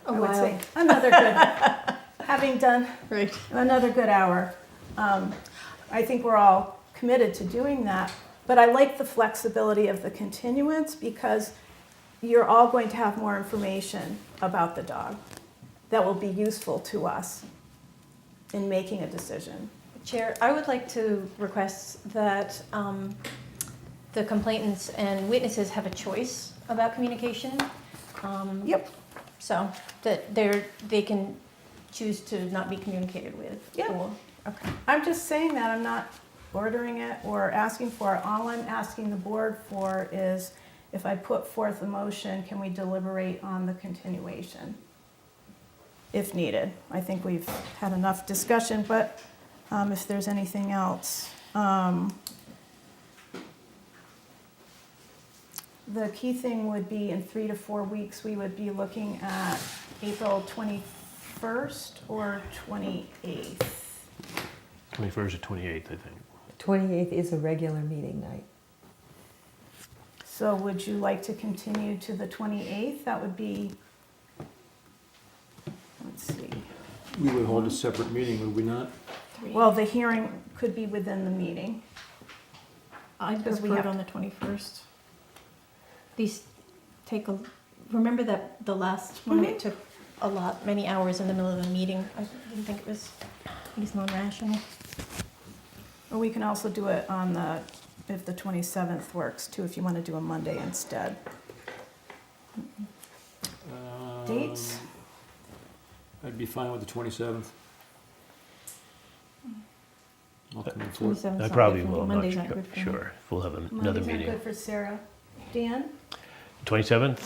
I would say, another good, having done another good hour. I think we're all committed to doing that, but I like the flexibility of the continuance because you're all going to have more information about the dog that will be useful to us in making a decision. Chair, I would like to request that the complainants and witnesses have a choice about communication. Yep. So that they can choose to not be communicated with. Yep. Okay. I'm just saying that, I'm not ordering it or asking for it. All I'm asking the board for is, if I put forth a motion, can we deliberate on the continuation? If needed. I think we've had enough discussion, but if there's anything else. The key thing would be in 3 to 4 weeks, we would be looking at April 21st or 28th. 21st or 28th, I think. 28th is a regular meeting night. So would you like to continue to the 28th? That would be, let's see. We would hold a separate meeting, would we not? Well, the hearing could be within the meeting. I'd Because we prefer it have- on the 21st. These remember that the last one, it took many hours in the middle of a meeting. I didn't think it was, it's non-rational. Or we can also do it on if the 27th works too, if you want to do a Monday instead. Dates? I'd be fine with the 27th. I'll come in for it. 27th 's I not probably good for me. will, I'm Monday's not not good for me. sure. We'll have another Mondays meeting. aren't good for Sarah. Dan? 27th?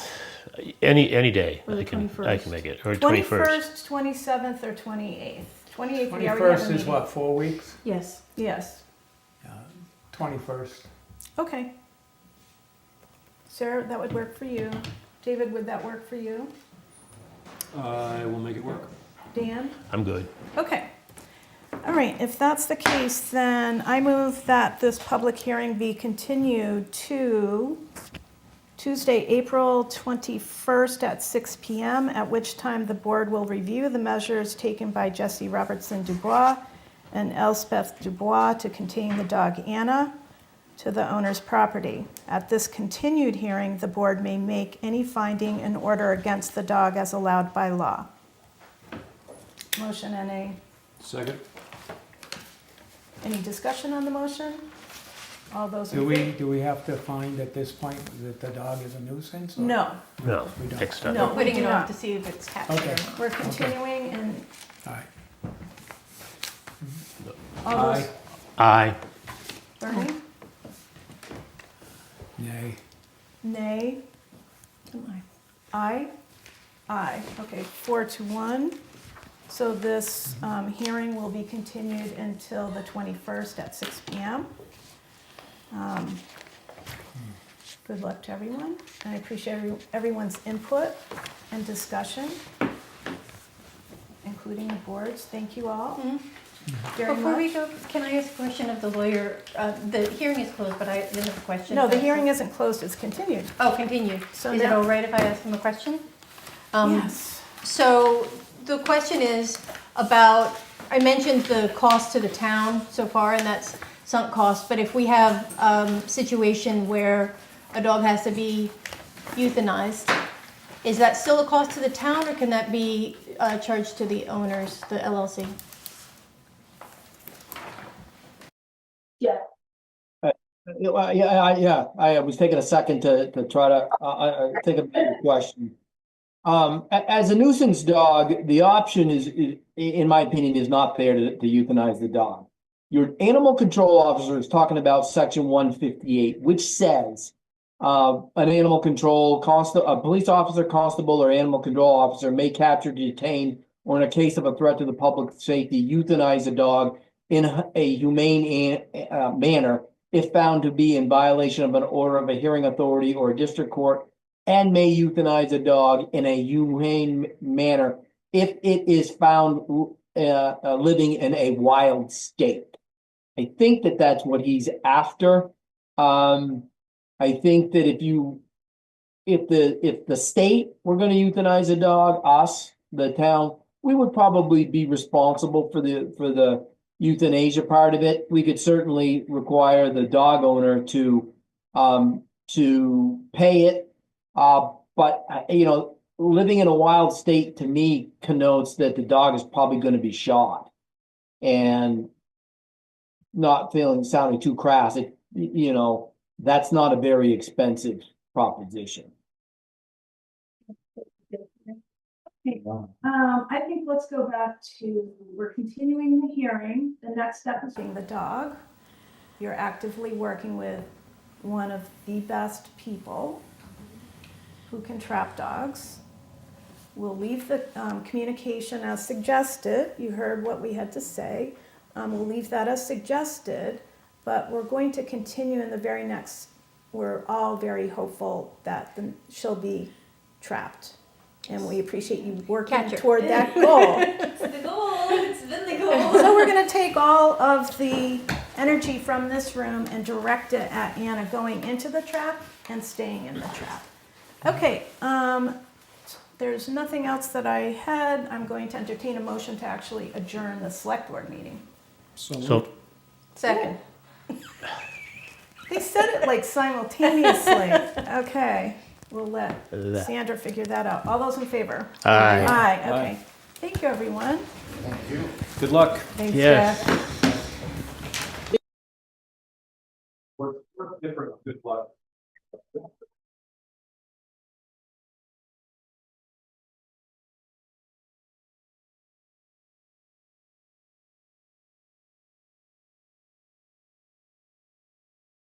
Any day. Or the I can 21st. make it. Or 21st. 21st, 27th, or 28th? 28th, we already have a 21st is meeting. what, 4 weeks? Yes. Yes. 21st. Okay. Sarah, that would work for you. David, would that work for you? I will make it work. Dan? I'm good. Okay. All right, if that's the case, then I move that this public hearing be continued to Tuesday, April 21st at 6 p.m., at which time the board will review the measures taken by Jesse Robertson Dubois and Elspeth Dubois to contain the dog Anna to the owner's property. At this continued hearing, the board may make any finding and order against the dog as allowed by law. Motion NA. Second? Any discussion on the motion? All those in favor? Do we have to find at this point that the dog is a nuisance? or- No, No, We don't. next time. No. We're putting we do it off not. to see if it's captured. Okay. we're continuing and All right. all those, Aye. Bernie? Nay. Nay? Aye? Aye, okay, 4-1. So this hearing will be continued until the 21st at 6 p.m. Good luck to everyone. And I appreciate everyone's input and discussion, including the boards. Thank you all very Before we much. go, can I ask a question of the lawyer? The hearing is closed, but I did have a question. No, the hearing isn't closed, it's continued. Oh, continued. So Is it now- all right if I ask him a question? Yes. So the question is about, I mentioned the cost to the town so far, and that's sunk cost, but if we have a situation where a dog has to be euthanized, is that still a cost to the town, or can that be charged to the owners, the LLC? Yeah, I was taking a second to try to think about the question. As a nuisance dog, the option is, in my opinion, is not there to euthanize the dog. Your animal control officer is talking about section 158, which says an animal control a police officer, constable, or animal control officer may capture, detain, or in a case of a threat to the public safety, euthanize a dog in a humane manner if found to be in violation of an order of a hearing authority or a district court, and may euthanize a dog in a humane manner if it is found living in a wild state. I think that that's what he's after. I think that if the state were going to euthanize a dog, us, the town, we would probably be responsible for the euthanasia part of it. We could certainly require the dog owner to pay it. But living in a wild state to me connotes that the dog is probably going to be shot. And not sounding too crass, that's not a very expensive proposition. I think let's go back to, we're continuing the hearing. The next step is being the dog. You're actively working with one of the best people who can trap dogs. We'll leave the communication as suggested. You heard what we had to say. We'll leave that as suggested, but we're going to continue in the very next, we're all very hopeful that she'll be trapped. And we appreciate you working toward that goal. It's the goal. It's been the goal. So we're going to take all of the energy from this room and direct it at Anna going into the trap and staying in the trap. Okay, there's nothing else that I had. I'm going to entertain a motion to actually adjourn the select board meeting. So Second. They said it like simultaneously. Okay, we'll let Sandra figure that out. All those in favor? Aye. Aye, okay. Thank you, everyone. Good luck. Thanks, Yes. Jeff.